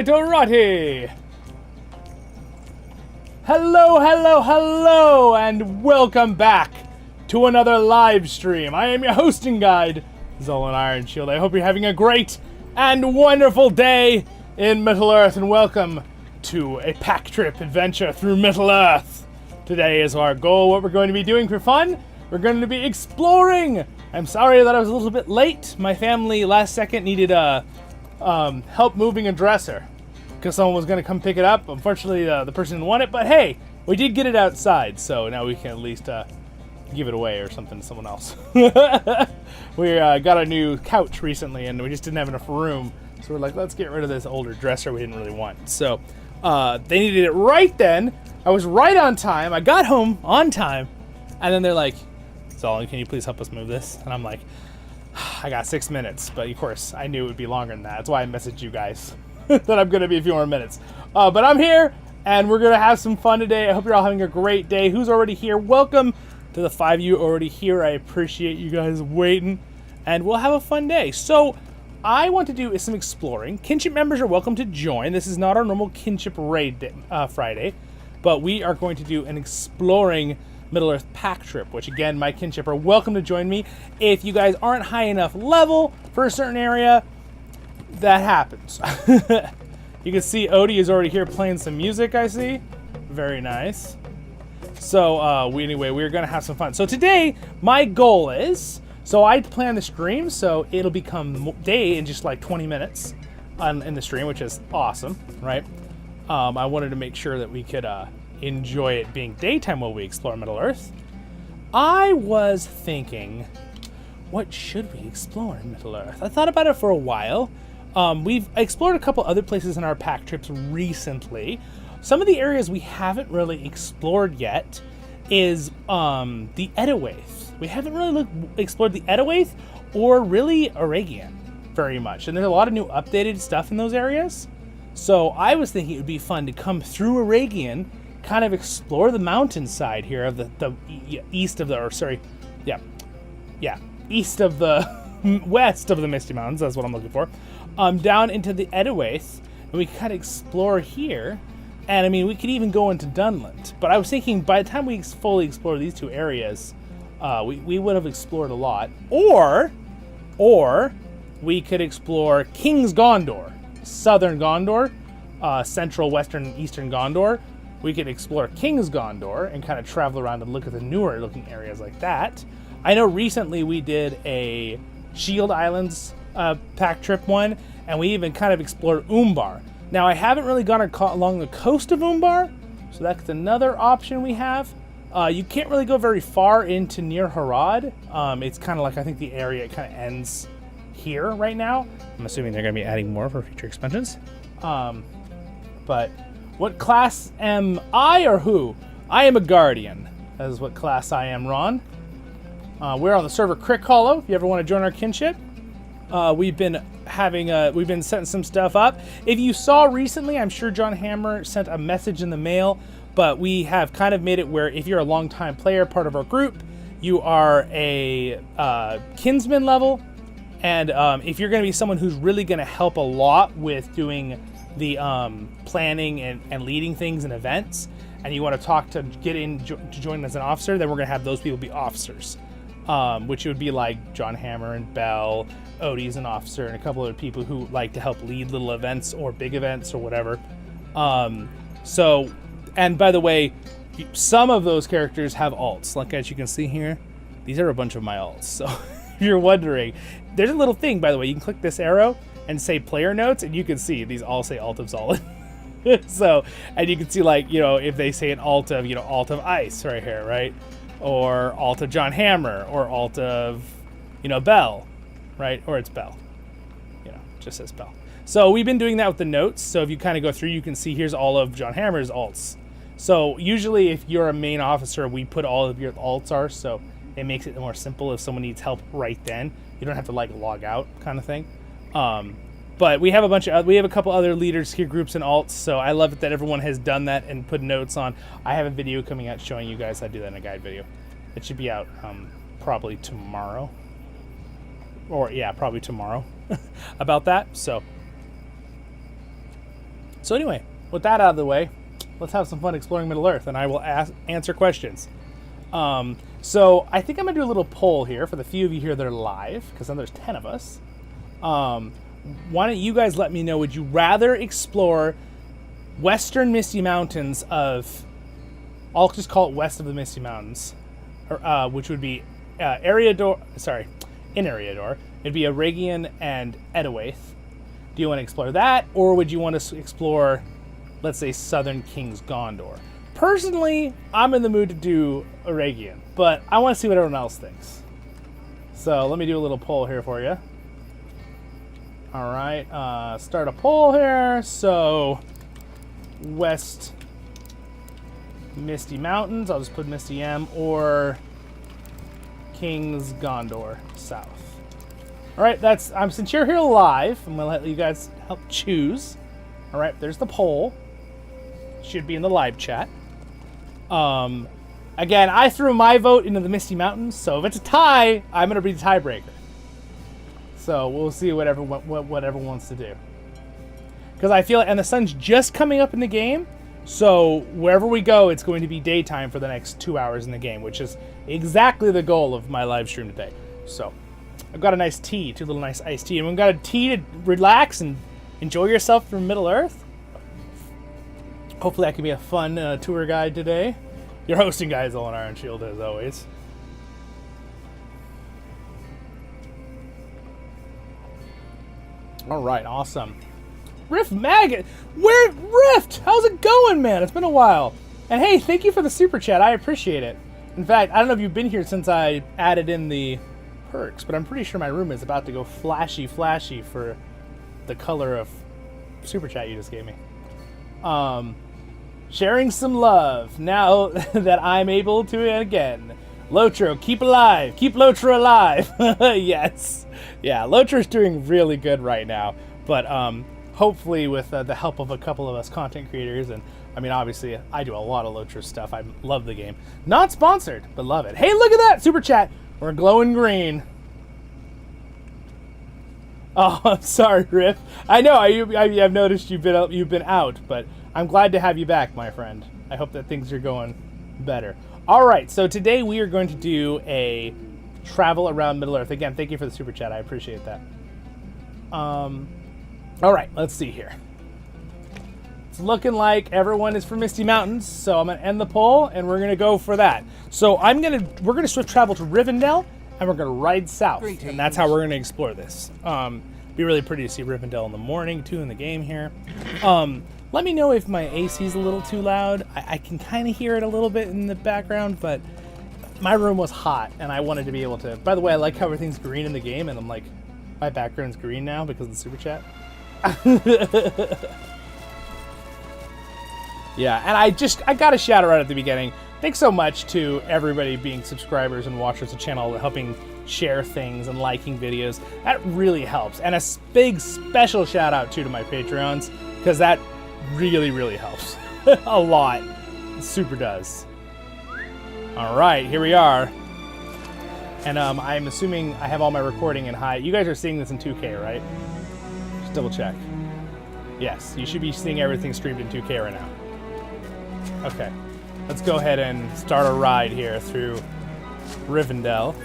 Alrighty. Hello, and welcome back to another live stream. I am your hosting guide, Zollin Ironshield. I hope you're having a great and wonderful day in Middle-earth, and welcome to a pack trip adventure through Middle-earth. Today is our goal. What we're going to be doing for fun, we're going to be exploring. I'm sorry that I was a little bit late. My family last second needed help moving a dresser because someone was going to come pick it up. Unfortunately, the person didn't want it, but hey, we did get it outside, so now we can at least give it away or something to someone else. We got a new couch recently, and we just didn't have enough room, so we're like, let's get rid of this older dresser we didn't really want. So they needed it right then. I was right on time. I got home on time, and then they're like, Zollin, can you please help us move this? And I'm like, I got 6 minutes, but of course I knew it would be longer than that. That's why I messaged you guys that I'm going to be a few more minutes. But I'm here, and we're going to have some fun today. I hope you're all having a great day. Who's already here? Welcome to the 5 of you already here. I appreciate you guys waiting, and we'll have a fun day. So I want to do some exploring. Kinship members are welcome to join. This is not our normal Kinship Raid day, Friday, but we are going to do an exploring Middle-earth pack trip, which again, my kinship are welcome to join me. If you guys aren't high enough level for a certain area, that happens. You can see Odie is already here playing some music, I see. Very nice. So anyway, we're gonna have some fun. So today, my goal is, so I plan the stream, so it'll become day in just like 20 minutes in the stream, which is awesome, right? I wanted to make sure that we could enjoy it being daytime while we explore Middle-earth. I was thinking, what should we explore in Middle-earth? I thought about it for a while. We've explored a couple other places in our pack trips recently. Some of the areas we haven't really explored yet is the Enedwaith. We haven't really explored the Enedwaith or really Eregion very much. And there's a lot of new updated stuff in those areas. So I was thinking it would be fun to come through Eregion, kind of explore the mountainside here of the east of the, or sorry, east of the, west of the Misty Mountains, that's what I'm looking for, down into the Enedwaith, and we kind of explore here, and I mean, we could even go into Dunland, but I was thinking by the time we fully explore these two areas, we would have explored a lot, or we could explore King's Gondor, southern Gondor, central, western, and eastern Gondor. We could explore King's Gondor and kind of travel around and look at the newer looking areas like that. I know recently we did a Shield Islands pack trip one, and we even kind of explored Umbar. Now I haven't really gone along the coast of Umbar, so that's another option we have. You can't really go very far into near Harad. It's kind of like, I think the area, it kind of ends here right now. I'm assuming they're going to be adding more for future expansions. But what class am I, or who? I am a Guardian. That is what class I am, Ron. We're on the server CrickHollow. If you ever want to join our kinship, we've been setting some stuff up. If you saw recently, I'm sure John Hammer sent a message in the mail, but we have kind of made it where if you're a longtime player, part of our group, you are a kinsman level, and if you're going to be someone who's really going to help a lot with doing the planning and leading things and events, and you want to get in to join as an officer, then we're going to have those people be officers, which would be like John Hammer and Bell. Odie's an officer, and a couple other people who like to help lead little events or big events or whatever. So, and by the way, some of those characters have alts, like as you can see here. These are a bunch of my alts, so if you're wondering, there's a little thing, by the way, you can click this arrow and say player notes, and you can see these all say alt of Zollin. So, and you can see, like, you know, if they say an alt of, you know, alt of Ice right here, right? Or alt of John Hammer, or alt of, you know, Bell, right? Or it's Bell, you know, just says Bell. So we've been doing that with the notes. So if you kind of go through, you can see here's all of John Hammer's alts. So usually if you're a main officer, we put all of your alts are, so it makes it more simple if someone needs help right then. You don't have to like log out kind of thing. But we have a couple other leaders here, groups and alts, so I love it that everyone has done that and put notes on. I have a video coming out showing you guys how to do that in a guide video. It should be out probably tomorrow. Or yeah, probably tomorrow about that. So So anyway, with that out of the way, let's have some fun exploring Middle-earth, and I will answer questions. So I think I'm going to do a little poll here for the few of you here that are live, because then there's 10 of us. Why don't you guys let me know, would you rather explore Western Misty Mountains of, I'll just call it west of the Misty Mountains, or, which would be in Eriador, it'd be Eregion and Enedwaith. Do you want to explore that, or would you want to explore, let's say, Southern King's Gondor? Personally, I'm in the mood to do Eregion, but I want to see what everyone else thinks. So let me do a little poll here for you. All right, start a poll here. So, West Misty Mountains, I'll just put Misty M, or King's Gondor South. All right, since you're here live, I'm gonna let you guys help choose. All right, there's the poll. Should be in the live chat. Again, I threw my vote into the Misty Mountains, so if it's a tie, I'm gonna be the tiebreaker. So we'll see what everyone wants to do. Because I feel, and the sun's just coming up in the game, so wherever we go, it's going to be daytime for the next 2 hours in the game, which is exactly the goal of my live stream today. So I've got a nice tea, 2 little nice iced tea, and we've got a tea to relax and enjoy yourself from Middle-earth. Hopefully that can be a fun tour guide today. Your hosting guy is Zollin Ironshield, as always. All right, awesome. Rift Maggot, Rift? How's it going, man? It's been a while. And hey, thank you for the super chat. I appreciate it. In fact, I don't know if you've been here since I added in the perks, but I'm pretty sure my room is about to go flashy for the color of super chat you just gave me. Sharing some love now that I'm able to again. Lotro, keep alive. Keep Lotro alive. Yes. Yeah, Lotro's doing really good right now. But hopefully with the help of a couple of us content creators, and I mean, obviously, I do a lot of Lotro stuff. I love the game. Not sponsored, but love it. Hey, look at that! Super chat. We're glowing green. Oh, I'm sorry, Riff. I know, I've noticed you've been out, but I'm glad to have you back, my friend. I hope that things are going better. All right, so today we are going to do a travel around Middle-earth. Again, thank you for the super chat. I appreciate that. All right, let's see here. It's looking like everyone is from Misty Mountains, so I'm going to end the poll, and we're going to go for that. So we're going to swift travel to Rivendell, and we're going to ride south, and that's how we're going to explore this. Be really pretty to see Rivendell in the morning, too, in the game here. Let me know if my AC is a little too loud. I can kind of hear it a little bit in the background, but my room was hot, and I wanted to be able to... By the way, I like how everything's green in the game, and I'm like, my background's green now because of the super chat. Yeah, and I got a shout out right at the beginning. Thanks so much to everybody being subscribers and watchers of the channel, helping share things and liking videos. That really helps. And a big special shout out to my Patreons, because that really helps. A lot. It super does. All right, here we are. And I'm assuming I have all my recording in high. You guys are seeing this in 2K, right? Just double check. Yes, you should be seeing everything streamed in 2K right now. Okay, let's go ahead and start a ride here through Rivendell.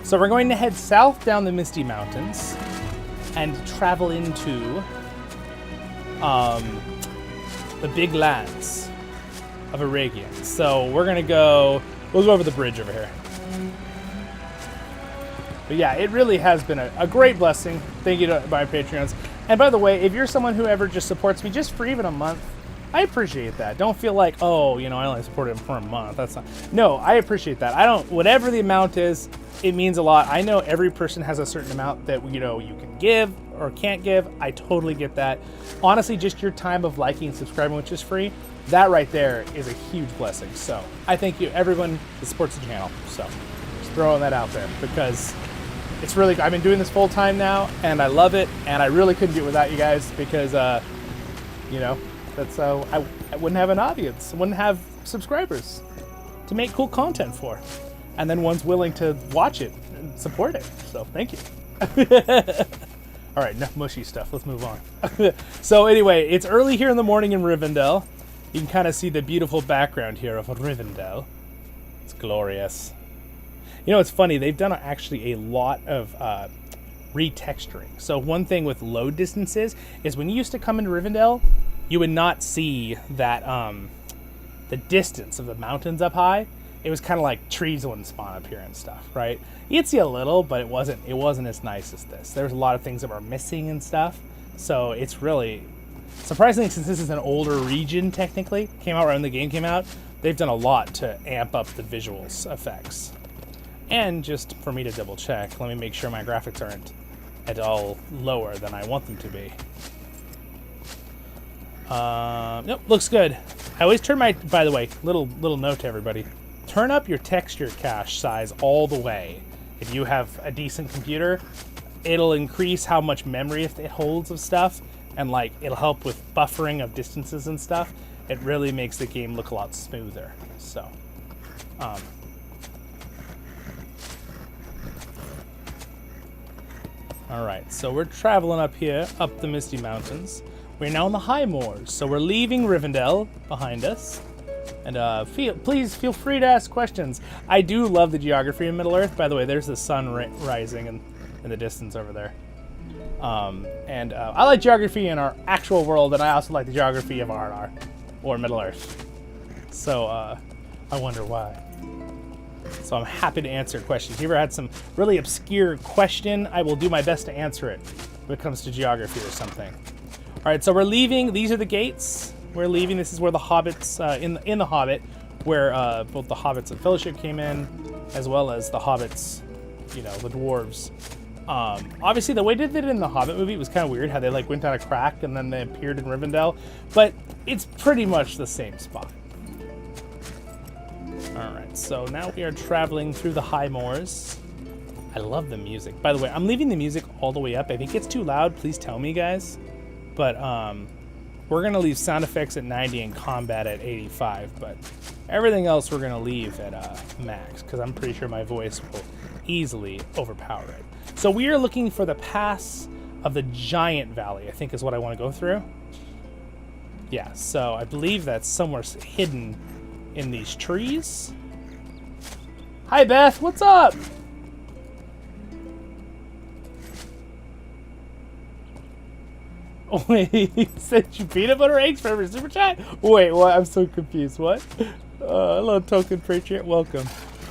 So we're going to head south down the Misty Mountains and travel into the big lands of Eregion. So we'll go over the bridge over here. But yeah, it really has been a great blessing. Thank you to my Patreons. And by the way, if you're someone who ever just supports me just for even a month, I appreciate that. Don't feel like, oh, I only supported him for a month. That's not. No, I appreciate that. Whatever the amount is, it means a lot. I know every person has a certain amount that, you can give or can't give. I totally get that. Honestly, just your time of liking and subscribing, which is free, that right there is a huge blessing. So I thank you, everyone that supports the channel. So just throwing that out there because it's really, I've been doing this full time now and I love it. And I really couldn't do it without you guys because, that's how I wouldn't have an audience. I wouldn't have subscribers to make cool content for. And then one's willing to watch it and support it. So thank you. All right, enough mushy stuff. Let's move on. So anyway, it's early here in the morning in Rivendell. You can kind of see the beautiful background here of Rivendell. It's glorious. You know, it's funny. They've done actually a lot of retexturing. So one thing with load distances is when you used to come into Rivendell, you would not see that the distance of the mountains up high. It was kind of like trees wouldn't spawn up here and stuff, right? You'd see a little, but it wasn't as nice as this. There was a lot of things that were missing and stuff. So it's really surprisingly, since this is an older region technically, came out right when the game came out, they've done a lot to amp up the visuals effects. And just for me to double check, let me make sure my graphics aren't at all lower than I want them to be. Nope, looks good. I always turn my, by the way, little note to everybody. Turn up your texture cache size all the way. If you have a decent computer, it'll increase how much memory it holds of stuff, and like it'll help with buffering of distances and stuff. It really makes the game look a lot smoother. So, all right, so we're traveling up here, up the Misty Mountains. We're now in the High Moors, so we're leaving Rivendell behind us. And please feel free to ask questions. I do love the geography in Middle-earth. By the way, there's the sun rising in the distance over there. I like geography in our actual world, and I also like the geography of R&R, or Middle-earth. So, I wonder why. So I'm happy to answer questions. If you ever had some really obscure question, I will do my best to answer it when it comes to geography or something. All right, so we're leaving. These are the gates. We're leaving. This is where the hobbits, in the Hobbit, where both the hobbits of Fellowship came in, as well as the hobbits, you know, the dwarves. Obviously, the way they did it in the Hobbit movie was kind of weird, how they like went down a crack and then they appeared in Rivendell, but it's pretty much the same spot. All right, so now we are traveling through the High Moors. I love the music. By the way, I'm leaving the music all the way up. If it gets too loud, please tell me, guys. But we're going to leave sound effects at 90 and combat at 85, but everything else we're going to leave at max, because I'm pretty sure my voice will easily overpower it. So we are looking for the pass of the Giant Valley, I think is what I want to go through. Yeah, so I believe that's somewhere hidden in these trees. Hi, Beth. What's up? Oh, wait, he sent you peanut butter eggs for every super chat? Wait, what? I'm so confused. What? Hello, Token Patriot. Welcome.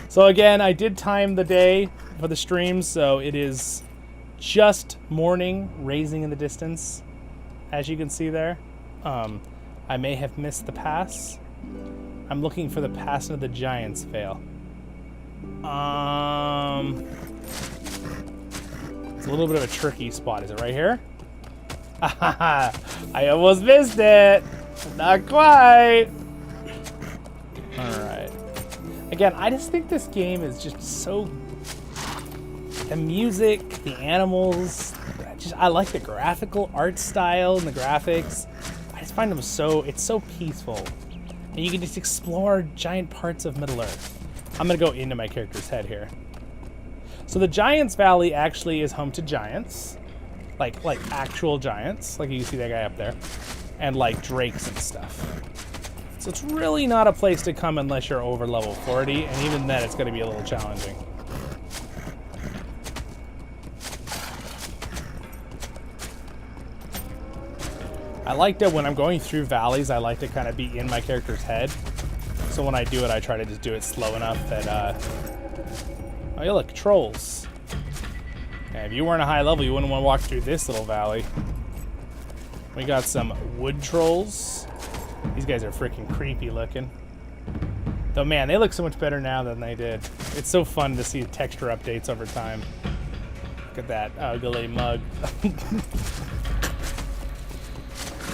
So again, I did time the day for the streams, so it is just morning, raising in the distance, as you can see there. I may have missed the pass. I'm looking for the pass into the Giant's Vale. It's a little bit of a tricky spot. Is it right here? I almost missed it. Not quite. Alright. Again, I just think this game is just so... The music, the animals, I like the graphical art style and the graphics. I just find them it's so peaceful. And you can just explore giant parts of Middle-earth. I'm going to go into my character's head here. So the Giants Valley actually is home to giants. Like actual giants, like you see that guy up there, and like drakes and stuff. So it's really not a place to come unless you're over level 40, and even then it's going to be a little challenging. I like that when I'm going through valleys, I like to kind of be in my character's head. So when I do it, I try to just do it slow enough that, oh, yeah, look, trolls. Yeah, if you weren't a high level, you wouldn't want to walk through this little valley. We got some wood trolls. These guys are freaking creepy looking. Though, man, they look so much better now than they did. It's so fun to see texture updates over time. Look at that ugly mug.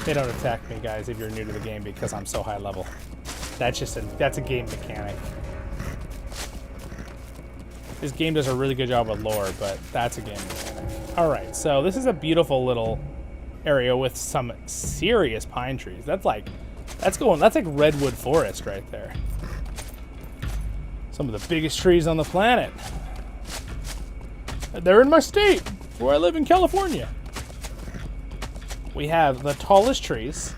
They don't attack me, guys, if you're new to the game because I'm so high level. That's a game mechanic. This game does a really good job with lore, but that's a game mechanic. Alright, so this is a beautiful little area with some serious pine trees. That's like redwood forest right there. Some of the biggest trees on the planet. They're in my state, where I live in California. we have the tallest trees,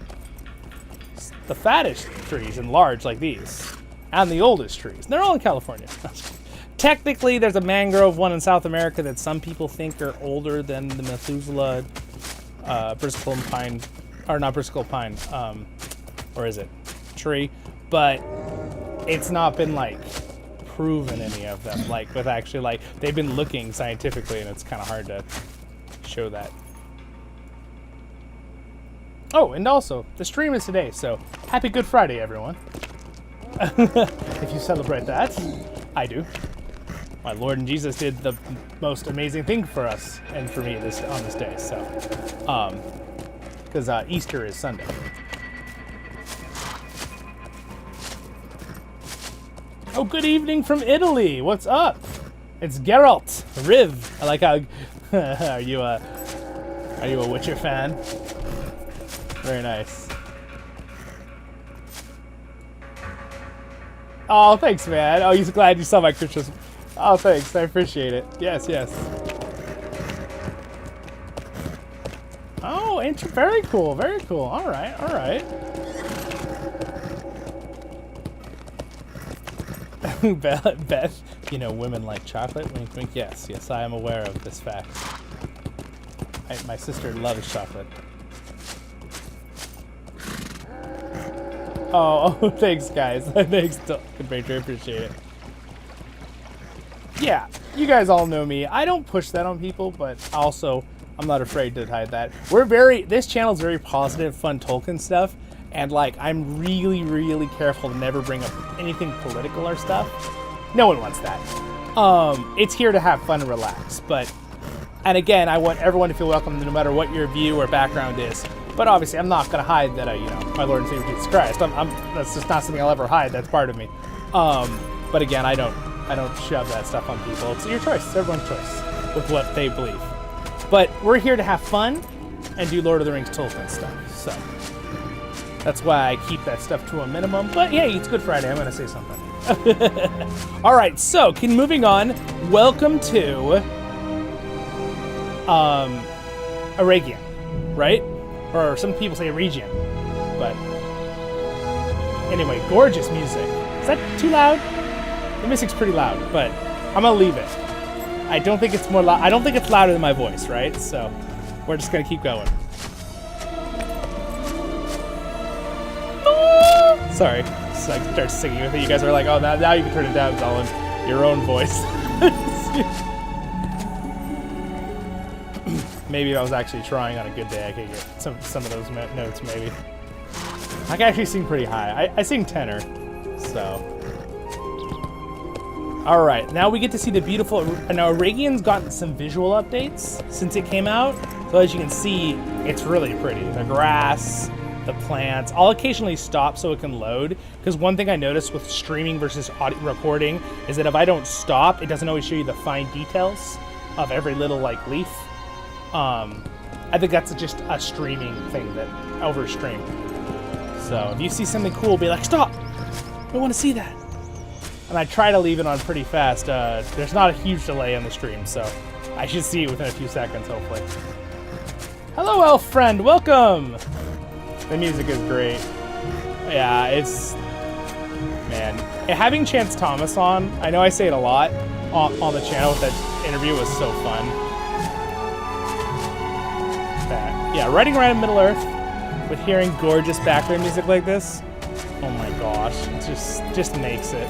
the fattest trees and large like these, and the oldest trees. They're all in California. Technically, there's a mangrove one in South America that some people think are older than the Methuselah Briscoe pine, or not Briscoe pine, or is it tree? But it's not been like proven any of them, like with actually like they've been looking scientifically, and it's kind of hard to show that. Oh, and also the stream is today, so happy Good Friday, everyone. If you celebrate that, I do. My Lord and Jesus did the most amazing thing for us and for me on this day. So, because Easter is Sunday. Oh, good evening from Italy. What's up? It's Geralt Riv. I like how. Are you a Witcher fan? Very nice. Oh, thanks, man. Oh, he's glad you saw my Christmas. Oh, thanks. I appreciate it. Yes, yes. Oh, very cool. Very cool. All right, all right. Beth, you know, women like chocolate. Wink, wink. Yes, yes, I am aware of this fact. My sister loves chocolate. Oh, thanks, guys. Thanks, Patriot. Appreciate it. Yeah, you guys all know me. I don't push that on people, but also I'm not afraid to hide that. This channel is very positive, fun Tolkien stuff, and like I'm really, really careful to never bring up anything political or stuff. No one wants that. It's here to have fun and relax, and again, I want everyone to feel welcome no matter what your view or background is. But obviously, I'm not going to hide that my Lord and Savior Jesus Christ. That's just not something I'll ever hide. That's part of me. But again, I don't shove that stuff on people. It's your choice. It's everyone's choice with what they believe. But we're here to have fun and do Lord of the Rings Tolkien stuff. So that's why I keep that stuff to a minimum. But hey, it's Good Friday. I'm going to say something. All right. So moving on. Welcome to Eregion, right? Or some people say Eregion, but anyway, gorgeous music. Is that too loud? The music's pretty loud, but I'm gonna leave it. I don't think it's more loud. I don't think it's louder than my voice, right? So we're just gonna keep going. Sorry, so I start singing with it. You guys are like, oh, now you can turn it down, Zollin. Your own voice. Maybe if I was actually trying on a good day, I could get some of those notes, maybe. I can actually sing pretty high. I sing tenor, so. All right, now we get to see the beautiful, now Eregion's gotten some visual updates since it came out. So as you can see, it's really pretty. The grass, the plants. I'll occasionally stop so it can load, because one thing I noticed with streaming versus audio recording is that if I don't stop, it doesn't always show you the fine details of every little like leaf. I think that's just a streaming thing that overstream. So if you see something cool, be like, stop! I want to see that. And I try to leave it on pretty fast. There's not a huge delay on the stream, so I should see it within a few seconds, hopefully. Hello, elf friend, welcome! The music is great. Yeah, man. Having Chance Thomas on, I know I say it a lot on the channel, but that interview was so fun. Yeah, riding around in Middle-earth with hearing gorgeous background music like this, oh my gosh, it just makes it.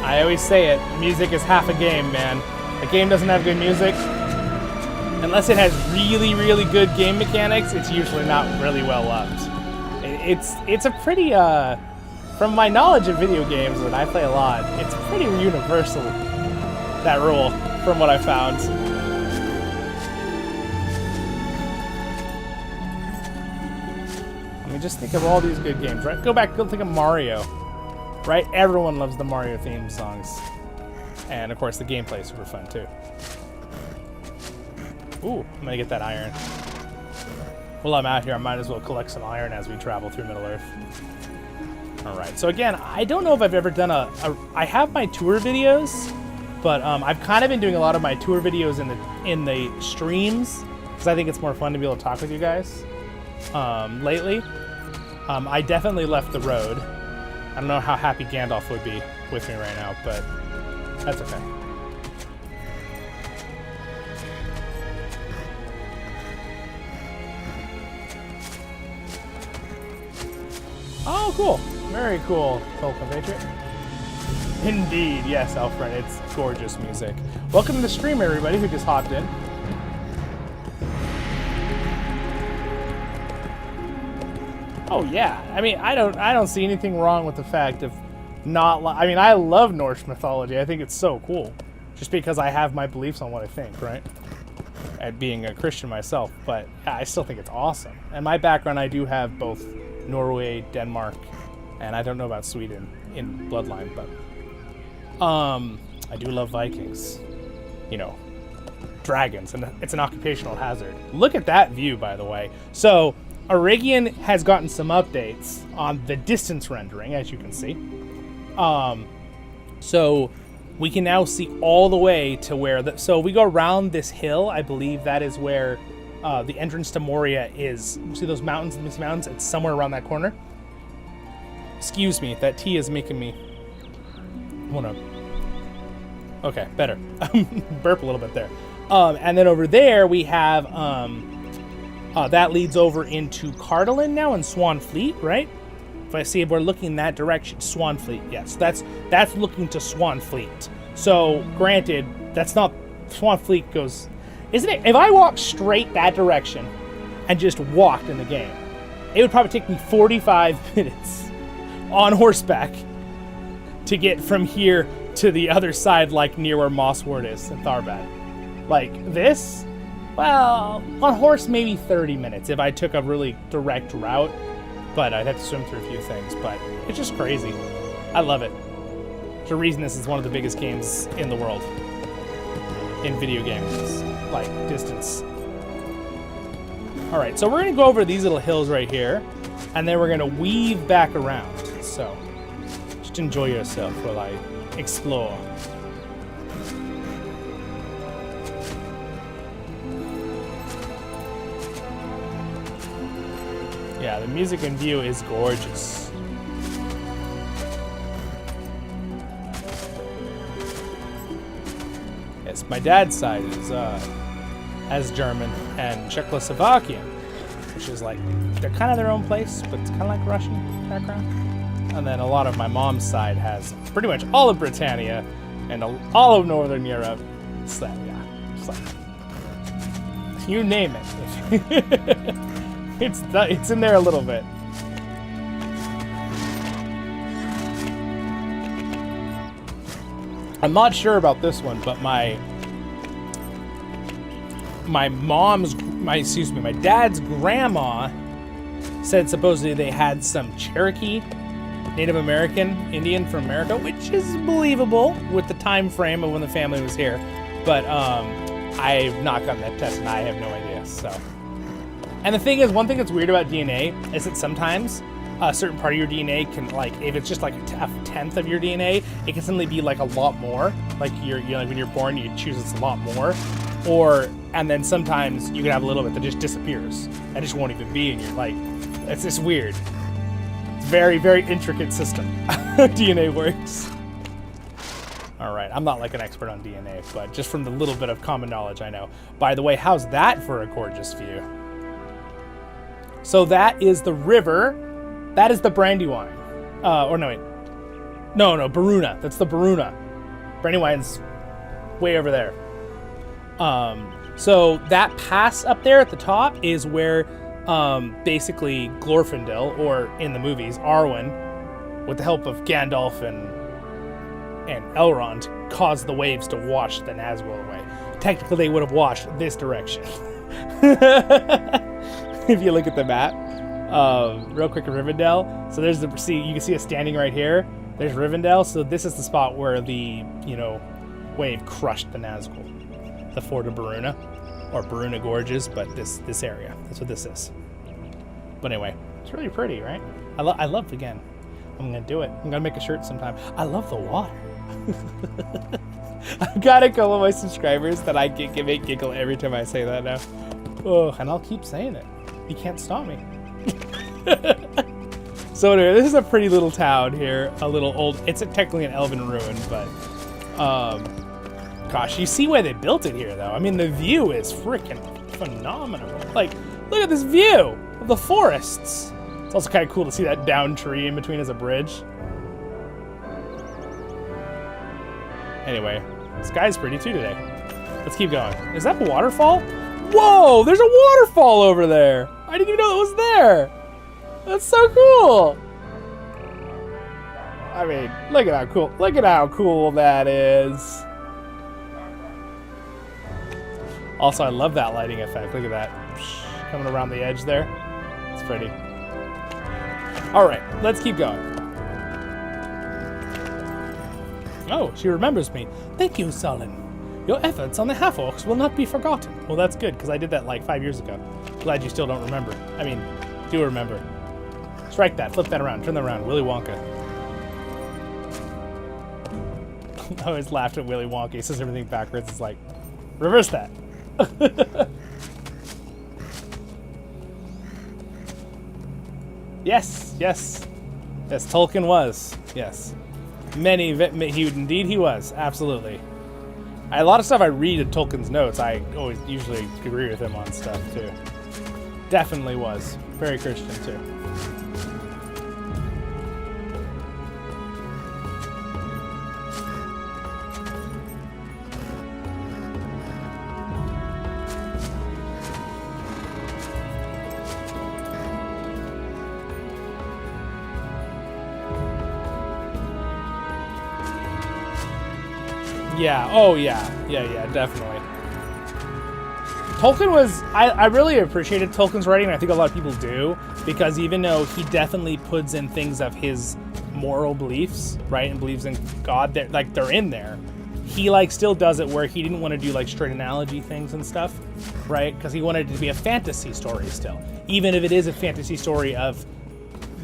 I always say it, music is half a game, man. A game doesn't have good music, unless it has really, really good game mechanics, it's usually not really well loved. It's a pretty, from my knowledge of video games, and I play a lot, it's pretty universal, that rule, from what I found. Just think of all these good games, right? Go think of Mario, right? Everyone loves the Mario theme songs. And of course the gameplay is super fun too. Ooh, I'm gonna get that iron. While I'm out here, I might as well collect some iron as we travel through Middle-earth. All right, so again, I don't know if I've ever done I have my tour videos, but I've kind of been doing a lot of my tour videos in the streams because I think it's more fun to be able to talk with you guys. Lately, I definitely left the road. I don't know how happy Gandalf would be with me right now, but that's okay. Oh, cool. Very cool, Tolkien Patriot. Indeed, yes, Alfred, it's gorgeous music. Welcome to the stream, everybody who just hopped in. Oh yeah, I mean, I don't see anything wrong with the fact of not. I mean, I love Norse mythology. I think it's so cool, just because I have my beliefs on what I think, right? At being a Christian myself, but yeah, I still think it's awesome. And my background, I do have both Norway, Denmark, and I don't know about Sweden in Bloodline, but I do love Vikings. You know, dragons, and it's an occupational hazard. Look at that view, by the way. So Eregion has gotten some updates on the distance rendering, as you can see. So we can now see all the way to where so we go around this hill. I believe that is where the entrance to Moria is. See those mountains, these mountains? It's somewhere around that corner. Excuse me, that tea is making me wanna. Okay, better. Burp a little bit there. And then over there we have that leads over into Carlisle now and Swanfleet, right? If I see if we're looking that direction, Swanfleet, yes, that's looking to Swanfleet. So granted, that's not Swanfleet goes, isn't it? If I walked straight that direction and just walked in the game, it would probably take me 45 minutes on horseback to get from here to the other side, like near where Mossward is in Tharbad. Like this, well, on horse maybe 30 minutes if I took a really direct route, but I'd have to swim through a few things, but it's just crazy. I love it. There's a reason this is one of the biggest games in the world. In video games, like distance. All right, so we're gonna go over these little hills right here, and then we're gonna weave back around. So just enjoy yourself while I explore. Yeah, the music and view is gorgeous. Yes, my dad's side is as German and Czechoslovakian, which is like, they're kind of their own place, but it's kind of like Russian background. And then a lot of my mom's side has pretty much all of Britannia and all of Northern Europe. So yeah, it's like, you name it. It's in there a little bit. I'm not sure about this one, but my dad's grandma said supposedly they had some Cherokee, Native American, Indian from America, which is believable with the time frame of when the family was here. But I've not gotten that test, and I have no idea. So, and the thing is, one thing that's weird about DNA is that sometimes a certain part of your DNA can, like, if it's just like a tenth of your DNA, it can suddenly be like a lot more. Like you're like when you're born, you choose it's a lot more, and then sometimes you can have a little bit that just disappears and just won't even be in your, like, it's just weird. Very, very intricate system. DNA works. All right, I'm not like an expert on DNA, but just from the little bit of common knowledge I know. By the way, how's that for a gorgeous view? So that is the river. That is the Brandywine. Or no, wait. No, Baruna. That's the Baruna. Brandywine's way over there. So that pass up there at the top is where basically Glorfindel, or in the movies, Arwen, with the help of Gandalf and Elrond, caused the waves to wash the Nazgul away. Technically, they would have washed this direction. If you look at the map, real quick, Rivendell. So there's you can see us standing right here. There's Rivendell. So this is the spot where the wave crushed the Nazgul, the Fort of Baruna, or Baruna Gorges, but this area. That's what this is. But anyway, it's really pretty, right? I love, again, I'm gonna do it. I'm gonna make a shirt sometime. I love the water. I've got a couple of my subscribers that I make giggle every time I say that now. Oh, and I'll keep saying it. You can't stop me. So anyway, this is a pretty little town here. A little old. It's technically an elven ruin, but gosh, you see why they built it here, though. I mean, the view is freaking phenomenal. Like, look at this view of the forests. It's also kind of cool to see that downed tree in between as a bridge. Anyway, the sky's pretty too today. Let's keep going. Is that a waterfall? Whoa, there's a waterfall over there. I didn't even know it was there. That's so cool. I mean, look at how cool that is. Also, I love that lighting effect. Look at that. Coming around the edge there. It's pretty. All right, let's keep going. Oh, she remembers me. Thank you, Zollin. Your efforts on the half-orcs will not be forgotten. Well, that's good, because I did that like 5 years ago. Glad you still don't remember. I mean, do remember. Strike that, flip that around, turn that around. Willy Wonka. I always laughed at Willy Wonka. He says everything backwards. It's like, reverse that. Yes, yes. Yes, Tolkien was. Yes. Indeed he was. Absolutely. A lot of stuff I read in Tolkien's notes, I always usually agree with him on stuff, too. Definitely was. Very Christian, too. Yeah, oh yeah, definitely. Tolkien was, I really appreciated Tolkien's writing, and I think a lot of people do, because even though he definitely puts in things of his moral beliefs, right, and believes in God, they're in there, he like still does it where he didn't want to do like straight analogy things and stuff, right, because he wanted it to be a fantasy story still, even if it is a fantasy story of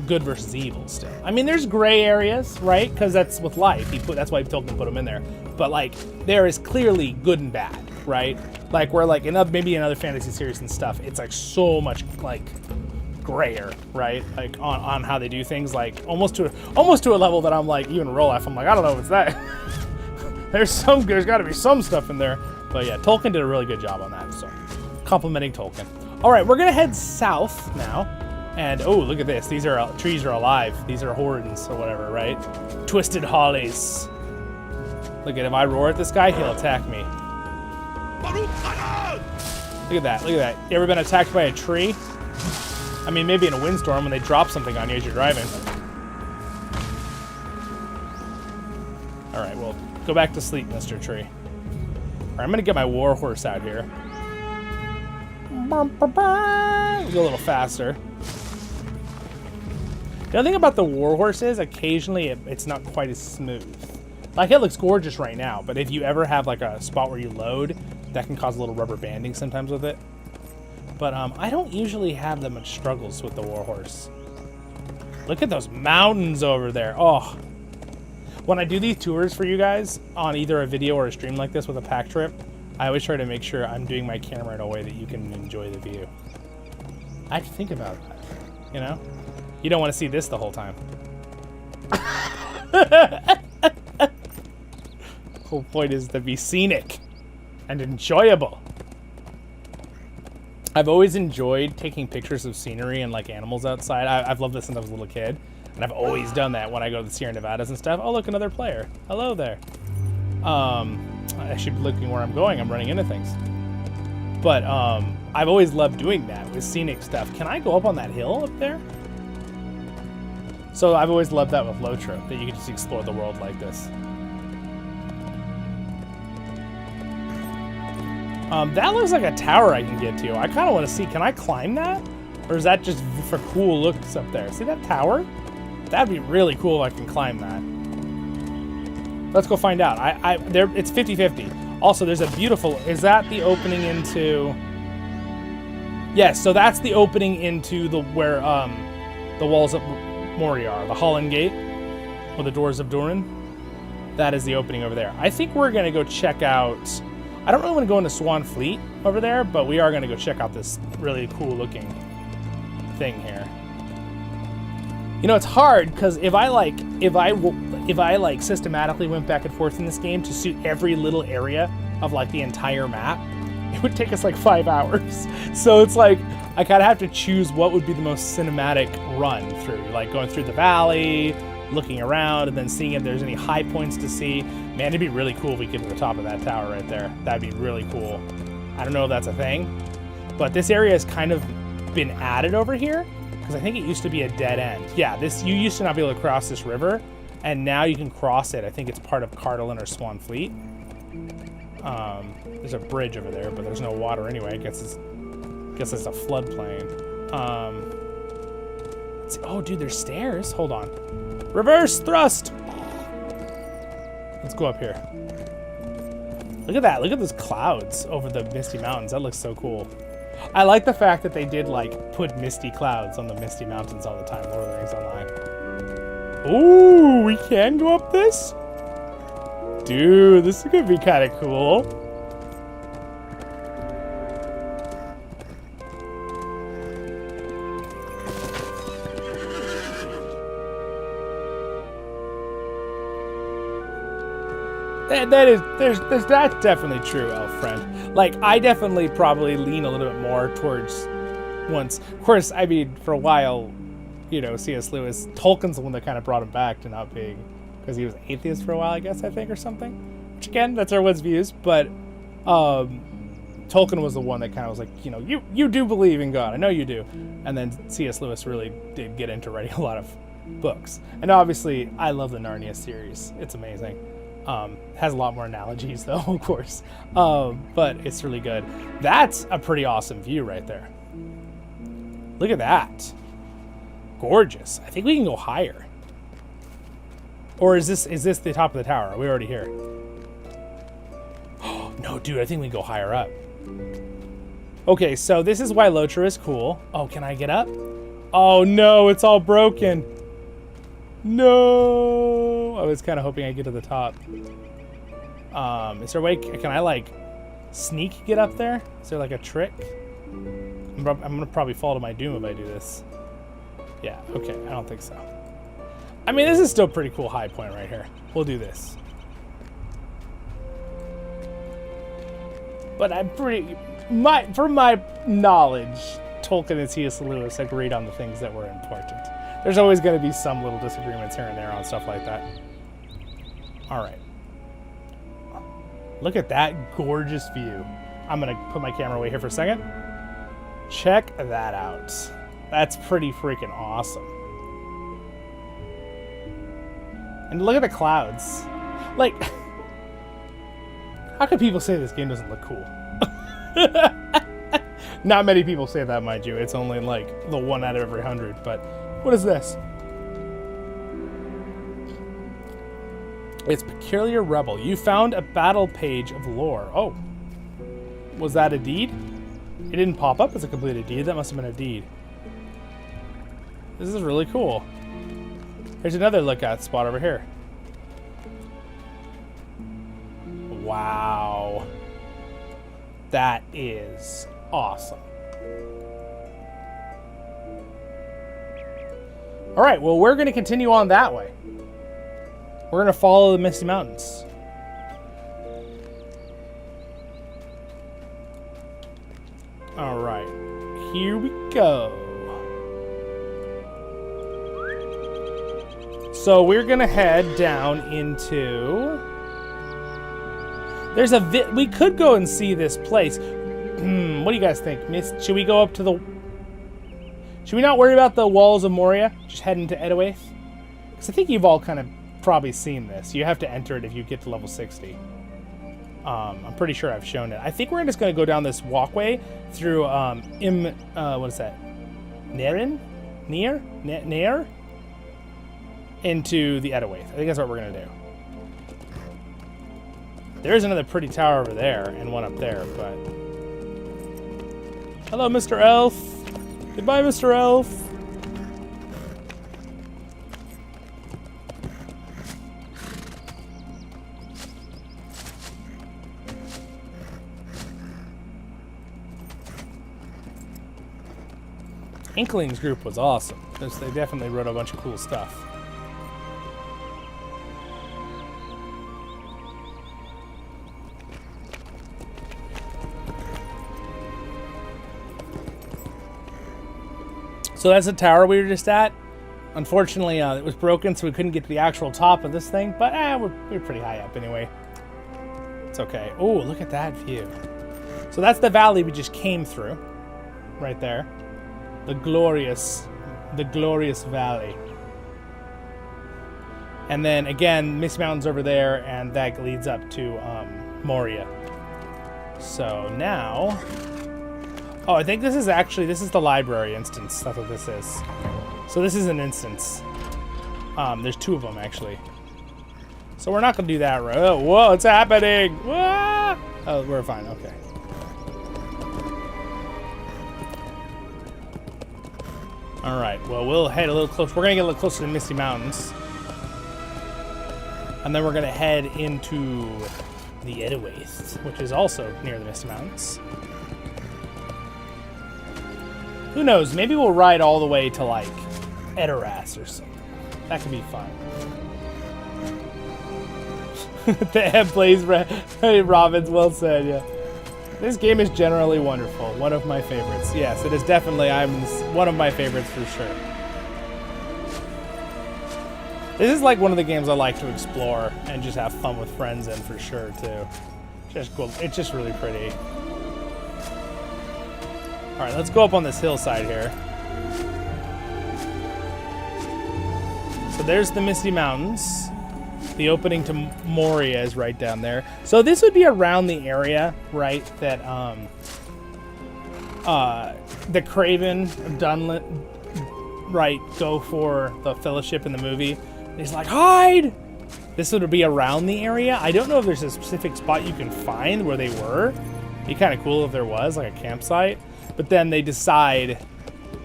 good versus evil still. I mean, there's gray areas, right, because that's with life, that's why Tolkien put them in there. But like, there is clearly good and bad, right? Like, where like maybe in other fantasy series and stuff, it's like so much like grayer, right? Like on how they do things, like almost to a level that I'm like, even Roloff, I'm like, I don't know if it's that. there's got to be some stuff in there. But yeah, Tolkien did a really good job on that. So, complimenting Tolkien. All right, we're gonna head south now, and oh, look at this. These trees are alive. These are horns or whatever, right? Twisted hollies. Look at, if I roar at this guy, he'll attack me. Look at that, look at that. You ever been attacked by a tree? I mean, maybe in a windstorm when they drop something on you as you're driving. All right, well, go back to sleep, Mr. Tree. All right, I'm gonna get my war horse out here. Go a little faster. The other thing about the war horse is occasionally it's not quite as smooth. Like, it looks gorgeous right now, but if you ever have like a spot where you load, that can cause a little rubber banding sometimes with it. But I don't usually have that much struggles with the warhorse. Look at those mountains over there. Oh, when I do these tours for you guys on either a video or a stream like this with a pack trip, I always try to make sure I'm doing my camera in a way that you can enjoy the view. I have to think about that, you know? You don't want to see this the whole time. The whole point is to be scenic and enjoyable. I've always enjoyed taking pictures of scenery and like animals outside. I've loved this since I was a little kid, and I've always done that when I go to the Sierra Nevadas and stuff. Oh, look, another player. Hello there. I should be looking where I'm going. I'm running into things. But I've always loved doing that with scenic stuff. Can I go up on that hill up there? So I've always loved that with Lotro, that you can just explore the world like this. That looks like a tower I can get to. I kind of want to see, can I climb that? Or is that just for cool looks up there? See that tower? That'd be really cool if I can climb that. Let's go find out. It's 50-50. Also, there's a beautiful, is that the opening into, yes, so that's the opening into where the walls of Moria are, the Holland Gate, or the Doors of Durin. That is the opening over there. I think we're gonna go check out, I don't really want to go into Swan Fleet over there, but we are going to go check out this really cool looking thing here. You know, it's hard because if I systematically went back and forth in this game to suit every little area of like the entire map, it would take us like 5 hours. So it's like I kind of have to choose what would be the most cinematic run through, like going through the valley, looking around, and then seeing if there's any high points to see. Man, it'd be really cool if we get to the top of that tower right there. That'd be really cool. I don't know if that's a thing, but this area has kind of been added over here because I think it used to be a dead end. Yeah, you used to not be able to cross this river, and now you can cross it. I think it's part of Carlisle or Swan Fleet. There's a bridge over there, but there's no water anyway. I guess it's a floodplain. Oh, dude, there's stairs. Hold on. Reverse thrust. Let's go up here. Look at that. Look at those clouds over the Misty Mountains. That looks so cool. I like the fact that they did like put misty clouds on the Misty Mountains all the time. Lord of the Rings Online. Ooh, we can go up this? Dude, this is gonna be kind of cool. That's definitely true, elf friend. Like, I definitely probably lean a little bit more towards once. Of course, I mean, for a while, you know, C.S. Lewis, Tolkien's the one that kind of brought him back to not being, because he was atheist for a while, I guess, I think, or something. Which, again, that's everyone's views, but Tolkien was the one that kind of was like, you know, you do believe in God. I know you do. And then C.S. Lewis really did get into writing a lot of books. And obviously, I love the Narnia series. It's amazing. Has a lot more analogies though, of course, but it's really good. That's a pretty awesome view right there. Look at that. Gorgeous. I think we can go higher. Or is this the top of the tower? Are we already here? Oh, no, dude, I think we can go higher up. Okay, so this is why Lotra is cool. Oh, can I get up? Oh no, it's all broken. No, I was kind of hoping I'd get to the top. Is there a way, can I like sneak get up there? Is there like a trick? I'm gonna probably fall to my doom if I do this. Yeah, okay, I don't think so. I mean, this is still a pretty cool high point right here. We'll do this. But I'm pretty, from my knowledge, Tolkien and C.S. Lewis agreed on the things that were important. There's always going to be some little disagreements here and there on stuff like that. All right. Look at that gorgeous view. I'm going to put my camera away here for a second. Check that out. That's pretty freaking awesome. And look at the clouds. Like, how can people say this game doesn't look cool? Not many people say that, mind you. It's only like the 1 out of every 100, but what is this? It's Peculiar Rebel. You found a battle page of lore. Oh. Was that a deed? It didn't pop up as a completed deed. That must have been a deed. This is really cool. Here's another lookout spot over here. Wow. That is awesome. All right, well, we're going to continue on that way. We're going to follow the Misty Mountains. All right, here we go. So we're going to head down into... There's a... We could go and see this place. What do you guys think? Should we go up to the... Should we not worry about the walls of Moria? Just head into Enedwaith? Because I think you've all kind of probably seen this. You have to enter it if you get to level 60. I'm pretty sure I've shown it. I think we're just going to go down this walkway through, what is that? Near? Into the Enedwaith. I think that's what we're going to do. There's another pretty tower over there and one up there, but... Hello, Mr. Elf. Goodbye, Mr. Elf. Inklings group was awesome. They definitely wrote a bunch of cool stuff. So that's the tower we were just at. Unfortunately, it was broken, so we couldn't get to the actual top of this thing. But we're pretty high up anyway. It's okay. Oh, look at that view. So that's the valley we just came through, right there. The glorious valley. And then again, Misty Mountain's over there, and that leads up to Moria. So now, oh, I think this is the library instance. That's what this is. So this is an instance. There's 2 of them actually. So we're not gonna do that right. Oh, whoa, what's happening? Whoa! Oh, we're fine. Okay. All right. Well, we'll head a little close. We're gonna get a little closer to the Misty Mountains, and then we're gonna head into the Enedwaith, which is also near the Misty Mountains. Who knows? Maybe we'll ride all the way to like Edoras or something. That could be fun. The head plays Robin's well said, yeah. This game is generally wonderful. One of my favorites. Yes, it is definitely one of my favorites for sure. This is like one of the games I like to explore and just have fun with friends in for sure too. Just cool. It's just really pretty. Alright, let's go up on this hillside here. So there's the Misty Mountains. The opening to Moria is right down there. So this would be around the area, right, that the Craven of Dunland, right, go for the Fellowship in the movie. And he's like, hide! This would be around the area. I don't know if there's a specific spot you can find where they were. It'd be kind of cool if there was, like a campsite. But then they decide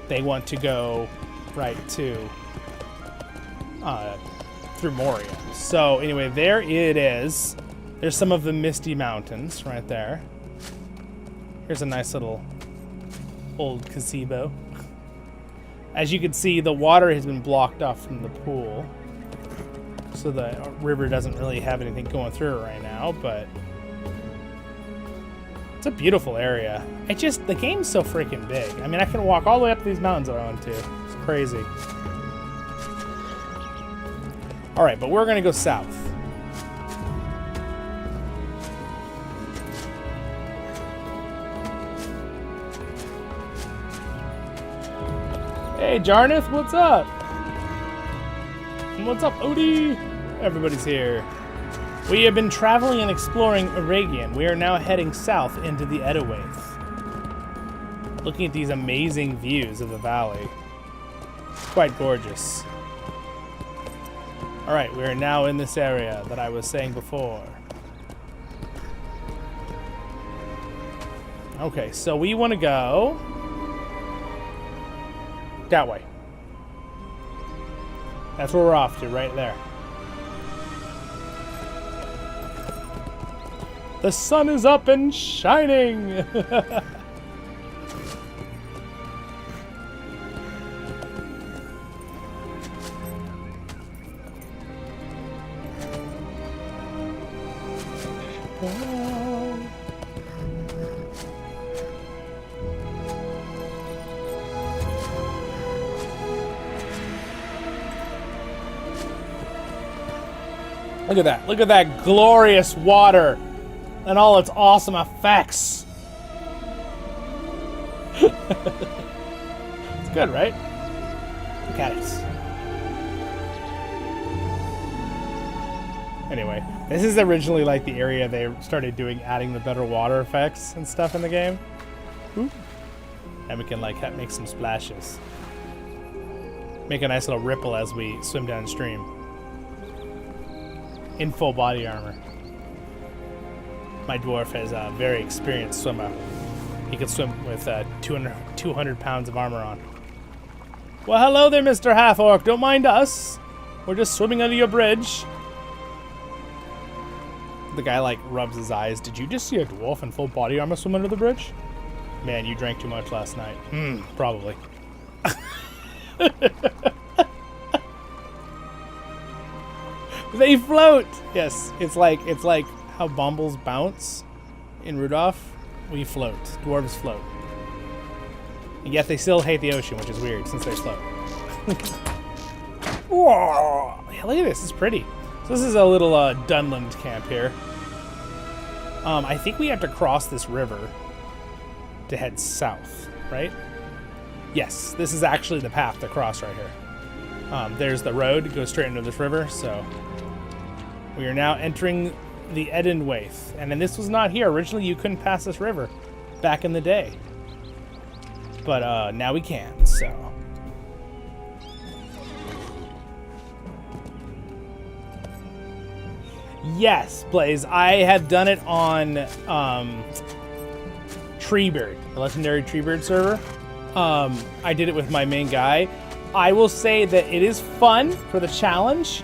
they want to go right to through Moria. So anyway, there it is. There's some of the Misty Mountains right there. Here's a nice little old gazebo. As you can see, the water has been blocked off from the pool, so the river doesn't really have anything going through it right now, but it's a beautiful area. The game's so freaking big. I mean, I can walk all the way up these mountains if I want to. It's crazy. All right, but we're gonna go south. Hey, Jarneth, what's up? And what's up, Odie? Everybody's here. We have been traveling and exploring Eregion. We are now heading south into the Enedwaith. Looking at these amazing views of the valley. Quite gorgeous. Alright, we are now in this area that I was saying before. Okay, so we want to go that way. That's where we're off to, right there. The sun is up and shining! Look at that. Look at that glorious water and all its awesome effects. It's good, right? Look at it. Anyway, this is originally like the area they started adding the better water effects and stuff in the game. Ooh. And we can like make some splashes. Make a nice little ripple as we swim downstream. In full body armor. My dwarf is a very experienced swimmer. He can swim with 200 pounds of armor on. Well, hello there, Mr. Half-Orc. Don't mind us. We're just swimming under your bridge. The guy, like, rubs his eyes. Did you just see a dwarf in full body armor swim under the bridge? Man, you drank too much last night. Probably. They float. Yes, it's like how bumbles bounce in Rudolph. We float. Dwarves float. And yet they still hate the ocean, which is weird since they float. Whoa! Yeah, look at this. It's pretty. So this is a little Dunland camp here. I think we have to cross this river to head south, right? Yes, this is actually the path to cross right here. There's the road. It goes straight into this river, so we are now entering the Enedwaith. And then this was not here. Originally, you couldn't pass this river back in the day. But now we can, so... Yes, Blaze, I have done it on Treebeard, the Legendary Treebeard server. I did it with my main guy. I will say that it is fun for the challenge.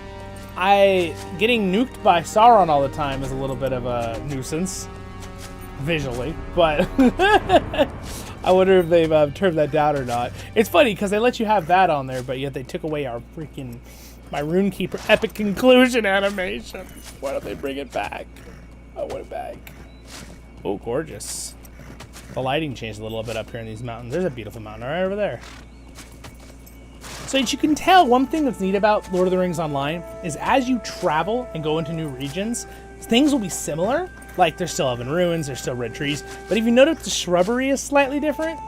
Getting nuked by Sauron all the time is a little bit of a nuisance, visually, but I wonder if they've turned that down or not. It's funny because they let you have that on there, but yet they took away our freaking... my Runekeeper epic conclusion animation. Why don't they bring it back? I want it back. Oh, gorgeous. The lighting changed a little bit up here in these mountains. There's a beautiful mountain right over there. So as you can tell, one thing that's neat about Lord of the Rings Online is as you travel and go into new regions, things will be similar. Like there's still Elven ruins, there's still red trees. But if you notice the shrubbery is slightly different,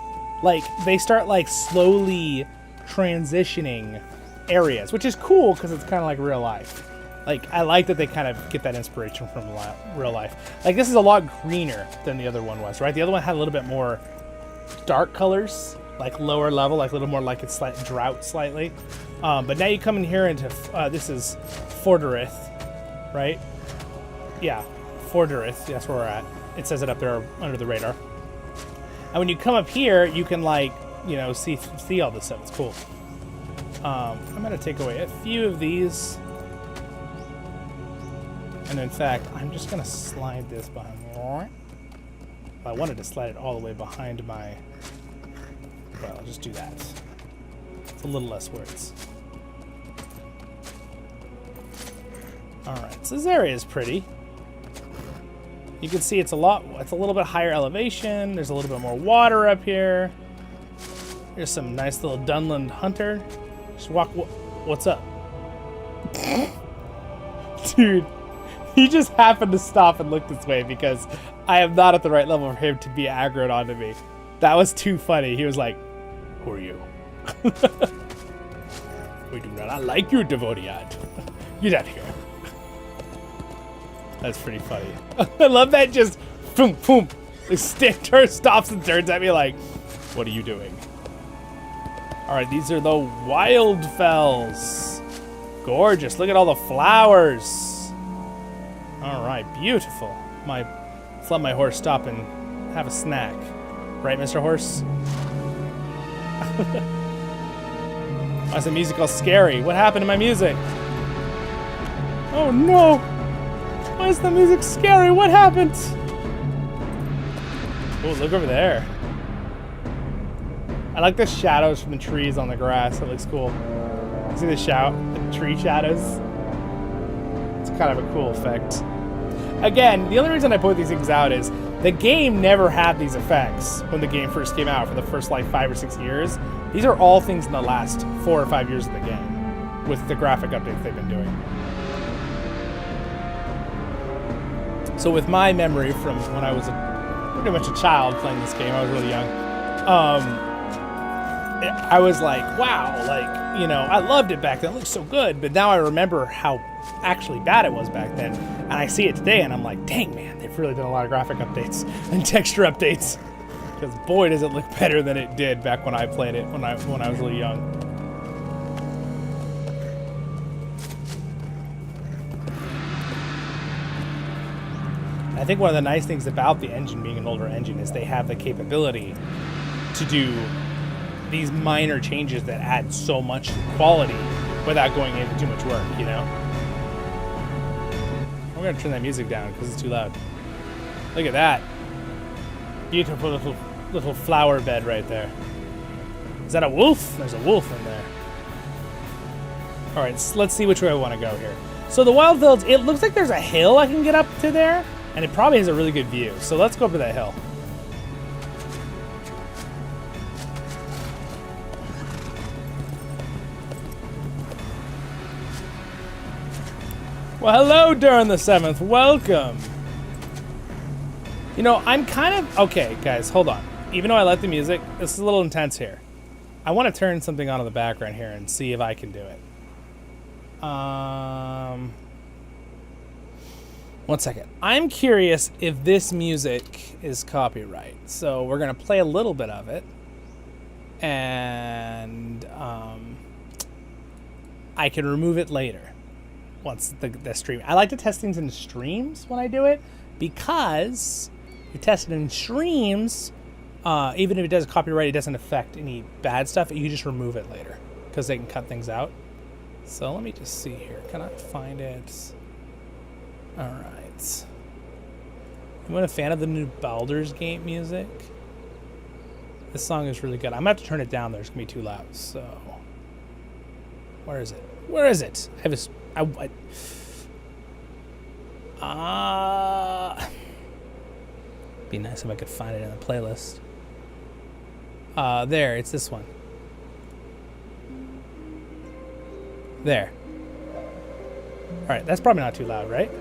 like they start like slowly transitioning areas, which is cool because it's kind of like real life. Like I like that they kind of get that inspiration from real life. Like this is a lot greener than the other one was, right? The other one had a little bit more dark colors, like lower level, like a little more like it's like drought slightly. But now you come in here into this is Forderith, right? Yeah, Forderith. That's where we're at. It says it up there under the radar. And when you come up here, you can like see all this stuff. It's cool. I'm going to take away a few of these. And in fact, I'm just going to slide this behind. I wanted to slide it all the way behind my... Well, I'll just do that. It's a little less words. Alright, so this area is pretty. You can see it's a little bit higher elevation. There's a little bit more water up here. Here's some nice little Dunland hunter. Just walk. What's up? Dude, he just happened to stop and look this way because I am not at the right level for him to be aggroed onto me. That was too funny. He was like, who are you? We do not like you, Devoniad. Get out of here. That's pretty funny. I love that just boom, boom. The stick stops and turns at me like, what are you doing? All right, these are the wild fells. Gorgeous. Look at all the flowers. All right, beautiful. Let's let my horse stop and have a snack. Right, Mr. Horse? Why is the music all scary? What happened to my music? Oh no! Why is the music scary? What happened? Oh, look over there. I like the shadows from the trees on the grass. It looks cool. See the tree shadows? It's kind of a cool effect. Again, the only reason I point these things out is the game never had these effects when the game first came out for the first like 5 or 6 years. These are all things in the last 4 or 5 years of the game with the graphic updates they've been doing. So with my memory from when I was pretty much a child playing this game, I was really young, I was like, wow, like, I loved it back then. It looked so good. But now I remember how actually bad it was back then. And I see it today and I'm like, dang, man, they've really done a lot of graphic updates and texture updates. Because boy, does it look better than it did back when I played it when I was really young. I think one of the nice things about the engine being an older engine is they have the capability to do these minor changes that add so much quality without going into too much work, I'm gonna turn that music down because it's too loud. Look at that. Beautiful little flower bed right there. Is that a wolf? There's a wolf in there. All right, so let's see which way I want to go here. So the Wild Village, it looks like there's a hill I can get up to there, and it probably has a really good view. So let's go up to that hill. Well, hello, Durin the 7th. Welcome. You know, I'm kind of... Okay, guys, hold on. Even though I like the music, this is a little intense here. I want to turn something on in the background here and see if I can do it. 1 second. I'm curious if this music is copyright. So we're going to play a little bit of it. And I can remove it later. Once the stream. I like to test things in streams when I do it, because you test it in streams, even if it does copyright, it doesn't affect any bad stuff. You just remove it later because they can cut things out. So let me just see here. Can I find it? All right. I'm a fan of the new Baldur's Gate music. This song is really good. I'm gonna have to turn it down. There's gonna be too loud. So where is it? Where is it? I have a. Be nice if I could find it in the playlist. There, it's this one. There. Alright, that's probably not too loud, right?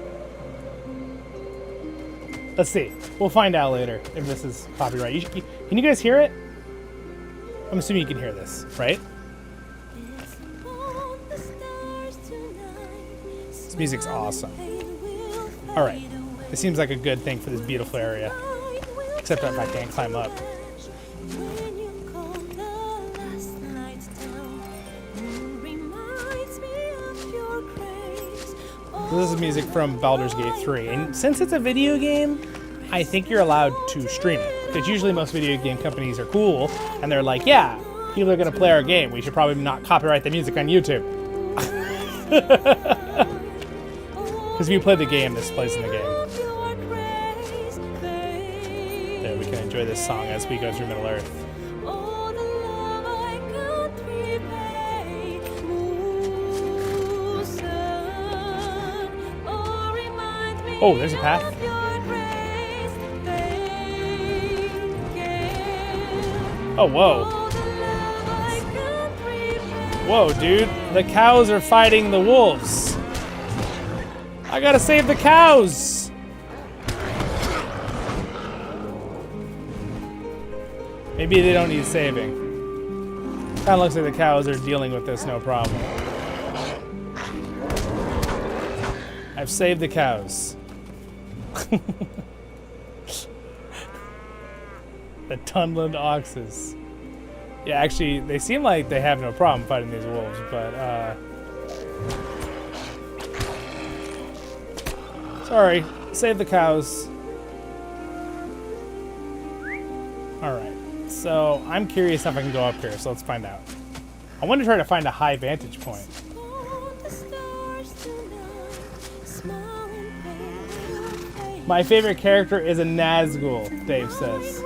Let's see. We'll find out later if this is copyright. Can you guys hear it? I'm assuming you can hear this, right? Music's awesome. All right, this seems like a good thing for this beautiful area, except if I can't climb up. This is music from Baldur's Gate 3, and since it's a video game, I think you're allowed to stream it, because usually most video game companies are cool, and they're like, yeah, people are going to play our game, we should probably not copyright the music on YouTube. Because if you play the game, this plays in the game. There, we can enjoy this song as we go through Middle Earth. Oh, there's a path. Oh, whoa. Whoa, dude. The cows are fighting the wolves. I gotta save the cows! Maybe they don't need saving. Kinda looks like the cows are dealing with this no problem. I've saved the cows. The Dunland oxes. Yeah, actually, they seem like they have no problem fighting these wolves, but, sorry, save the cows. Alright, so I'm curious if I can go up here, so let's find out. I want to try to find a high vantage point. My favorite character is a Nazgul, Dave says.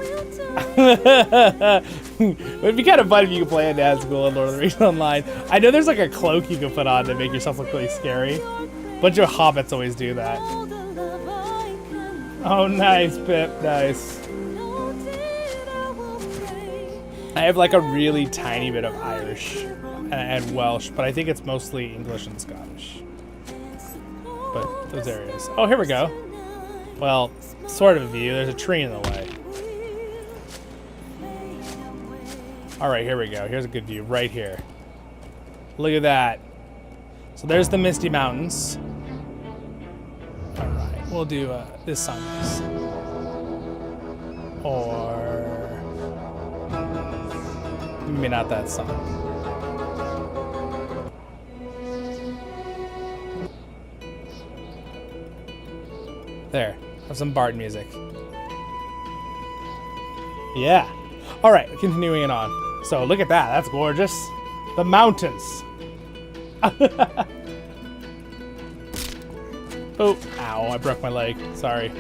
It would be kind of fun if you could play a Nazgul in Lord of the Rings Online. I know there's like a cloak you can put on to make yourself look really scary. A bunch of hobbits always do that. Oh, nice, Pip. Nice. I have like a really tiny bit of Irish and Welsh, but I think it's mostly English and Scottish. But those areas. Oh, here we go. Well, sort of a view. There's a tree in the way. All right, here we go. Here's a good view right here. Look at that. So there's the Misty Mountains. All right, we'll do this sunrise. Or maybe not that song. There, have some bard music. Yeah. All right, continuing it on. So look at that, that's gorgeous. The mountains. Oh, ow, I broke my leg, sorry.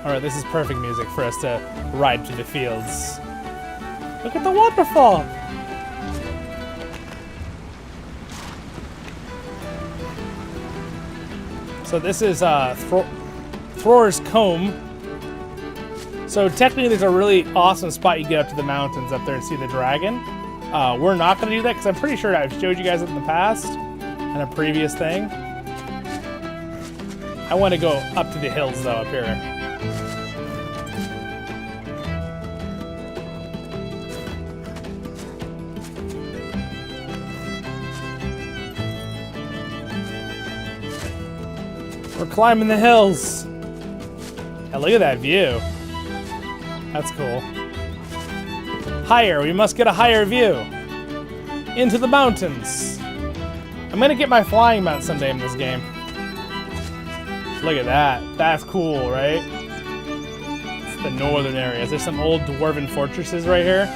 Alright, this is perfect music for us to ride through the fields. Look at the waterfall! So this is Thror's Comb. So technically there's a really awesome spot you get up to the mountains up there and see the dragon. We're not going to do that because I'm pretty sure I've showed you guys it in the past in a previous thing. I want to go up to the hills though up here. We're climbing the hills. And look at that view. That's cool. Higher, we must get a higher view. Into the mountains. I'm gonna get my flying mount someday in this game. Look at that. That's cool, right? It's the northern areas. There's some old dwarven fortresses right here.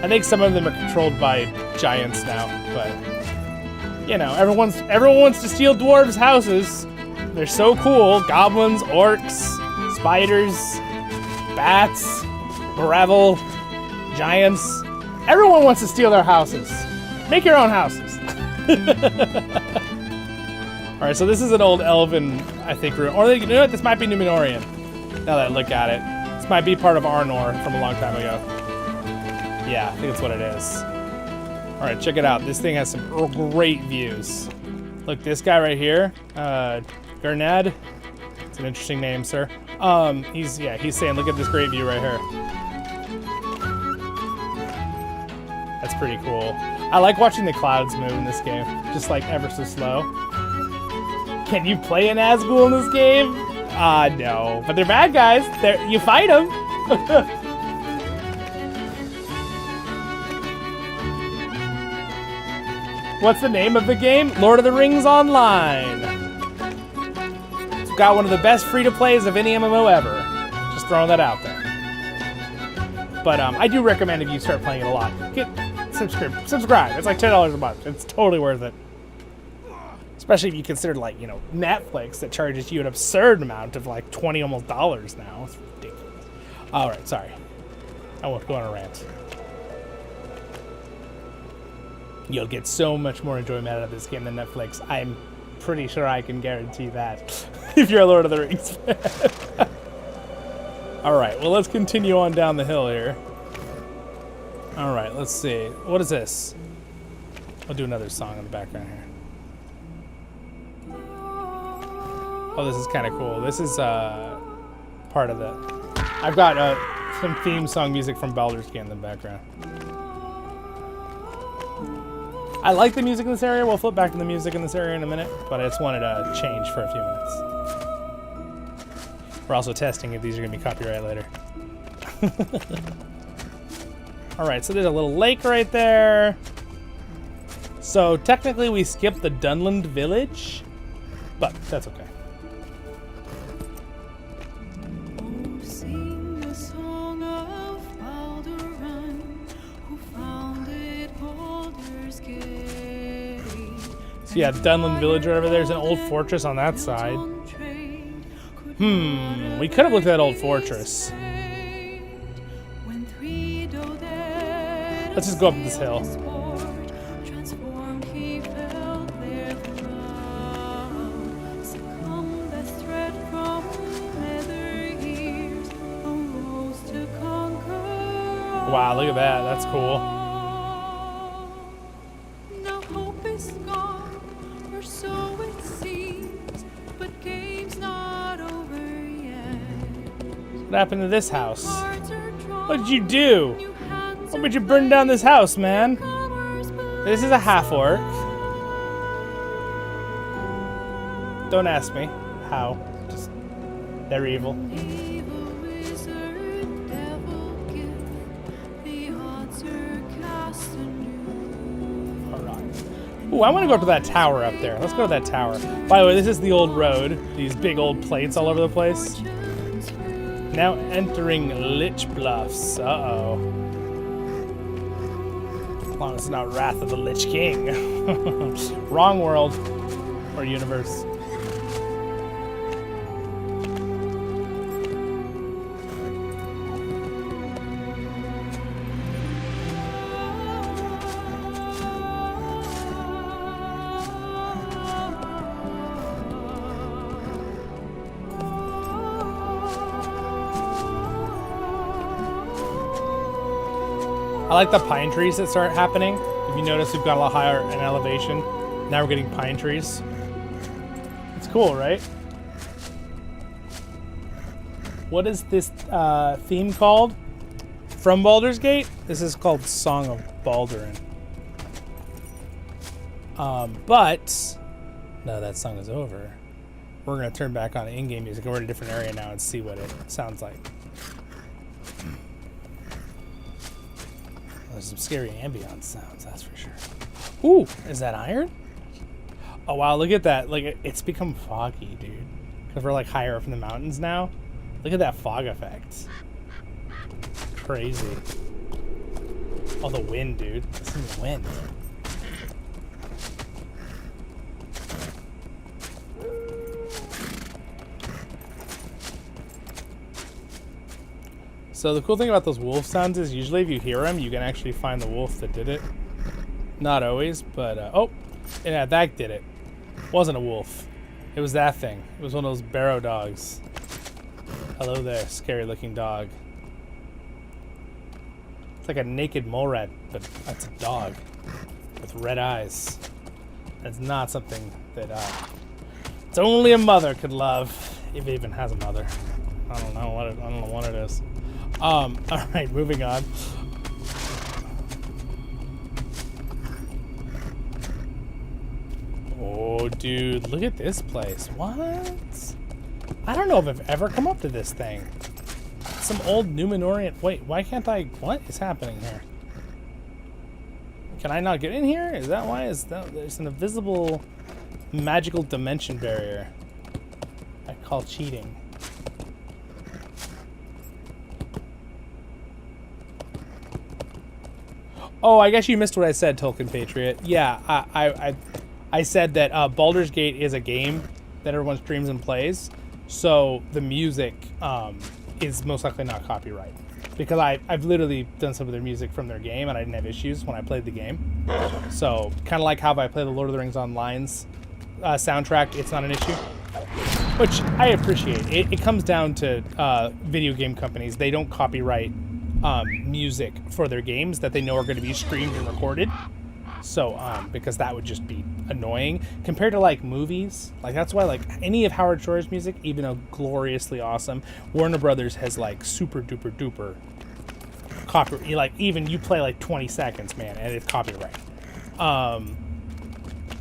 I think some of them are controlled by giants now, but you know, everyone wants to steal dwarves' houses. They're so cool. Goblins, orcs, spiders, bats, gravel, giants. Everyone wants to steal their houses. Make your own houses. Alright, so this is an old Elven, I think, room. Or you know what? This might be Numenorean. Now that I look at it. This might be part of Arnor from a long time ago. Yeah, I think that's what it is. Alright, check it out. This thing has some great views. Look, this guy right here, Gernad. It's an interesting name, sir. He's saying, look at this great view right here. That's pretty cool. I like watching the clouds move in this game, just like ever so slow. Can you play an Nazgul in this game? No. But they're bad guys. You fight them. What's the name of the game? Lord of the Rings Online. It's got one of the best free-to-plays of any MMO ever. Just throwing that out there. But I do recommend if you start playing it a lot, subscribe. It's like $10 a month. It's totally worth it. Especially if you consider, like, you know, Netflix that charges you an absurd amount of like $20 almost now. It's ridiculous. All right, sorry. I won't go on a rant. You'll get so much more enjoyment out of this game than Netflix. I'm pretty sure I can guarantee that. If you're a Lord of the Rings fan. Alright, well, let's continue on down the hill here. Alright, let's see. What is this? I'll do another song in the background here. Oh, this is kind of cool. This is part of the... I've got some theme song music from Baldur's Gate in the background. I like the music in this area. We'll flip back to the music in this area in a minute, but I just wanted to change for a few minutes. We're also testing if these are going to be copyright later. Alright, so there's a little lake right there. So technically we skipped the Dunland village, but that's okay. So yeah, Dunland Village right over there. There's an old fortress on that side. We could have looked at that old fortress. Let's just go up this hill. Wow, look at that. That's cool. What happened to this house? What did you do? Why would you burn down this house, man? This is a half-orc. Don't ask me how. Just, they're evil. Ooh, I want to go up to that tower up there. Let's go to that tower. By the way, this is the old road. These big old plates all over the place. Now entering Lich Bluffs. Uh-oh. As long as it's not Wrath of the Lich King. Wrong world. Or universe. I like the pine trees that start happening. If you notice, we've got a lot higher in elevation. Now we're getting pine trees. It's cool, right? What is this theme called? From Baldur's Gate? This is called Song of Baldurin. But now that song is over, we're going to turn back on in-game music and we're in a different area now and see what it sounds like. There's some scary ambiance sounds, that's for sure. Ooh, is that iron? Oh wow, look at that. Like, it's become foggy, dude. Because we're like higher up in the mountains now. Look at that fog effect. Crazy. Oh, the wind, dude. Listen to the wind. So the cool thing about those wolf sounds is usually if you hear them, you can actually find the wolf that did it. Not always, but oh, yeah, that did it. Wasn't a wolf. It was that thing. It was one of those barrow dogs. Hello there, scary looking dog. It's like a naked mole rat, but that's a dog with red eyes. That's not something that it's only a mother could love, if it even has a mother. I don't know what it is. All right, moving on. Oh, dude, look at this place. What? I don't know if I've ever come up to this thing. Some old Numenorian. Wait, why can't I? What is happening here? Can I not get in here? Is that why? There's an invisible magical dimension barrier I call cheating. Oh, I guess you missed what I said, Tolkien Patriot. Yeah, I said that Baldur's Gate is a game that everyone streams and plays, so the music is most likely not copyright. Because I've literally done some of their music from their game, and I didn't have issues when I played the game. So, kind of like how if I play the Lord of the Rings Online's soundtrack, it's not an issue. Which I appreciate. It comes down to video game companies. They don't copyright music for their games that they know are going to be streamed and recorded. So, because that would just be annoying compared to like movies. Like that's why like any of Howard Shore's music, even though gloriously awesome, Warner Brothers has like super duper duper copyright. Like even you play like 20 seconds, man, and it's copyright.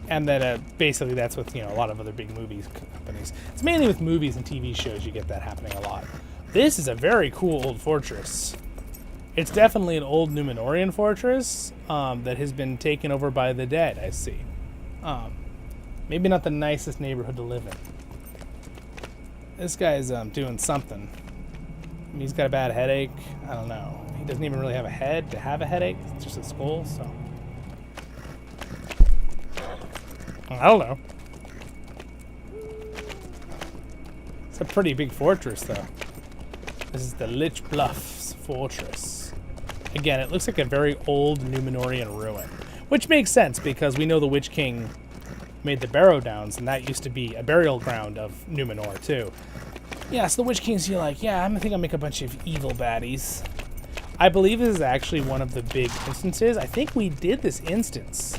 And then basically that's with a lot of other big movies companies. It's mainly with movies and TV shows you get that happening a lot. This is a very cool old fortress. It's definitely an old Numenorian fortress that has been taken over by the dead, I see. Maybe not the nicest neighborhood to live in. This guy's doing something. He's got a bad headache. I don't know. He doesn't even really have a head to have a headache. It's just a skull, so... I don't know. It's a pretty big fortress, though. This is the Lich Bluffs fortress. Again, it looks like a very old Numenorian ruin, which makes sense because we know the Witch King made the Barrow Downs, and that used to be a burial ground of Numenor, too. Yeah, so the Witch King's here like, yeah, I think I'll make a bunch of evil baddies. I believe this is actually one of the big instances. I think we did this instance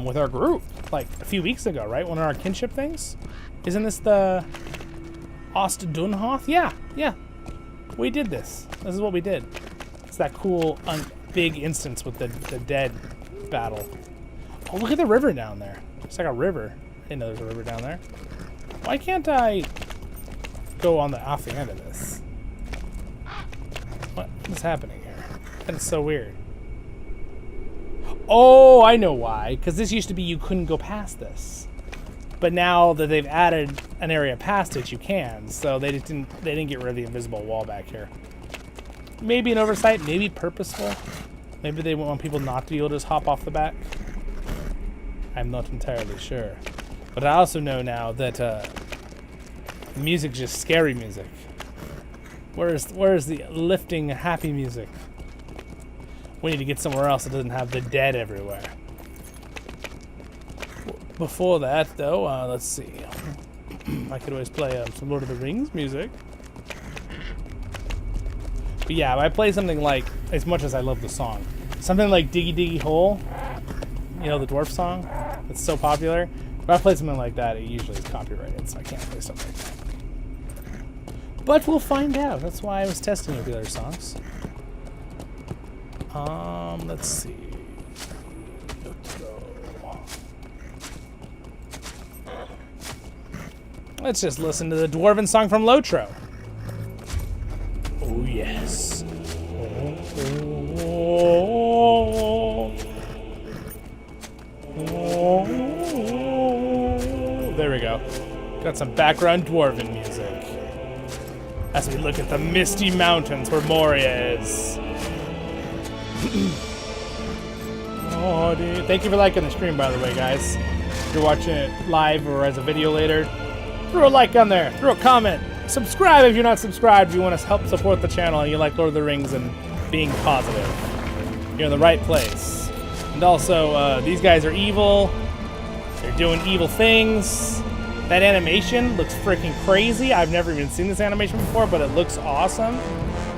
with our group, like, a few weeks ago, right? One of our kinship things? Isn't this the Ostdunhoth? Yeah. We did this. This is what we did. It's that cool, big instance with the dead battle. Oh, look at the river down there. It's like a river. I didn't know there's a river down there. Why can't I go on off the end of this? What is happening here? That is so weird. Oh, I know why. Because this used to be you couldn't go past this. But now that they've added an area past it, you can. So they didn't get rid of the invisible wall back here. Maybe an oversight, maybe purposeful. Maybe they want people not to be able to just hop off the back. I'm not entirely sure. But I also know now that the music's just scary music. Where's the lifting, happy music? We need to get somewhere else that doesn't have the dead everywhere. Before that, though, let's see. I could always play some Lord of the Rings music. But yeah, if I play something like, as much as I love the song, Something like Diggy Diggy Hole, you know, the dwarf song. It's so popular. If I play something like that, it usually is copyrighted, so I can't play something like that. But we'll find out. That's why I was testing with the other songs. Let's see. Let's just listen to the Dwarven song from Lotro. Oh, yes. There we go. Got some background Dwarven music. As we look at the misty mountains where Moria is. Oh, dude. Thank you for liking the stream, by the way, guys. If you're watching it live or as a video later, throw a like on there. Throw a comment. Subscribe if you're not subscribed. If you want to help support the channel and you like Lord of the Rings and being positive. You're in the right place. And also, these guys are evil. They're doing evil things. That animation looks freaking crazy. I've never even seen this animation before, but it looks awesome.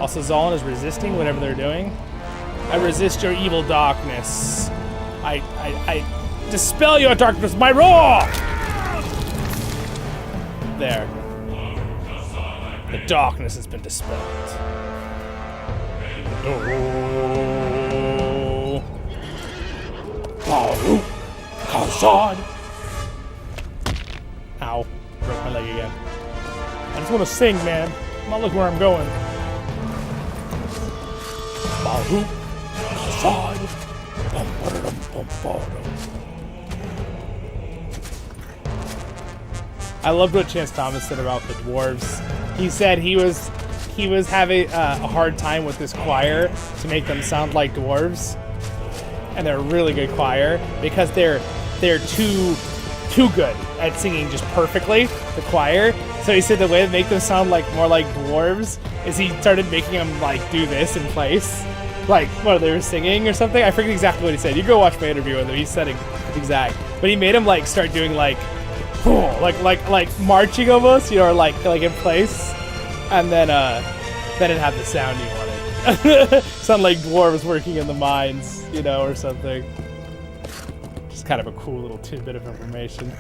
Also, Zollin is resisting whatever they're doing. I resist your evil darkness. I dispel your darkness with my roar! There. The darkness has been dispelled. Oh. Khazad. Ow. Broke my leg again. I just want to sing, man. I'm not looking where I'm going. Baru. Khazad. I loved what Chance Thomas said about the dwarves. He said he was having a hard time with this choir to make them sound like dwarves, and they're a really good choir because they're too good at singing just perfectly, the choir. So he said the way to make them sound like more like dwarves is he started making them like do this in place, like what they were singing or something. I forget exactly what he said. You go watch my interview with him. He said it exact, but he made him like start doing like marching almost, you know, or like in place, and then it had the sound you wanted. Sound like dwarves working in the mines, you know, or something. Just kind of a cool little tidbit of information.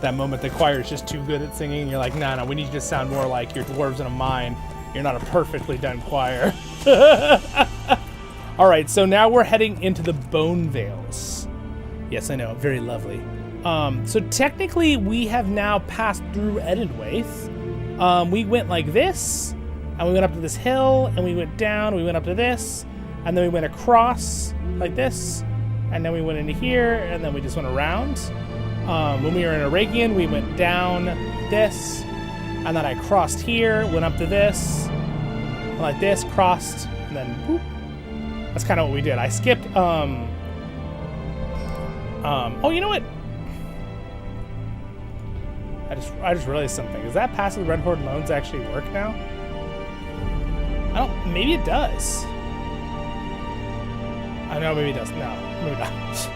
That moment the choir is just too good at singing, you're like, no, we need you to sound more like you're dwarves in a mine. You're not a perfectly done choir. All right, so now we're heading into the Bone Vales. Yes, I know, very lovely. So technically we have now passed through Enedwaith. We went like this, and we went up to this hill, and we went down, we went up to this, and then we went across like this, and then we went into here, and then we just went around. When we were in Eregion, we went down this, and then I crossed here, went up to this, like this, crossed, and then whoop. That's kind of what we did. I skipped, oh, you know what? I just realized something. Does that passive Red Horde loans actually work now? Maybe it does. I know, maybe it does. No, maybe not.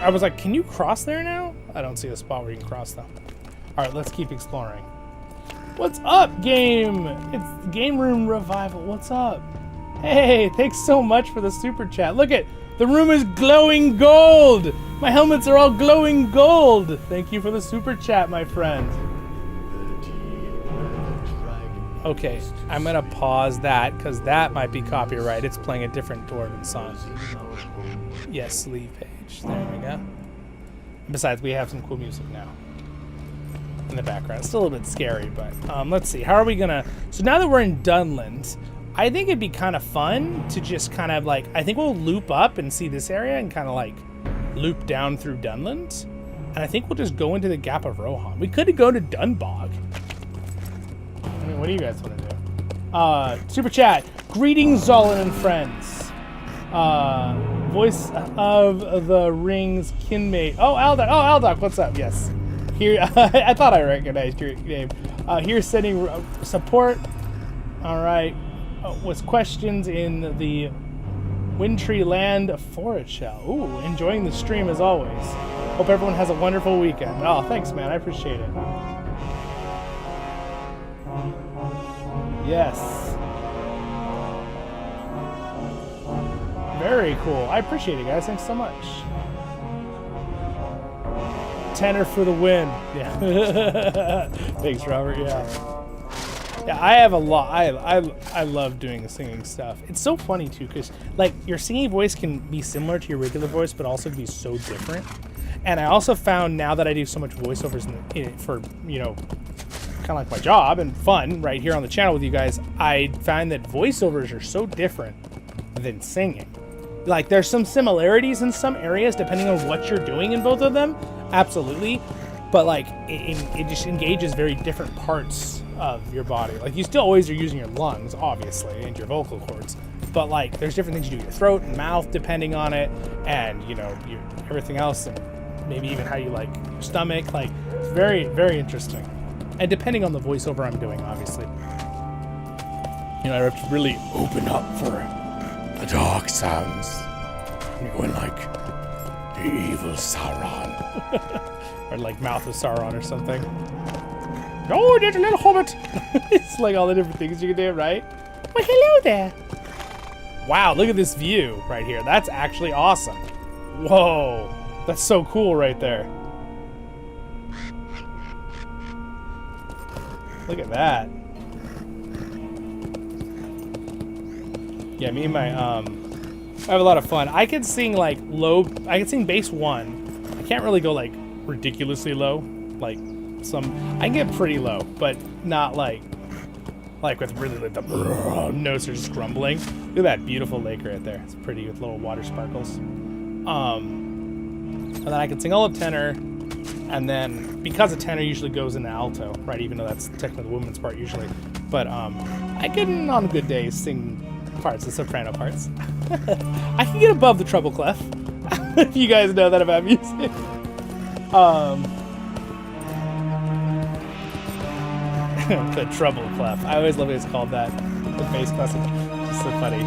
I was like, can you cross there now? I don't see a spot where you can cross though. All right, let's keep exploring. What's up, game? It's Game Room Revival. What's up? Hey, thanks so much for the super chat. Look at, the room is glowing gold. My helmets are all glowing gold. Thank you for the super chat, my friend. Okay, I'm gonna pause that because that might be copyright. It's playing a different Dwarven song. Yes, leave page. There we go. Besides, we have some cool music now in the background. It's still a little bit scary, but let's see. How are we gonna? So now that we're in Dunland, I think it'd be kind of fun to just kind of like, I think we'll loop up and see this area and kind of like loop down through Dunland. And I think we'll just go into the Gap of Rohan. We could go to Dunbog. I mean, what do you guys want to do? Super chat. Greetings, Zollin and friends. Voice of the Rings kinmate. Oh, Aldoc, what's up? Yes. Here, I thought I recognized your name. Here's sending support. All right. Was questions in the Wintry Land Forest Shell. Ooh, enjoying the stream as always. Hope everyone has a wonderful weekend. Oh, thanks, man. I appreciate it. Yes. Very cool. I appreciate it, guys. Thanks so much. Tenor for the win. Yeah. Thanks, Robert. Yeah. Yeah, I have a lot. I love doing the singing stuff. It's so funny too, because like your singing voice can be similar to your regular voice, but also can be so different. And I also found now that I do so much voiceovers for, you know, kind of like my job and fun right here on the channel with you guys, I find that voiceovers are so different than singing. Like there's some similarities in some areas depending on what you're doing in both of them, absolutely. But like it just engages very different parts of your body. Like you still always are using your lungs, obviously, and your vocal cords. But like there's different things you do with your throat and mouth depending on it, and you know, everything else, and maybe even how you like your stomach. Like it's very, very interesting. And depending on the voiceover I'm doing, obviously. You know, I have to really open up for the dark sounds. You're going like the evil Sauron. Or like Mouth of Sauron or something. Oh, there's a little hobbit. It's like all the different things you can do, right? Well, hello there. Wow, look at this view right here. That's actually awesome. Whoa, that's so cool right there. Look at that. Yeah, me and my, I have a lot of fun. I can sing like low, I can sing bass 1. I can't really go like ridiculously low, like some, I can get pretty low, but not like with really like the notes are just grumbling. Look at that beautiful lake right there. It's pretty with little water sparkles. And then I can sing all of tenor, and then because a tenor usually goes into alto, right? Even though that's technically the woman's part usually. But I can on good days sing parts, the soprano parts. I can get above the treble clef. If you guys know that about music. The treble clef. I always love it. It's called that. The bass clef. It's so funny.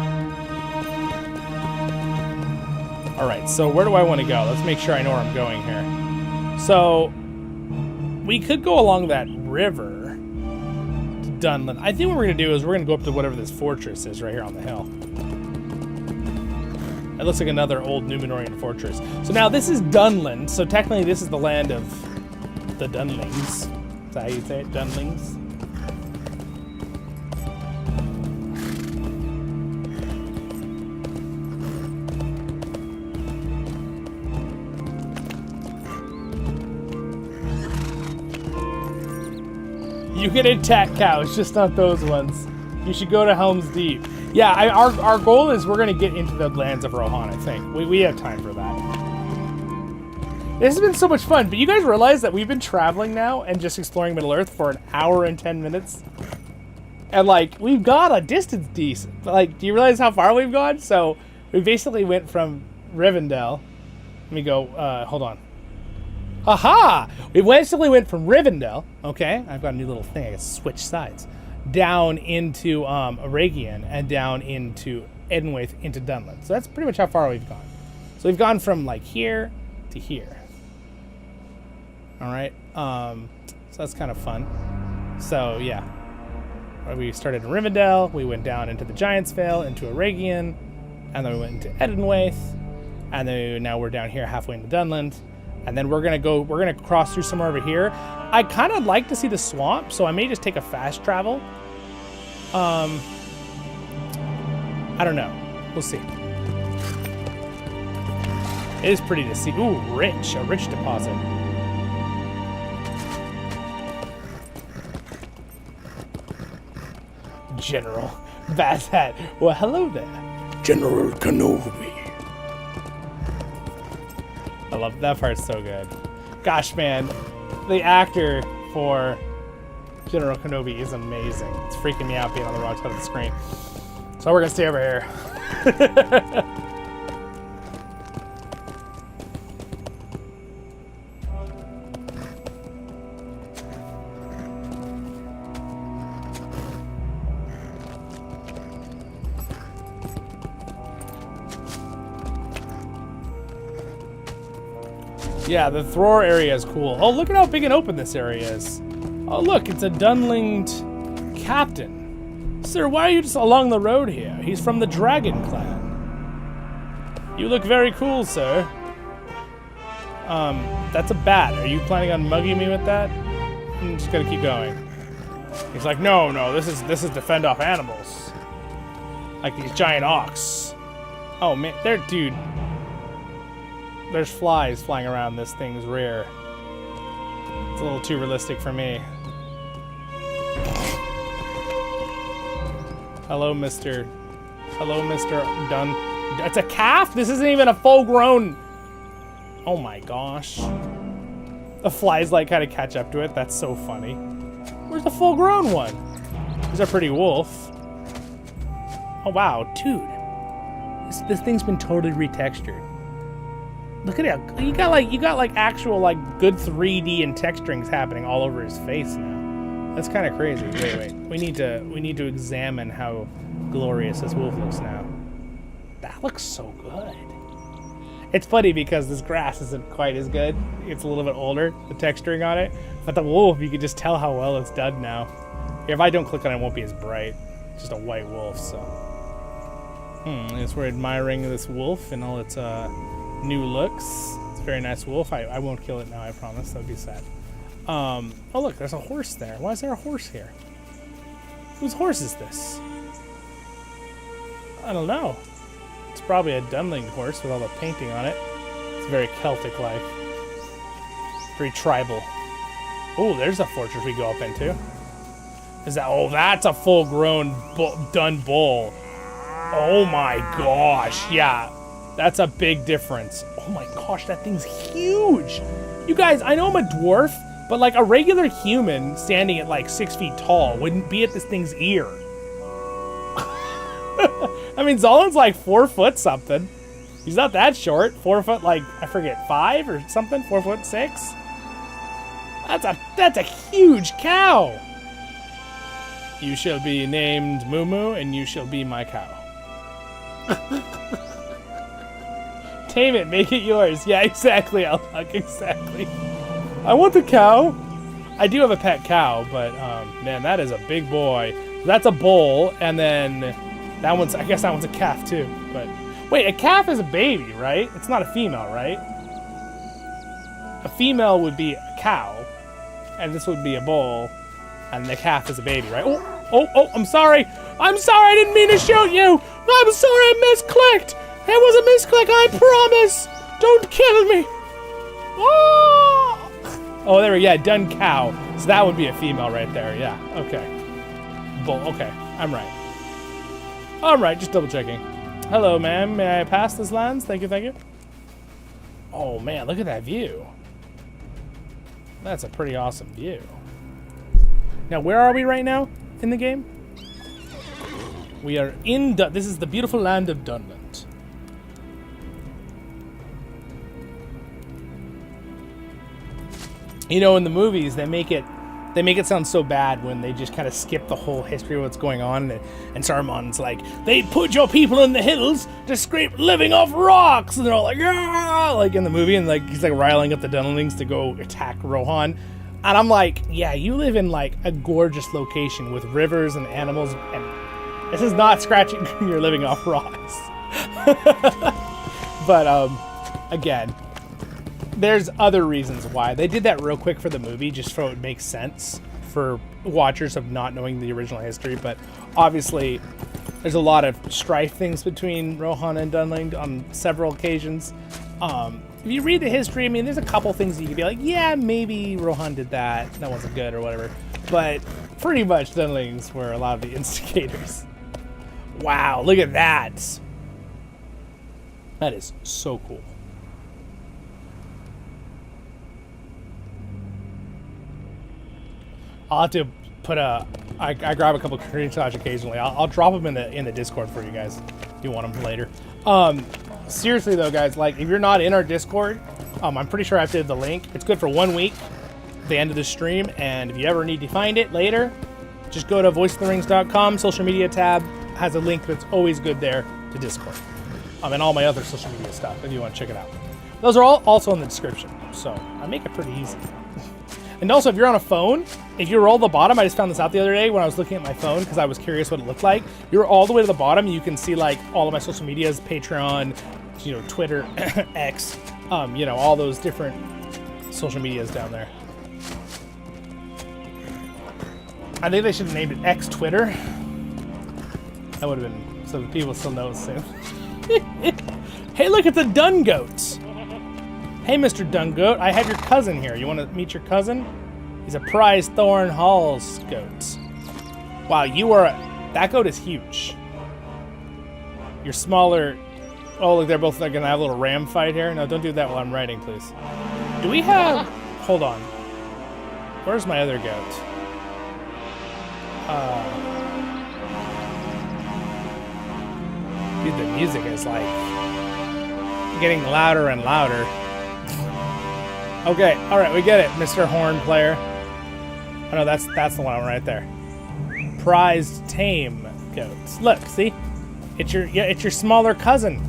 All right, so where do I want to go? Let's make sure I know where I'm going here. So we could go along that river to Dunland. I think what we're gonna do is we're gonna go up to whatever this fortress is right here on the hill. It looks like another old Numenorian fortress. So now this is Dunland. So technically this is the land of the Dunlings. Is that how you say it? Dunlings? You can attack cows, just not those ones. You should go to Helm's Deep. Yeah, our goal is we're going to get into the lands of Rohan, I think. We have time for that. This has been so much fun, but you guys realize that we've been traveling now and just exploring Middle-earth for an hour and 10 minutes? And, like, we've got a distance decent. Like, do you realize how far we've gone? So, we basically went from Rivendell. Let me go, hold on. Aha! We basically went from Rivendell, okay? I've got a new little thing, I can switch sides. Down into Eregion and down into Enedwaith into Dunland. So that's pretty much how far we've gone. So we've gone from like here to here. All right. So that's kind of fun. So yeah, we started in Rivendell. We went down into the Giants Vale, into Eregion, and then we went into Enedwaith, and then now we're down here halfway into Dunland. And then we're gonna cross through somewhere over here. I kind of like to see the swamp, so I may just take a fast travel. I don't know. We'll see. It is pretty to see. Ooh, a rich deposit. General Bazat. Well, hello there. General Kenobi. I love that part's so good. Gosh, man, the actor for General Kenobi is amazing. It's freaking me out being on the wrong side of the screen. So we're gonna stay over here. Yeah, the Thror area is cool. Oh, look at how big and open this area is. Oh, look, it's a Dunland captain. Sir, why are you just along the road here? He's from the Dragon Clan. You look very cool, sir. That's a bat. Are you planning on mugging me with that? I'm just gonna keep going. He's like, no, this is to fend off animals. Like these giant ox. Oh man, dude. There's flies flying around this thing's rear. It's a little too realistic for me. Hello, Mr. Dunn. It's a calf? This isn't even a full-grown... Oh my gosh. The flies like kind of catch up to it. That's so funny. Where's the full-grown one? There's a pretty wolf. Oh wow, dude. This thing's been totally retextured. Look at it. You got like actual like good 3D and texturings happening all over his face now. That's kind of crazy. Wait. We need to examine how glorious this wolf looks now. That looks so good. It's funny because this grass isn't quite as good. It's a little bit older, the texturing on it. But the wolf, you can just tell how well it's done now. If I don't click on it, it won't be as bright. It's just a white wolf, so. I guess we're admiring this wolf and all its new looks. It's a very nice wolf. I won't kill it now, I promise. That would be sad. Oh look, there's a horse there. Why is there a horse here? Whose horse is this? I don't know. It's probably a Dunland horse with all the painting on it. It's very Celtic-like. Very tribal. Oh, there's a fortress we go up into. Is that? Oh, that's a full-grown dun bull. Oh my gosh, yeah. That's a big difference. Oh my gosh, that thing's huge. You guys, I know I'm a dwarf, but like a regular human standing at like 6 feet tall wouldn't be at this thing's ear. I mean, Zollin's like 4 foot something. He's not that short. 4 foot, like, I forget, 5 or something? 4'6"? That's a huge cow. You shall be named Moo, and you shall be my cow. Tame it, make it yours. Yeah, exactly, Alpha, exactly. I want the cow. I do have a pet cow, but man, that is a big boy. That's a bull, and then that one's, I guess that one's a calf too. But wait, a calf is a baby, right? It's not a female, right? A female would be a cow, and this would be a bull, and the calf is a baby, right? Oh, I'm sorry. I'm sorry, I didn't mean to shoot you. I'm sorry, I misclicked. It was a misclick, I promise. Don't kill me. Oh, there we go. Yeah, dun cow. So that would be a female right there. Yeah, okay. Bull, okay. I'm right, just double checking. Hello, ma'am. May I pass this lands? Thank you. Oh, man, look at that view. That's a pretty awesome view. Now, where are we right now in the game? We are in this is the beautiful land of Dunland. You know, in the movies, they make it sound so bad when they just kind of skip the whole history of what's going on, and Saruman's like, they put your people in the hills to scrape living off rocks, and they're all like, ah, like in the movie, and like he's like riling up the Dunlendings to go attack Rohan, and I'm like, yeah, you live in like a gorgeous location with rivers and animals, and this is not scratching your living off rocks. But again, there's other reasons why. They did that real quick for the movie, just so it makes sense for watchers of not knowing the original history. But obviously, there's a lot of strife things between Rohan and Dunland on several occasions. If you read the history, I mean, there's a couple things that you could be like, yeah, maybe Rohan did that. That wasn't good or whatever. But pretty much Dunlendings were a lot of the instigators. Wow, look at that. That is so cool. I'll have to put I grab a couple of screenshots occasionally. I'll drop them in the Discord for you guys if you want them later. Seriously though, guys, like if you're not in our Discord, I'm pretty sure I updated the link. It's good for 1 week, the end of the stream, and if you ever need to find it later, just go to voiceoftherings.com. Social media tab has a link that's always good there to Discord. And all my other social media stuff if you want to check it out. Those are all also in the description, so I make it pretty easy. And also, if you're on a phone, if you roll the bottom, I just found this out the other day when I was looking at my phone because I was curious what it looked like. You're all the way to the bottom, you can see like all of my social medias, Patreon, you know, Twitter, X, you know, all those different social medias down there. I think they should have named it X Twitter. That would have been, so people still know soon. Hey, look at the Dun Goats. Hey, Mr. Dun Goat, I have your cousin here. You want to meet your cousin? He's a prize Thorn Halls goat. Wow, that goat is huge. You're smaller. Oh, look, they're both like gonna have a little ram fight here. No, don't do that while I'm writing, please. Do we have? Hold on. Where's my other goat? Dude, the music is like getting louder and louder. Okay, all right, we get it, Mr. Horn Player. Oh no, that's the one right there. Prized tame goats. Look, see? It's your smaller cousin.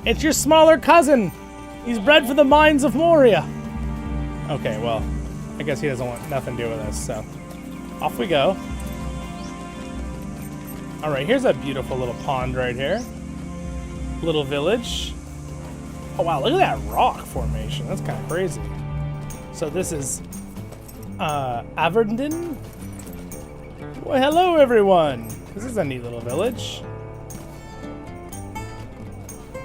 It's your smaller cousin. He's bred for the mines of Moria. Okay, well, I guess he doesn't want nothing to do with us, so off we go. All right, here's a beautiful little pond right here. Little village. Oh wow, look at that rock formation. That's kind of crazy. So this is Averden. Well, hello everyone. This is a neat little village.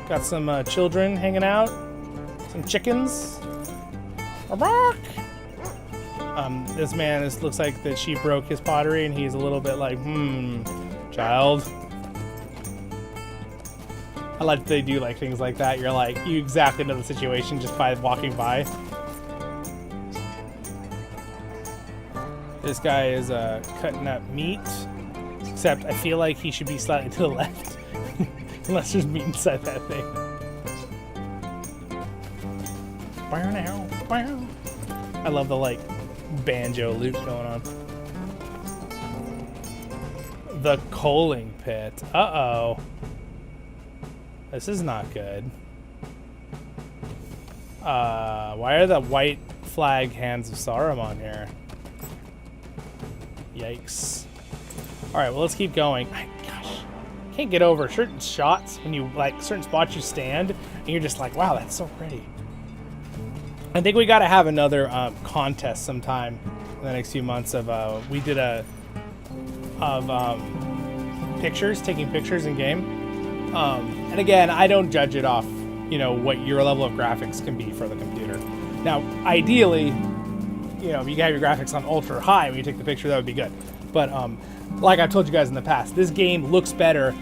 Got some children hanging out. Some chickens. A rock. This man looks like that she broke his pottery, and he's a little bit like, child. I like that they do like things like that. You're like, you exactly know the situation just by walking by. This guy is cutting up meat, except I feel like he should be slightly to the left, unless there's meat inside that thing. I love the like banjo loop going on. The coaling pit. Uh-oh. This is not good. Why are the white flag hands of Saruman here? Yikes. Alright, well, let's keep going. Gosh, can't get over certain shots when you, like, certain spots you stand, and you're just like, wow, that's so pretty. I think we gotta have another contest sometime in the next few months of, we did pictures, taking pictures in game. And again, I don't judge it off, you know, what your level of graphics can be for the computer. Now, ideally, you know, if you have your graphics on ultra high when you take the picture, that would be good. But like I've told you guys in the past, this game looks better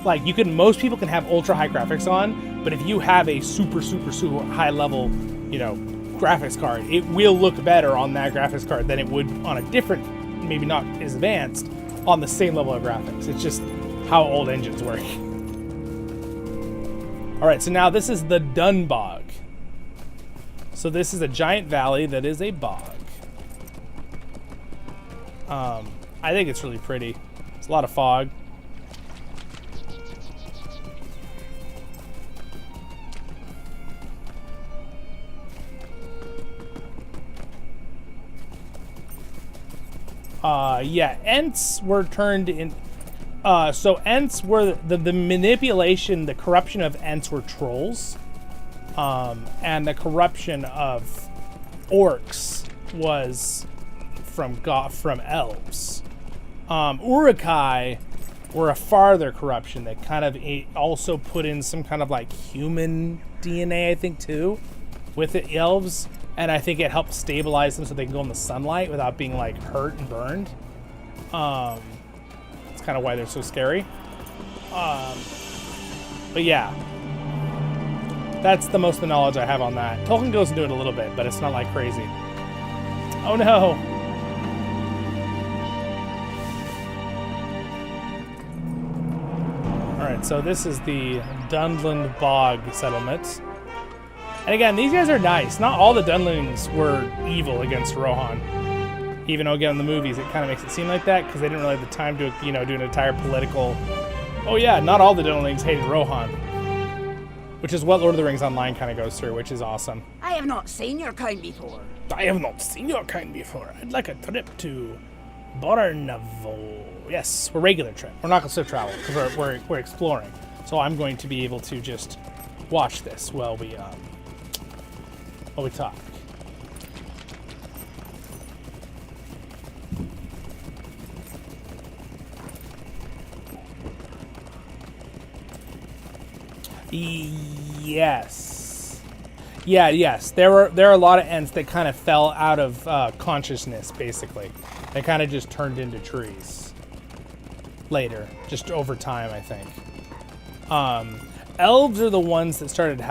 like most people can have ultra high graphics on, but if you have a super high level, you know, graphics card, it will look better on that graphics card than it would on a different, maybe not as advanced, on the same level of graphics. It's just how old engines work. All right, so now this is the Dunbog. So this is a giant valley that is a bog. I think it's really pretty. It's a lot of fog. Yeah, Ents were turned in. So Ents were the manipulation, the corruption of Ents were trolls. And the corruption of orcs was from elves. Urukai were a farther corruption that kind of also put in some kind of like human DNA, I think, too, with the elves. And I think it helped stabilize them so they can go in the sunlight without being like hurt and burned. That's kind of why they're so scary. But yeah. That's the most of the knowledge I have on that. Tolkien goes into it a little bit, but it's not like crazy. Oh no! Alright, so this is the Dunland Bog settlement. And again, these guys are nice. Not all the Dunlings were evil against Rohan. Even though, again, in the movies, it kind of makes it seem like that, because they didn't really have the time to, you know, do an entire political... Oh yeah, not all the Dunlings hated Rohan. Which is what Lord of the Rings Online kind of goes through, which is awesome. I have not seen your kind before. I have not seen your kind before. I'd like a trip to Bornavo. Yes, we're regular trip. We're not going to travel, because we're exploring. So I'm going to be able to just watch this while we talk. Yes. Yeah, yes. There are a lot of Ents that kind of fell out of consciousness, basically. They kind of just turned into trees later, just over time, I think. Elves are the ones that started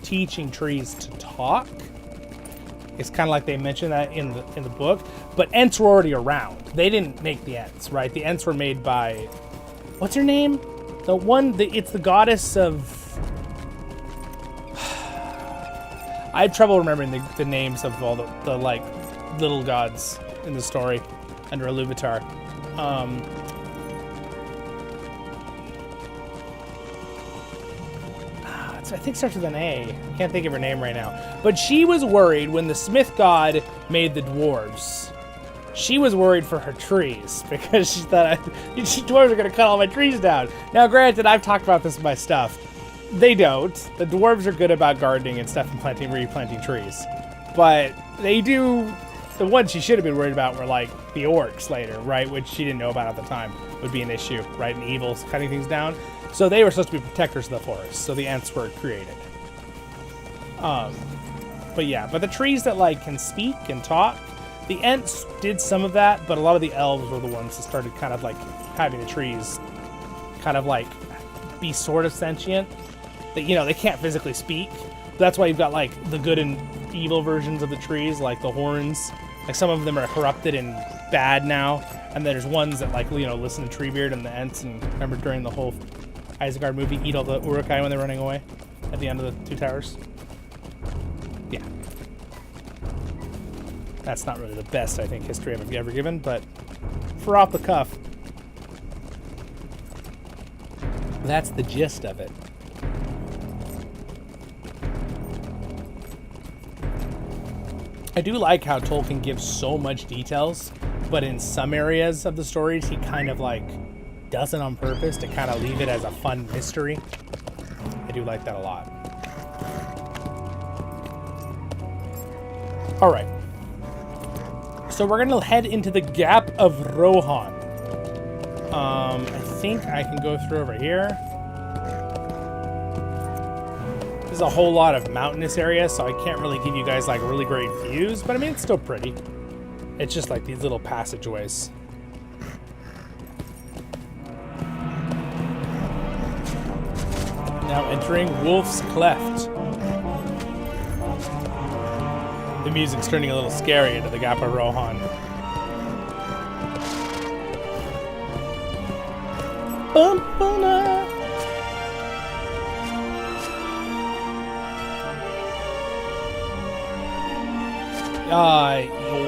teaching trees to talk. It's kind of like they mentioned that in the book, but Ents were already around. They didn't make the Ents, right? The Ents were made by, what's her name? It's the goddess of... I have trouble remembering the names of all the like little gods in the story under Iluvatar. I think it starts with an A. I can't think of her name right now. But she was worried when the smith god made the dwarves. She was worried for her trees because she thought dwarves are going to cut all my trees down. Now, granted, I've talked about this in my stuff. They don't. The dwarves are good about gardening and stuff and replanting trees. But they do... The ones she should have been worried about were, like, the orcs later, right? Which she didn't know about at the time would be an issue, right? And evils cutting things down. So they were supposed to be protectors of the forest. So the Ents were created. But yeah, but the trees that, like, can speak and talk... The Ents did some of that, but a lot of the elves were the ones that started kind of like having the trees kind of like be sort of sentient. That, you know, they can't physically speak. That's why you've got like the good and evil versions of the trees, like the horns. Like some of them are corrupted and bad now, and then there's ones that like, you know, listen to Treebeard and the Ents. And remember during the whole Isengard movie, eat all the Uruk-hai when they're running away at the end of the Two Towers. Yeah. That's not really the best, I think, history I've ever given, but for off the cuff, that's the gist of it. I do like how Tolkien gives so much details, but in some areas of the stories, he kind of like does it on purpose to kind of leave it as a fun mystery. I do like that a lot. All right. So we're going to head into the Gap of Rohan. I think I can go through over here. There's a whole lot of mountainous area, so I can't really give you guys like really great views, but I mean, it's still pretty. It's just like these little passageways. Now entering Wolf's Cleft. The music's turning a little scary into the Gap of Rohan.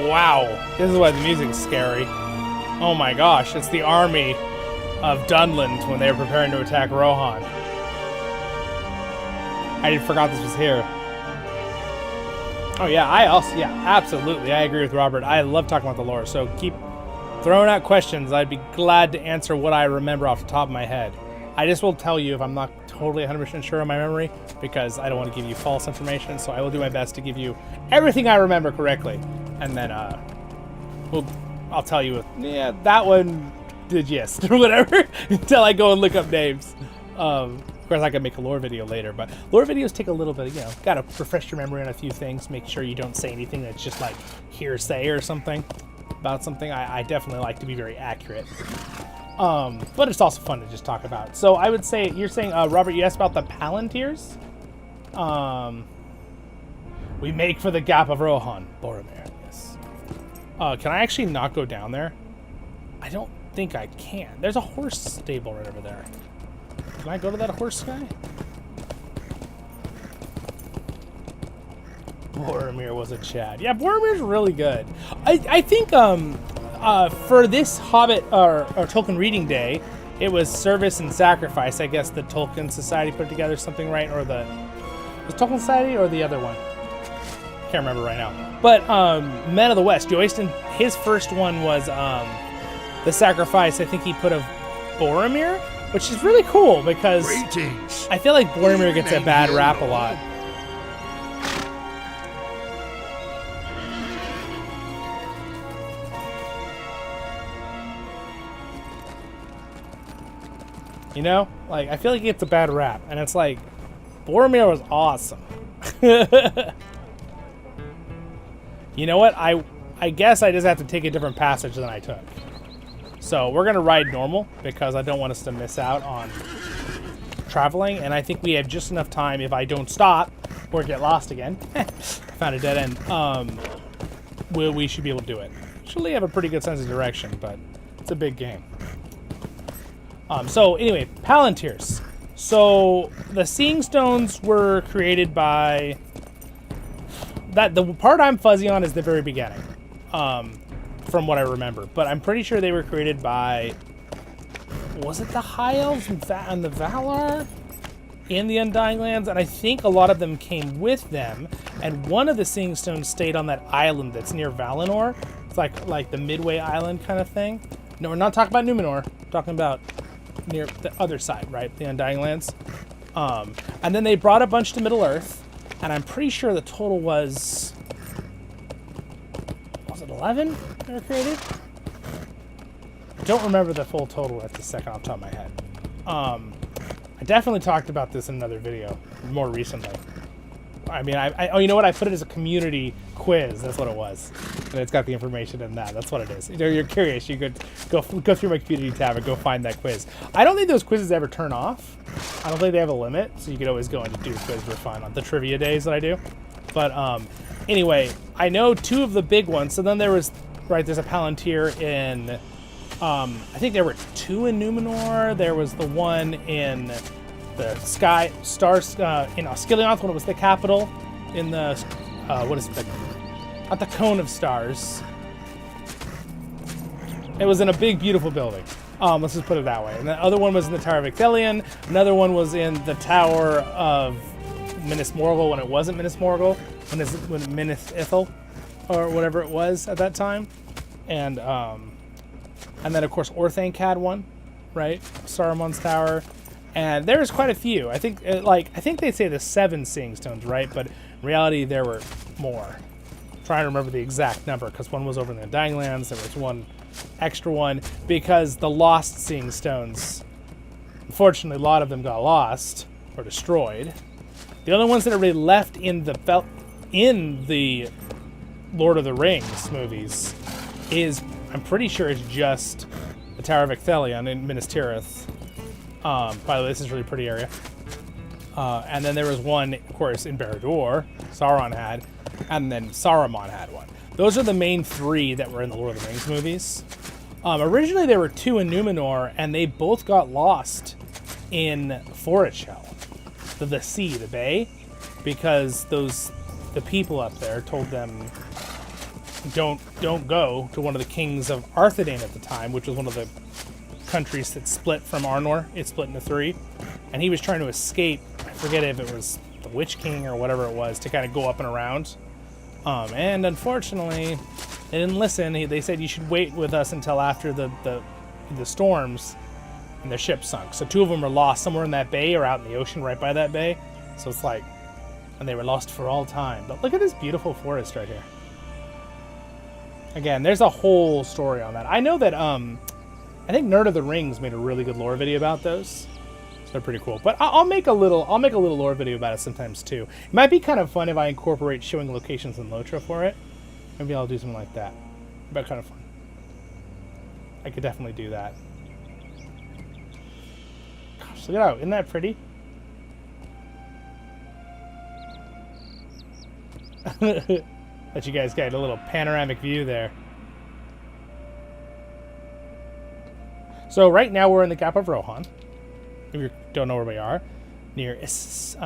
Wow. This is why the music's scary. Oh my gosh, it's the army of Dunland when they were preparing to attack Rohan. I forgot this was here. Oh yeah, absolutely. I agree with Robert. I love talking about the lore, so keep throwing out questions. I'd be glad to answer what I remember off the top of my head. I just will tell you if I'm not totally 100% sure on my memory, because I don't want to give you false information, so I will do my best to give you everything I remember correctly. And then I'll tell you, yeah, that one, the gist, or whatever, until I go and look up names. Of course, I can make a lore video later, but lore videos take a little bit, you know, gotta refresh your memory on a few things, make sure you don't say anything that's just like hearsay or something about something. I definitely like to be very accurate. But it's also fun to just talk about. So I would say, you're saying, Robert, you asked about the Palantirs? We make for the Gap of Rohan. Boromir, yes. Can I actually not go down there? I don't think I can. There's a horse stable right over there. Can I go to that horse guy? Boromir was a Chad. Yeah, Boromir's really good. I think for this Hobbit or Tolkien reading day, it was service and sacrifice. I guess the Tolkien Society put together something, right? Or the Tolkien Society or the other one? Can't remember right now. But Men of the West, Joyston, his first one was the sacrifice. I think he put of Boromir. which is really cool because Greetings. I feel like Boromir gets a bad rap a lot. You know? Like, I feel like he gets a bad rap, and it's like, Boromir was awesome. You know what? I guess I just have to take a different passage than I took. So we're going to ride normal, because I don't want us to miss out on traveling, and I think we have just enough time if I don't stop or get lost again. Found a dead end. We should be able to do it. Actually have a pretty good sense of direction, but it's a big game. So anyway, Palantirs. So the Seeing Stones were created by that. The part I'm fuzzy on is the very beginning, from what I remember. But I'm pretty sure they were created by, was it the High Elves and the Valar in the Undying Lands? And I think a lot of them came with them. And one of the Seeing Stones stayed on that island that's near Valinor. It's like the Midway Island kind of thing. No, we're not talking about Numenor. We're talking about near the other side, right? The Undying Lands. And then they brought a bunch to Middle-earth, and I'm pretty sure the total was it 11 that were created? I don't remember the full total at the second off the top of my head. I definitely talked about this in another video more recently. I mean, oh, you know what? I put it as a community quiz. That's what it was. And it's got the information in that. That's what it is. You're curious, you could go through my community tab and go find that quiz. I don't think those quizzes ever turn off. I don't think they have a limit, so you could always go in to do a quiz for fun on the trivia days that I do. But anyway, I know two of the big ones. So then there was, right, there's a Palantir in, I think there were two in Numenor. There was the one in the stars in Osgiliath when it was the capital in the what is it, not the Cone of Stars. It was in a big beautiful building, let's just put it that way. And the other one was in the Tower of Icthelion. Another one was in the Tower of Minas Morgul when it wasn't Minas Morgul, when Minas Ithil or whatever it was at that time. And then of course Orthanc had one, right? Saruman's Tower. And there's quite a few. I think they say the 7 Seeing Stones, right? But in reality, there were more. I'm trying to remember the exact number, because one was over in the Undying Lands. There was one extra one, because the lost Seeing Stones, unfortunately, a lot of them got lost or destroyed. The only ones that are really left in the Lord of the Rings movies is, I'm pretty sure it's just the Tower of Icthelion in Minas Tirith. By the way, this is a really pretty area. And then there was one, of course, in Barad-dûr, Sauron had, and then Saruman had one. Those are the main 3 that were in the Lord of the Rings movies. Originally, there were 2 in Numenor, and they both got lost in Foreshell, the sea, the bay, because the people up there told them don't go to one of the kings of Arthedain at the time, which was one of the countries that split from Arnor. It split into 3, and he was trying to escape. I forget if it was the Witch King or whatever it was, to kind of go up and around. And unfortunately, they didn't listen. They said you should wait with us until after the storms, and their ship sunk. So 2 of them were lost somewhere in that bay or out in the ocean right by that bay. So it's like, and they were lost for all time. But look at this beautiful forest right here. Again, there's a whole story on that. I know that I think Nerd of the Rings made a really good lore video about those. So they're pretty cool. But I'll make a little lore video about it sometimes too. It might be kind of fun if I incorporate showing locations in Lotra for it. Maybe I'll do something like that. But kind of fun. I could definitely do that. Gosh, look at that. Isn't that pretty? Let you guys get a little panoramic view there. So right now we're in the Gap of Rohan. If you don't know where we are, near Isendale.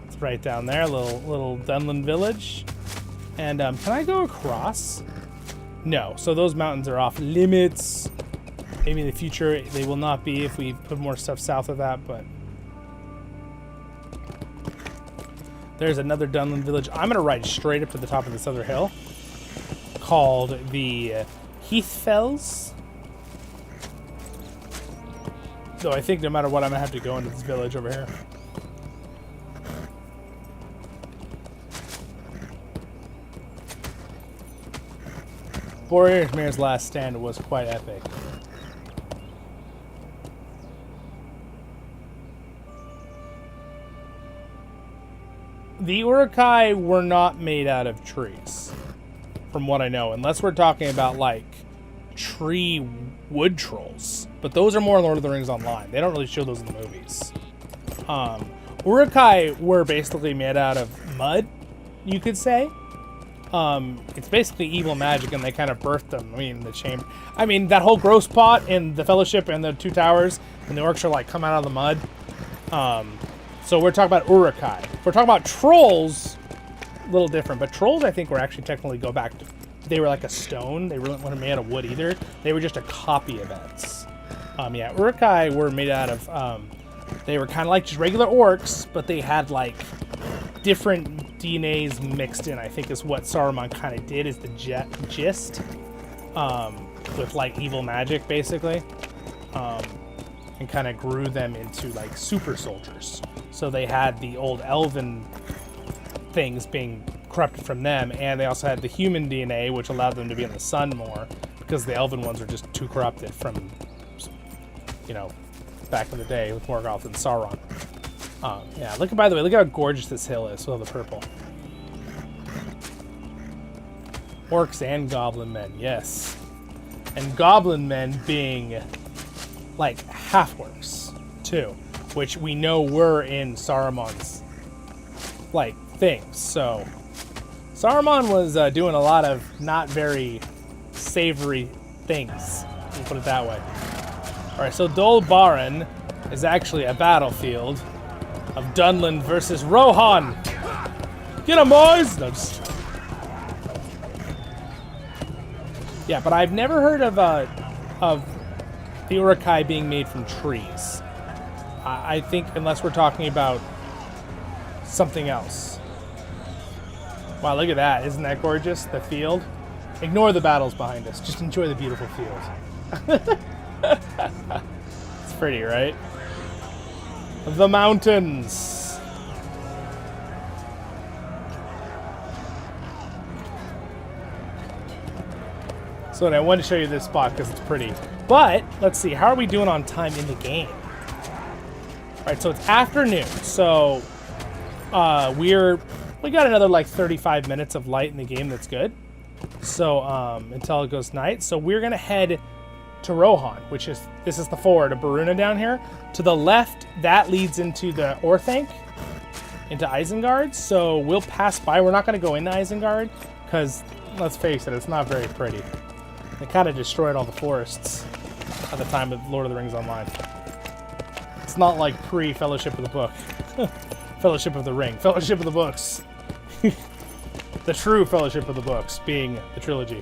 It's right down there, little Dunland village. And can I go across? No. So those mountains are off limits. Maybe in the future they will not be if we put more stuff south of that. But there's another Dunland village. I'm gonna ride straight up to the top of this other hill, called the Heathfells. So I think no matter what, I'm gonna have to go into this village over here. Boromir's last stand was quite epic. The Uruk-hai were not made out of trees, from what I know, unless we're talking about, like, tree wood trolls. But those are more Lord of the Rings Online. They don't really show those in the movies. Uruk-hai were basically made out of mud, you could say. It's basically evil magic, and they kind of birthed them. I mean, the chamber. I mean, that whole gross pot in the Fellowship and the Two Towers, and the orcs are, like, come out of the mud. So we're talking about Uruk-hai. If we're talking about trolls, a little different. But trolls, I think, were actually technically go back to... They were like a stone. They weren't made out of wood either. They were just a copy of Ents. Yeah, Uruk-hai were made out of... they were kind of like just regular orcs, but they had, like, different DNAs mixed in, I think is what Saruman kind of did, is the gist. With, like, evil magic, basically. And kind of grew them into, like, super soldiers. So they had the old elven things being corrupted from them, and they also had the human DNA, which allowed them to be in the sun more, because the elven ones were just too corrupted from, you know, back in the day with Morgoth and Sauron. Yeah, by the way, look how gorgeous this hill is with all the purple. Orcs and goblin men, yes. And goblin men being, like, half-orcs, too, which we know were in Saruman's, like, things. So Saruman was doing a lot of not very savory things, we'll put it that way. Alright, so Dol Baran is actually a battlefield of Dunland versus Rohan. Get 'em, boys! No, just... Yeah, but I've never heard of the Uruk-hai being made from trees. I think, unless we're talking about something else. Wow, look at that. Isn't that gorgeous? The field. Ignore the battles behind us. Just enjoy the beautiful field. It's pretty, right? The mountains. So I wanted to show you this spot because it's pretty. But, let's see. How are we doing on time in the game? Alright, so it's afternoon. So, we got another, like, 35 minutes of light in the game. That's good. So, until it goes night. So we're going to head to Rohan, which is, this is the forward of Baruna down here. To the left, that leads into the Orthanc, into Isengard. So we'll pass by. We're not going to go into Isengard because, let's face it, it's not very pretty. They kind of destroyed all the forests at the time of Lord of the Rings Online. It's not like pre-Fellowship of the Book. Fellowship of the Ring. Fellowship of the Books. The true Fellowship of the Books being the trilogy.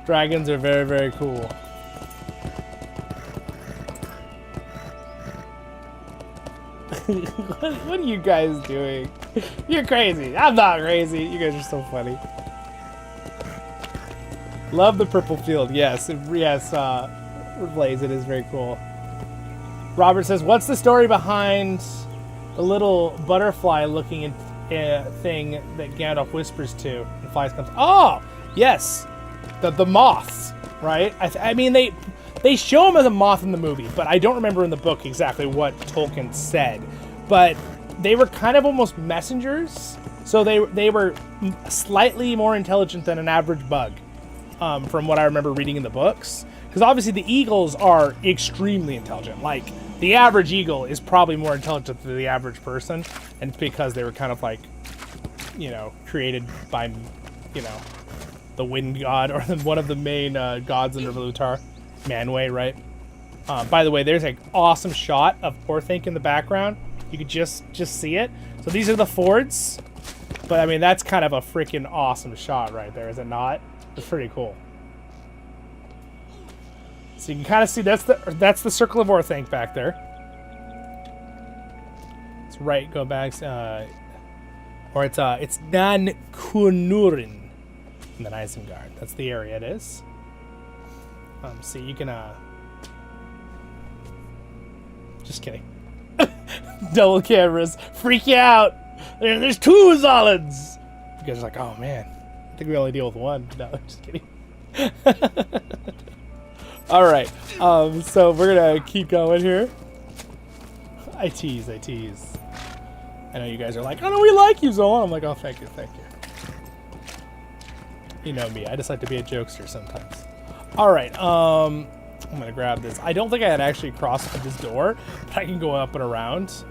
Dragons are very, very cool. What are you guys doing? You're crazy. I'm not crazy. You guys are so funny. Love the purple field. Yes, yes. Blaze, it is very cool. Robert says, "What's the story behind the little butterfly-looking thing that Gandalf whispers to and flies comes?" Oh, yes, the moths, right? I mean, they show him as a moth in the movie, but I don't remember in the book exactly what Tolkien said. But they were kind of almost messengers, so they were slightly more intelligent than an average bug, from what I remember reading in the books. Because obviously the eagles are extremely intelligent. Like, the average eagle is probably more intelligent than the average person, and it's because they were kind of like, you know, created by, you know, the wind god, or one of the main gods in Rivendell, Manwë, right? By the way, there's an awesome shot of Orthanc in the background. You could just see it. So these are the fords, but I mean, that's kind of a freaking awesome shot right there, is it not? It's pretty cool. So you can kind of see that's the circle of Orthanc back there. It's right. Go back. Or it's Nan Kunurin in the Isengard. That's the area it is. See, you can, just kidding. Double cameras. Freak you out. There's 2 Zollins. You guys are like, oh man, I think we only deal with 1. No, just kidding. All right. So we're going to keep going here. I tease. I know you guys are like, oh no, we like you, Zollin. I'm like, oh, thank you. You know me. I just like to be a jokester sometimes. All right. I'm going to grab this. I don't think I had actually crossed this door, but I can go up and around.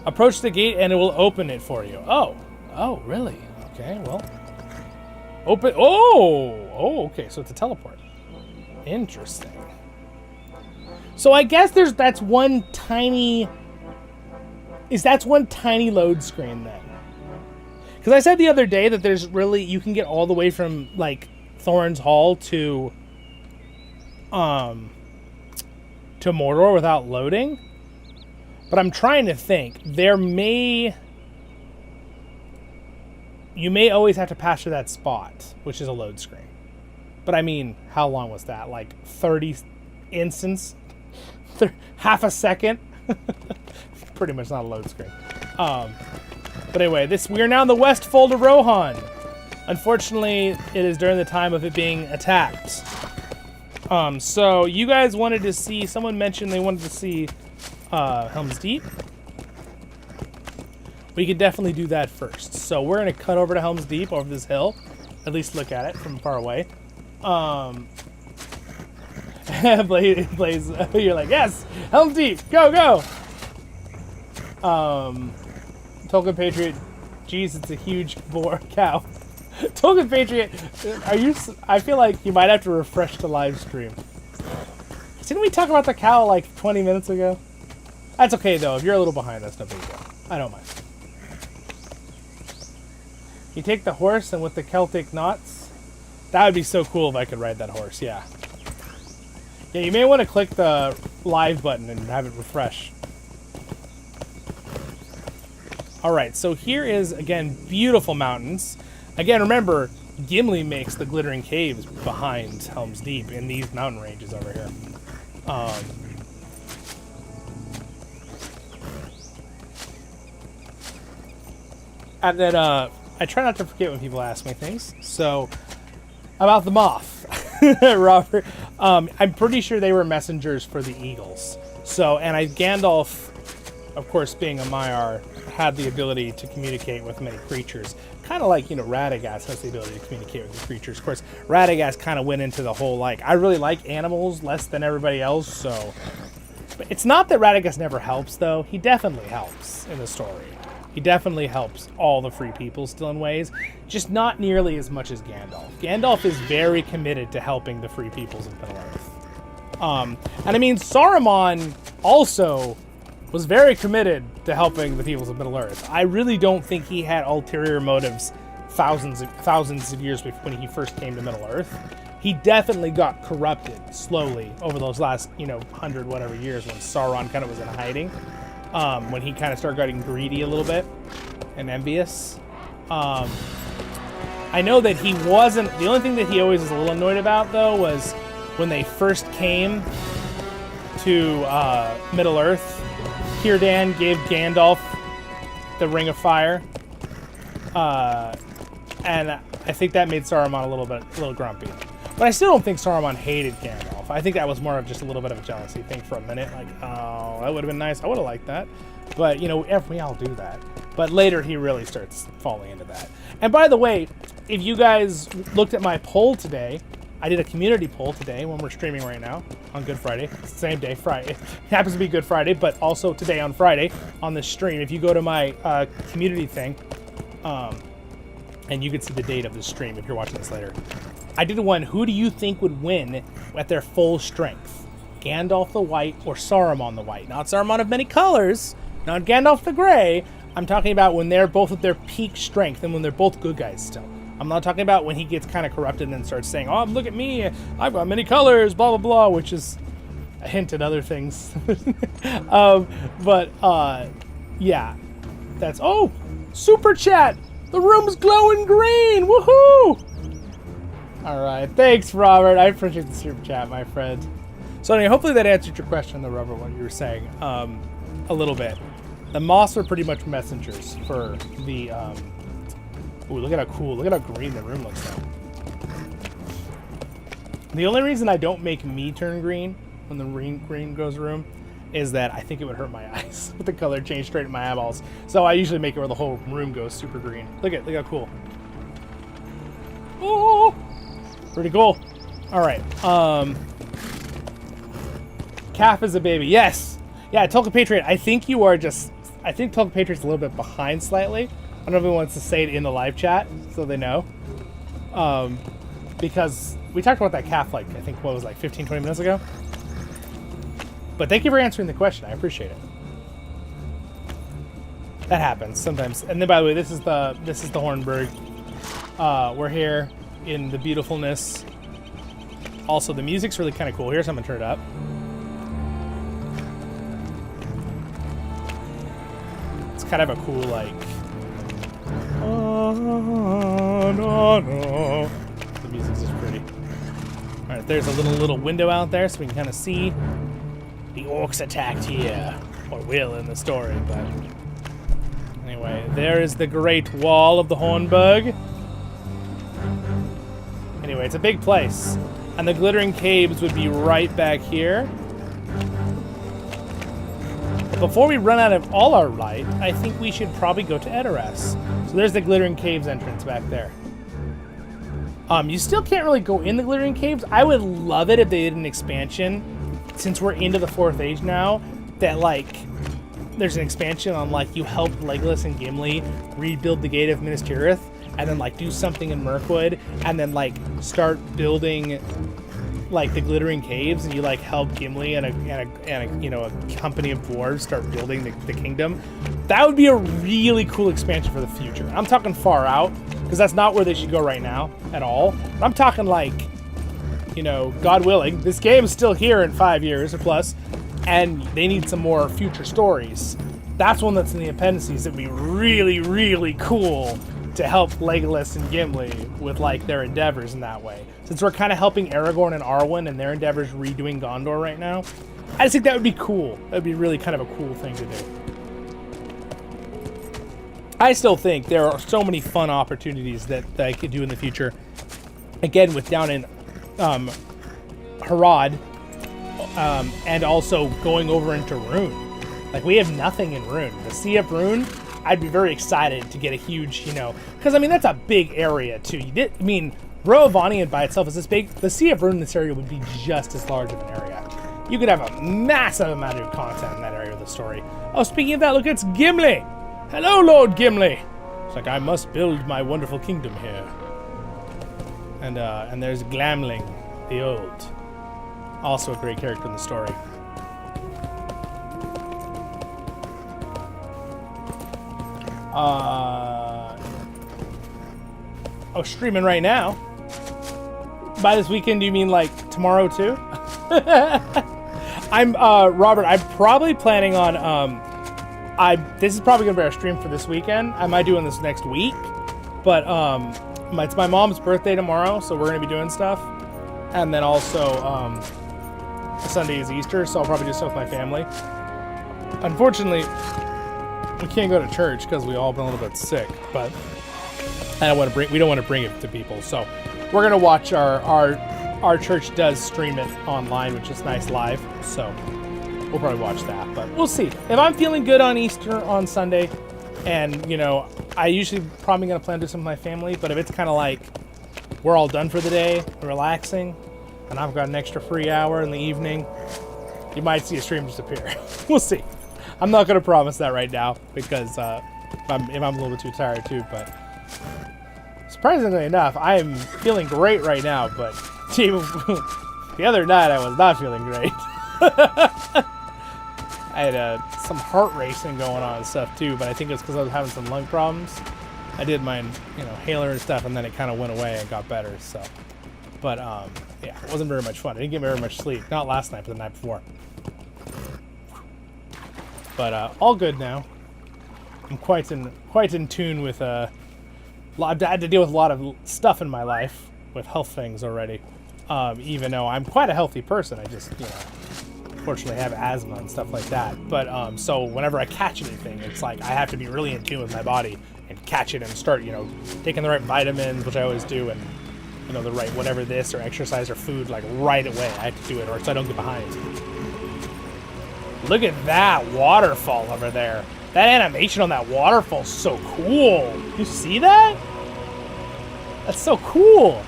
Approach the gate and it will open it for you. Oh, really? Okay, well. Open. Oh, okay. So it's a teleport. Interesting. So I guess that's one tiny load screen then. Because I said the other day that there's really, you can get all the way from like Thorin's Hall to Mordor without loading. But I'm trying to think. You may always have to pass through that spot, which is a load screen. But I mean, how long was that? Like 30 instants? Half a second? Pretty much not a load screen. But anyway, we are now in the West Fold of Rohan. Unfortunately, it is during the time of it being attacked. So you guys wanted to see, someone mentioned they wanted to see Helm's Deep. We could definitely do that first. So we're going to cut over to Helm's Deep over this hill. At least look at it from far away. Blaze, you're like, yes, Helm's Deep, go. Token Patriot, geez, it's a huge cow. Token Patriot, I feel like you might have to refresh the live stream. Didn't we talk about the cow like 20 minutes ago? That's okay though, if you're a little behind, that's no big deal. I don't mind. You take the horse and with the Celtic knots, that would be so cool if I could ride that horse, yeah. Yeah, you may want to click the live button and have it refresh. Alright, so here is, again, beautiful mountains. Again, remember, Gimli makes the glittering caves behind Helm's Deep in these mountain ranges over here. And then, I try not to forget when people ask me things. So, about the moth. Robert, I'm pretty sure they were messengers for the eagles. So, and Gandalf, of course, being a Maiar, had the ability to communicate with many creatures. Kind of like, Radagast has the ability to communicate with the creatures. Of course, Radagast kind of went into the whole, like, I really like animals less than everybody else, so... But it's not that Radagast never helps, though. He definitely helps in the story. He definitely helps all the free people still in ways, just not nearly as much as Gandalf. Gandalf is very committed to helping the free peoples of Middle-earth. And I mean, Saruman also was very committed to helping the peoples of Middle-earth. I really don't think he had ulterior motives thousands of years when he first came to Middle-earth. He definitely got corrupted slowly over those last, 100 whatever years when Sauron kind of was in hiding. When he kind of started getting greedy a little bit and envious. I know that he wasn't... The only thing that he always was a little annoyed about, though, was when they first came to Middle-earth, Círdan gave Gandalf the Ring of Fire. And I think that made Saruman a little grumpy. But I still don't think Saruman hated Gandalf. I think that was more of just a little bit of a jealousy thing for a minute. Like, oh, that would have been nice. I would have liked that. But, we all do that. But later he really starts falling into that. And by the way, if you guys looked at my poll today, I did a community poll today when we're streaming right now on Good Friday. It's the same day, Friday. It happens to be Good Friday, but also today on Friday on this stream. If you go to my community thing, and you can see the date of the stream if you're watching this later. I did one, who do you think would win at their full strength? Gandalf the White or Saruman the White? Not Saruman of many colors, not Gandalf the Gray. I'm talking about when they're both at their peak strength and when they're both good guys still. I'm not talking about when he gets kind of corrupted and starts saying, oh, look at me, I've got many colors, blah, blah, blah, which is a hint at other things. Yeah, that's, oh, super chat. The room's glowing green! Woohoo! Alright, thanks, Robert. I appreciate the super chat, my friend. So anyway, hopefully that answered your question, the Robert, what you were saying, a little bit. The moss are pretty much messengers for the, ooh, look at how cool, look at how green the room looks now. The only reason I don't make me turn green when the green goes room is that I think it would hurt my eyes with the color change straight in my eyeballs. So I usually make it where the whole room goes super green. Look how cool. Oh, pretty cool. All right. Calf is a baby. Yes. Yeah, Tolkien Patriot. I think Tolkien Patriot's a little bit behind slightly. I don't know if he wants to say it in the live chat so they know. Because we talked about that calf, like, I think, what was it, like 15, 20 minutes ago? But thank you for answering the question. I appreciate it. That happens sometimes. And then, by the way, this is the Hornburg. We're here in the beautifulness. Also, the music's really kind of cool here, so I'm going to turn it up. It's kind of a cool, like... The music's just pretty. Alright, there's a little window out there so we can kind of see the orcs attacked here. Or will in the story, but... Anyway, there is the Great Wall of the Hornburg. Anyway, it's a big place. And the Glittering Caves would be right back here. But before we run out of all our light, I think we should probably go to Edoras. So there's the Glittering Caves entrance back there. You still can't really go in the Glittering Caves. I would love it if they did an expansion, since we're into the 4th Age now, that, like, there's an expansion on, like, you help Legolas and Gimli rebuild the Gate of Minas Tirith, and then, like, do something in Mirkwood, and then, like, start building, like, the Glittering Caves, and you, like, help Gimli and a you know, a company of dwarves start building the kingdom. That would be a really cool expansion for the future. I'm talking far out, because that's not where they should go right now at all. I'm talking, like, you know, God willing, this game's still here in 5 years or plus, and they need some more future stories. That's one that's in the appendices that would be really, really cool to help Legolas and Gimli with, like, their endeavors in that way. Since we're kind of helping Aragorn and Arwen and their endeavors redoing Gondor right now, I just think that would be cool. That would be really kind of a cool thing to do. I still think there are so many fun opportunities that I could do in the future. Again, with down in Harad, and also going over into Rune. Like, we have nothing in Rune. The Sea of Rune, I'd be very excited to get a huge, you know, because, I mean, that's a big area, too. I mean, Rohavanian by itself is this big. The Sea of Rune in this area would be just as large of an area. You could have a massive amount of content in that area of the story. Oh, speaking of that, look, it's Gimli! Hello, Lord Gimli! It's like, I must build my wonderful kingdom here. And there's Glamling the Old. Also a great character in the story. Oh, streaming right now. By this weekend, do you mean like tomorrow too? I'm Robert. I'm probably planning on this is probably gonna be our stream for this weekend. I might do it this next week, but it's my mom's birthday tomorrow, so we're gonna be doing stuff, and then also Sunday is Easter, so I'll probably do stuff with my family. Unfortunately, we can't go to church because we all been a little bit sick, but we don't want to bring it to people, so we're gonna watch our church does stream it online, which is nice live, so we'll probably watch that, but we'll see. If I'm feeling good on Easter on Sunday, and, you know, I usually probably gonna plan to do something with my family, but if it's kind of like we're all done for the day, relaxing, and I've got an extra free hour in the evening, you might see a stream disappear. We'll see. I'm not gonna promise that right now, because if I'm a little bit too tired too, but surprisingly enough, I am feeling great right now, but the other night I was not feeling great. I had some heart racing going on and stuff too, but I think it's because I was having some lung problems. I did my, inhaler and stuff, and then it kind of went away and got better, so. But, yeah, it wasn't very much fun. I didn't get very much sleep. Not last night, but the night before. But, all good now. I'm quite in tune with I've had to deal with a lot of stuff in my life with health things already. Even though I'm quite a healthy person, I just, fortunately have asthma and stuff like that. But, so whenever I catch anything, it's like I have to be really in tune with my body and catch it and start, taking the right vitamins, which I always do, and, the right whatever this or exercise or food, like right away. I have to do it or else I don't get behind. Look at that waterfall over there. That animation on that waterfall is so cool. You see that? That's so cool.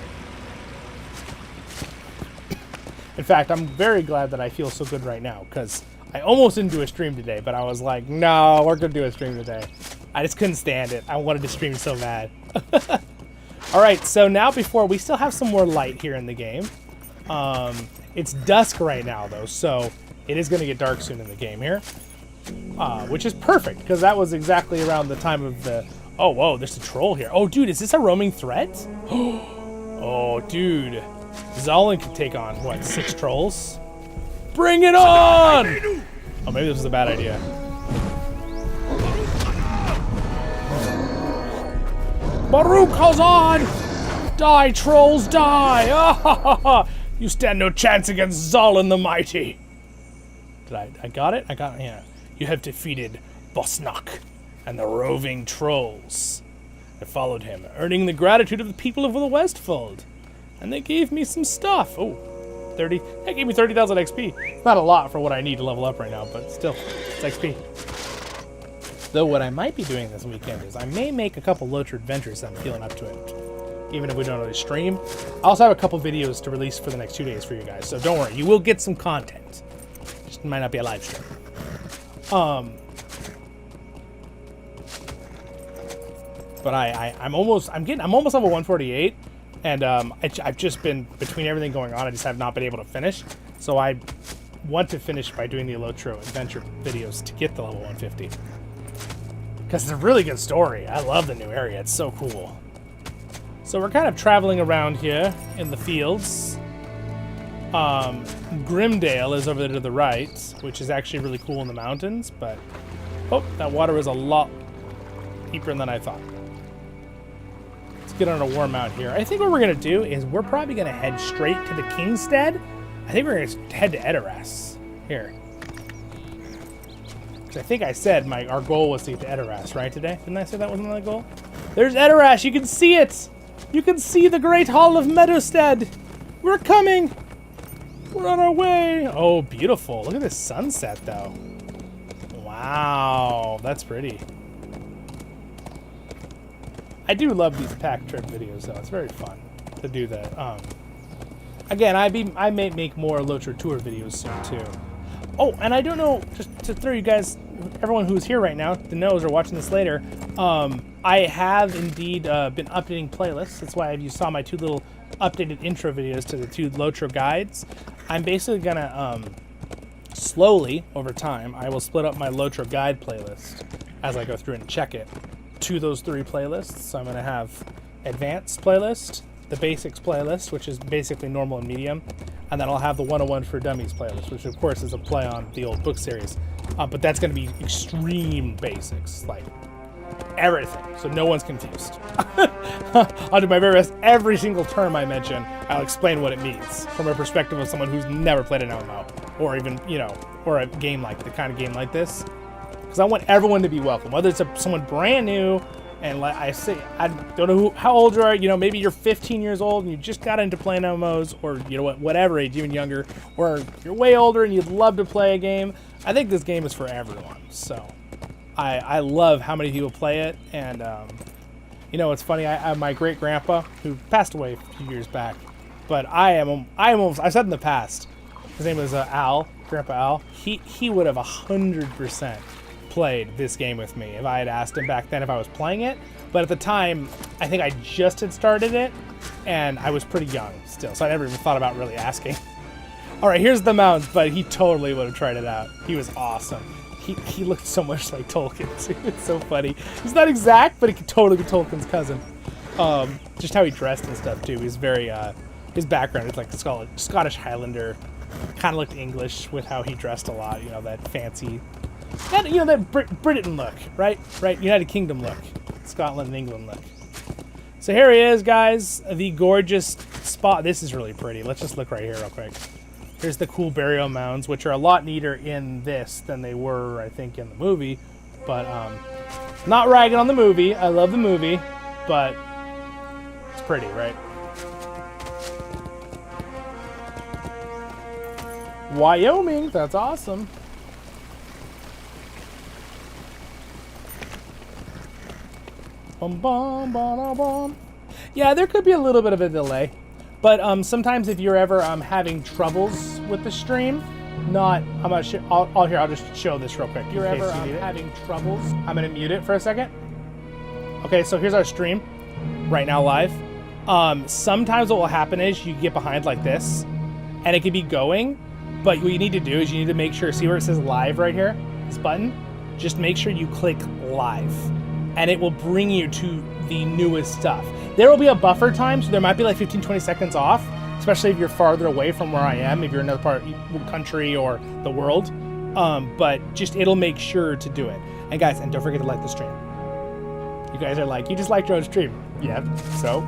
In fact, I'm very glad that I feel so good right now, because I almost didn't do a stream today, but I was like, no, we're going to do a stream today. I just couldn't stand it. I wanted to stream so bad. All right, so now we still have some more light here in the game. It's dusk right now, though, so it is going to get dark soon in the game here, which is perfect, because that was exactly around the time of the... Oh, whoa, there's a troll here. Oh, dude, is this a roaming threat? Oh, dude. Zollin could take on, what, 6 trolls? Bring it on! Oh, maybe this was a bad idea. Baruch Hazan! Die, trolls, die! You stand no chance against Zollin the Mighty. I got it? Yeah. You have defeated Bosnak and the roving trolls. I followed him, earning the gratitude of the people of the Westfold. And they gave me some stuff. Oh, 30. That gave me 30,000 XP. It's not a lot for what I need to level up right now, but still, it's XP. Though what I might be doing this weekend is I may make a couple Locher adventures if I'm feeling up to it. Even if we don't really stream. I also have a couple videos to release for the next 2 days for you guys, so don't worry. You will get some content. Just might not be a live stream. But I'm almost level 148. And I've just been, between everything going on, I just have not been able to finish. So I want to finish by doing the Elotro adventure videos to get the level 150. Because it's a really good story. I love the new area. It's so cool. So we're kind of traveling around here in the fields. Grimdale is over there to the right, which is actually really cool in the mountains. But, oh, that water is a lot deeper than I thought. Get on a warm out here. I think what we're going to do is we're probably going to head straight to the Kingstead. I think we're going to head to Edoras. Here. Because I think I said our goal was to get to Edoras, right, today? Didn't I say that was another goal? There's Edoras. You can see it. You can see the Great Hall of Meadowstead. We're coming. We're on our way. Oh, beautiful. Look at this sunset, though. Wow. That's pretty. I do love these pack trip videos, though. It's very fun to do that. Again, I may make more Locher tour videos soon, too. Oh, and I don't know, just to throw you guys, everyone who's here right now, that knows or watching this later, I have indeed been updating playlists. That's why you saw my 2 little updated intro videos to the 2 Locher guides. I'm basically going to, slowly, over time, I will split up my Locher guide playlist as I go through and check it to those 3 playlists. So I'm going to have advanced playlist, the basics playlist, which is basically normal and medium, and then I'll have the 101 for Dummies playlist, which of course is a play on the old book series, but that's going to be extreme basics, like everything, so no one's confused. I'll do my very best. Every single term I mention, I'll explain what it means from a perspective of someone who's never played an MMO, or even, or a game like the kind of game like this. Because I want everyone to be welcome, whether it's someone brand new, and like I say, I don't know how old you are. Maybe you're 15 years old and you just got into playing MMOs, or whatever age, even younger, or you're way older and you'd love to play a game. I think this game is for everyone. So I love how many people play it, and it's funny. I have my great grandpa who passed away a few years back, but I've said in the past, his name was Al, Grandpa Al. He would have 100% played this game with me if I had asked him back then if I was playing it. But at the time, I think I just had started it, and I was pretty young still, so I never even thought about really asking. All right, here's the mountains, but he totally would have tried it out. He was awesome. He looked so much like Tolkien, too. It's so funny. He's not exact, but he could totally be Tolkien's cousin. Just how he dressed and stuff, too. He's very, his background is like Scottish Highlander. Kind of looked English with how he dressed a lot, that fancy, that Britain look, right? United Kingdom look, Scotland and England look. So here he is, guys. The gorgeous spot. This is really pretty. Let's just look right here real quick. Here's the cool burial mounds, which are a lot neater in this than they were, I think, in the movie. But, not ragging on the movie. I love the movie, but it's pretty, right? Wyoming, that's awesome. Bum, bum, bum, bum. Yeah, there could be a little bit of a delay, but sometimes if you're ever having troubles with the stream, I'm not sure. I'll just show this real quick. If you're ever having troubles, I'm gonna mute it for a second. Okay, so here's our stream right now live. Sometimes what will happen is you get behind like this, and it could be going, but what you need to do is you need to make sure, see where it says live right here, this button? Just make sure you click live, and it will bring you to the newest stuff. There will be a buffer time, so there might be like 15-20 seconds off, especially if you're farther away from where I am, if you're in another part of the country or the world. But just, it'll make sure to do it. And guys, and don't forget to like the stream. You guys are like, you just liked your own stream. Yeah, so?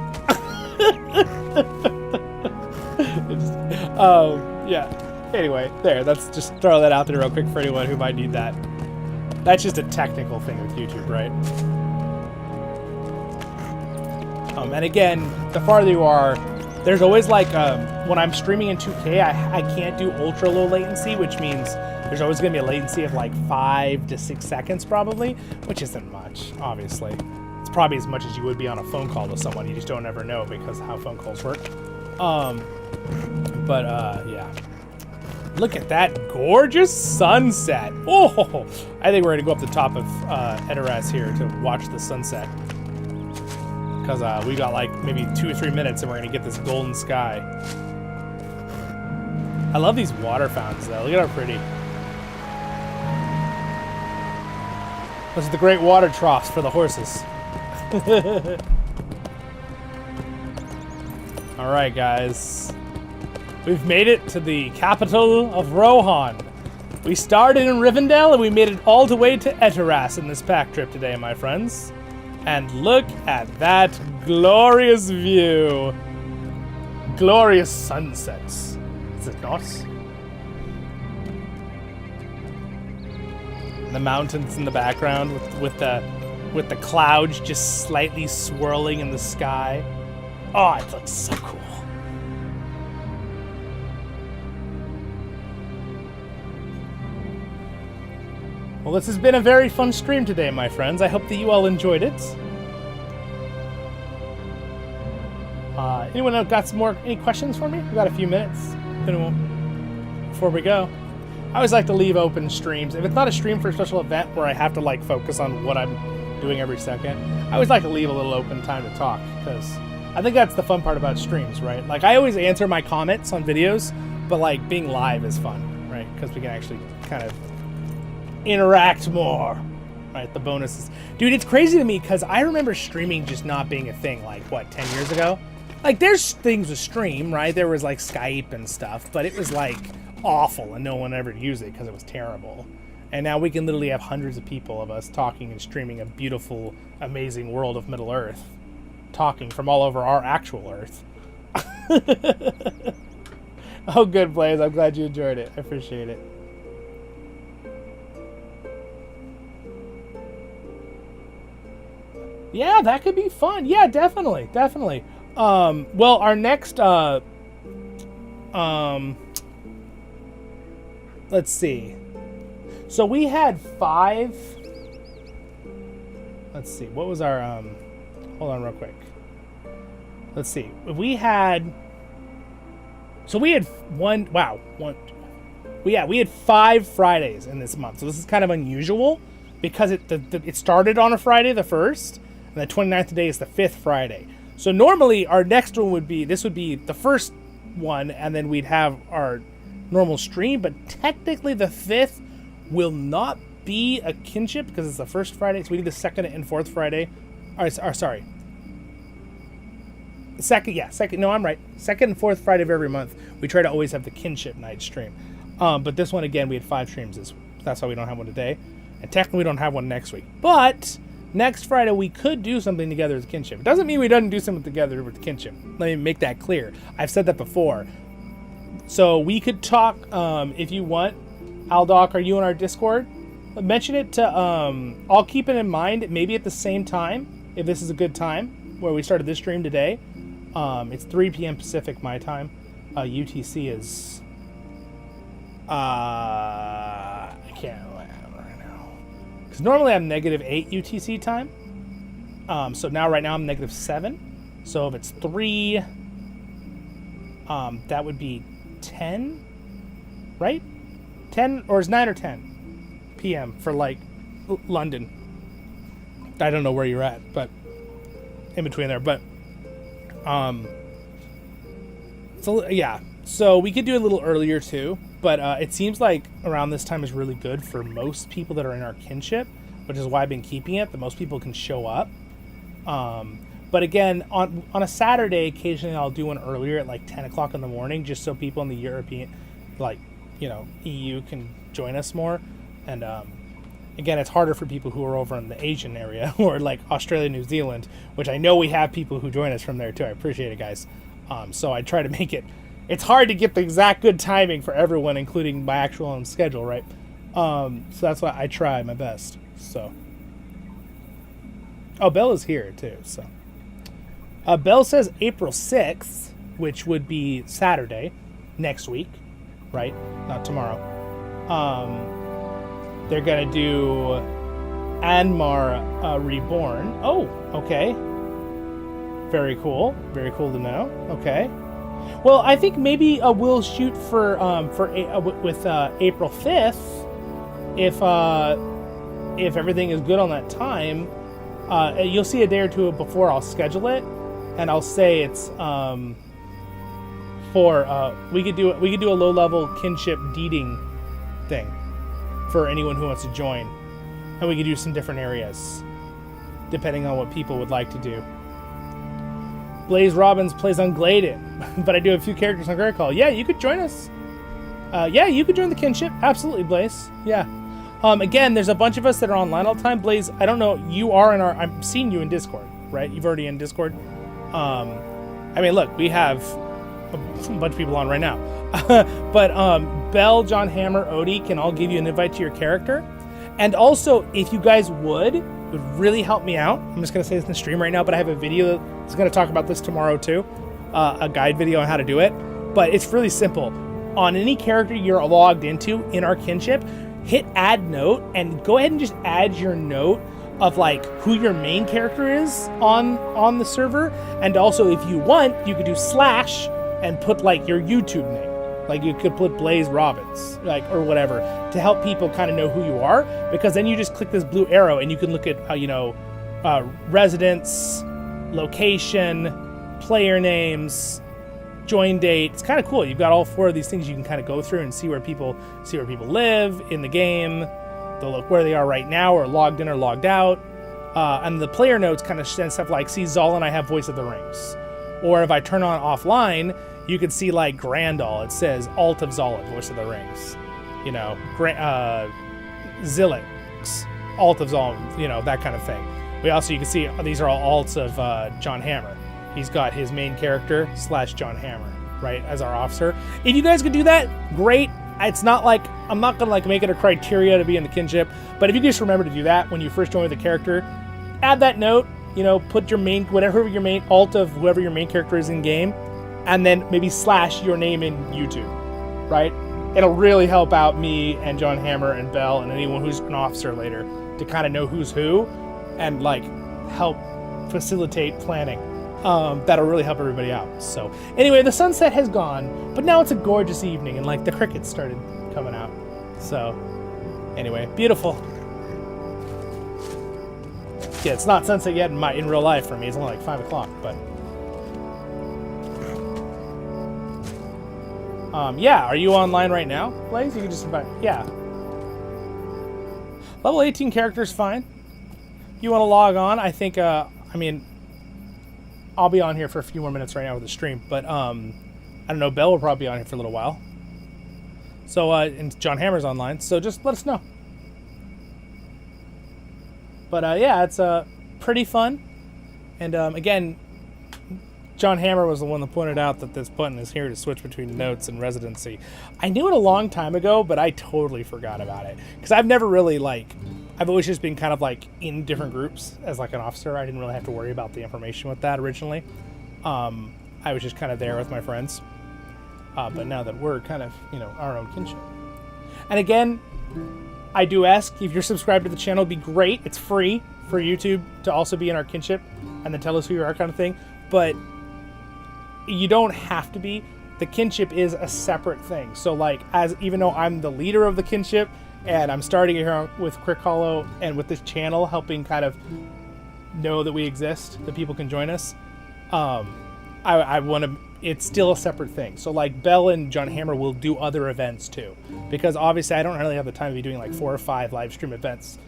Yeah. Anyway, there, let's just throw that out there real quick for anyone who might need that. That's just a technical thing with YouTube, right? And again, the farther you are, there's always like, when I'm streaming in 2K, I can't do ultra low latency, which means there's always going to be a latency of like 5 to 6 seconds probably, which isn't much, obviously. It's probably as much as you would be on a phone call with someone. You just don't ever know because of how phone calls work. Yeah. Look at that gorgeous sunset. Oh, I think we're going to go up the top of Edoras here to watch the sunset. Because we got like maybe 2 or 3 minutes and we're going to get this golden sky. I love these water fountains though. Look at how pretty. Those are the great water troughs for the horses. All right, guys. We've made it to the capital of Rohan. We started in Rivendell and we made it all the way to Edoras in this pack trip today, my friends. And look at that glorious view. Glorious sunsets. Is it not? The mountains in the background with the clouds just slightly swirling in the sky. Oh, it looks so cool. Well, this has been a very fun stream today, my friends. I hope that you all enjoyed it. Anyone else got any questions for me? We've got a few minutes before we go. I always like to leave open streams. If it's not a stream for a special event where I have to like focus on what I'm doing every second, I always like to leave a little open time to talk because I think that's the fun part about streams, right? Like I always answer my comments on videos, but like being live is fun, right? Because we can actually kind of interact more, right? The bonuses. Dude, it's crazy to me because I remember streaming just not being a thing like, what, 10 years ago? Like, there's things with stream, right? There was, like, Skype and stuff, but it was, like, awful, and no one ever used it because it was terrible. And now we can literally have hundreds of people of us talking and streaming a beautiful, amazing world of Middle-earth, talking from all over our actual Earth. Oh, good, Blaze. I'm glad you enjoyed it. I appreciate it. Yeah, that could be fun. Yeah, definitely, definitely. Well, our next, let's see. So we had 5. Let's see. What was our, hold on real quick. Let's see. We had 5 Fridays in this month. So this is kind of unusual because it started on a Friday, the 1st. And the 29th today is the 5th Friday. So normally our next one would be the first one, and then we'd have our normal stream, but technically the 5th will not be a kinship because it's the first Friday, so we need the 2nd and 4th Friday. Sorry. Second, no, I'm right. 2nd and 4th Friday of every month, we try to always have the kinship night stream. But this one, again, we had 5 streams. That's why we don't have one today. And technically we don't have one next week. But next Friday we could do something together with Kinship. It doesn't mean we don't do something together with Kinship. Let me make that clear. I've said that before. So we could talk if you want. Aldoc, are you in our Discord? Mention it to, I'll keep it in mind, maybe at the same time, if this is a good time, where we started this stream today. It's 3 p.m. Pacific, my time. UTC is, I can't remember right now. Because normally I'm -8 UTC time. So now, right now, I'm -7. So if it's 3, that would be 10, right? 10, or is 9 or 10? PM for like London. I don't know where you're at, but in between there. But so yeah, so we could do a little earlier too. But it seems like around this time is really good for most people that are in our kinship, which is why I've been keeping it. That most people can show up. But again, on a Saturday, occasionally I'll do one earlier at like 10 o'clock in the morning, just so people in the European, like, you know, EU can join us more. And again, it's harder for people who are over in the Asian area or like Australia, New Zealand, which I know we have people who join us from there too. I appreciate it, guys. So I try to make it. It's hard to get the exact good timing for everyone, including my actual own schedule, right? So that's why I try my best. So, oh, Bella's here too. So, Belle says April 6th, which would be Saturday, next week, right? Not tomorrow. They're going to do Anmar Reborn. Oh, okay. Very cool. Very cool to know. Okay. Well, I think maybe we'll shoot for with April 5th if everything is good on that time. You'll see a day or two before I'll schedule it, and I'll say it's for we could do a low level kinship deeding thing for anyone who wants to join, and we could do some different areas depending on what people would like to do. Blaze Robbins plays on Gladen, but I do a few characters on CrickHollow. Yeah, you could join us. Yeah, you could join the kinship. Absolutely, Blaze. Yeah. Again, there's a bunch of us that are online all the time. Blaze, I don't know. You are in our. I'm seeing you in Discord, right? You've already in Discord. I mean, look, we have a bunch of people on right now. But Belle, John Hammer, Odie can all give you an invite to your character. And also, if you guys would really help me out. I'm just going to say this in the stream right now, but I have a video that's going to talk about this tomorrow too. A guide video on how to do it. But it's really simple. On any character you're logged into in our kinship, hit add note and go ahead and just add your note of like who your main character is on the server. And also, if you want, you could do / and put like your YouTube name. Like you could put Blaze Robbins, like, or whatever, to help people kind of know who you are, because then you just click this blue arrow and you can look at, residence, location, player names, join date. It's kind of cool. You've got all 4 of these things you can kind of go through and see where people live in the game. They'll look where they are right now, or logged in or logged out. And the player notes kind of send stuff like, see, Zollin, I have Voice of the Rings. Or if I turn on offline, you can see like Grandal. It says Alt of Zollin, Voice of the Rings. Zilix, Alt of Zollin, that kind of thing. You can see these are all alts of John Hammer. He's got his main character / John Hammer, right, as our officer. If you guys could do that, great. It's not like, I'm not going to like make it a criteria to be in the kinship, but if you just remember to do that when you first join with the character, add that note, put your main, whatever your main alt of whoever your main character is in game, and then maybe / your name in YouTube, right? It'll really help out me and John Hammer and Belle and anyone who's an officer later to kind of know who's who and like help facilitate planning. That'll really help everybody out. So anyway, the sunset has gone, but now it's a gorgeous evening and like the crickets started coming out. So anyway, beautiful. Yeah, it's not sunset yet in real life for me. It's only like 5 o'clock, but yeah, are you online right now, Blaze? You can just invite. Yeah. Level 18 character's fine. You want to log on? I think. I'll be on here for a few more minutes right now with the stream, but I don't know. Belle will probably be on here for a little while. So and John Hammer's online, so just let us know. But yeah, it's pretty fun. And again, John Hammer was the one that pointed out that this button is here to switch between notes and residency. I knew it a long time ago, but I totally forgot about it. Because I've never really, I've always just been kind of, in different groups as, an officer. I didn't really have to worry about the information with that originally. I was just kind of there with my friends. But now that we're kind of, our own kinship. And again, I do ask, if you're subscribed to the channel, it'd be great. It's free for YouTube to also be in our kinship and then tell us who you are kind of thing. But you don't have to be. The kinship is a separate thing. So even though I'm the leader of the kinship and I'm starting here with CrickHollow and with this channel helping kind of know that we exist, that people can join us, I want to, it's still a separate thing. So Bell and John Hammer will do other events too, because obviously I don't really have the time to be doing 4 or 5 live stream events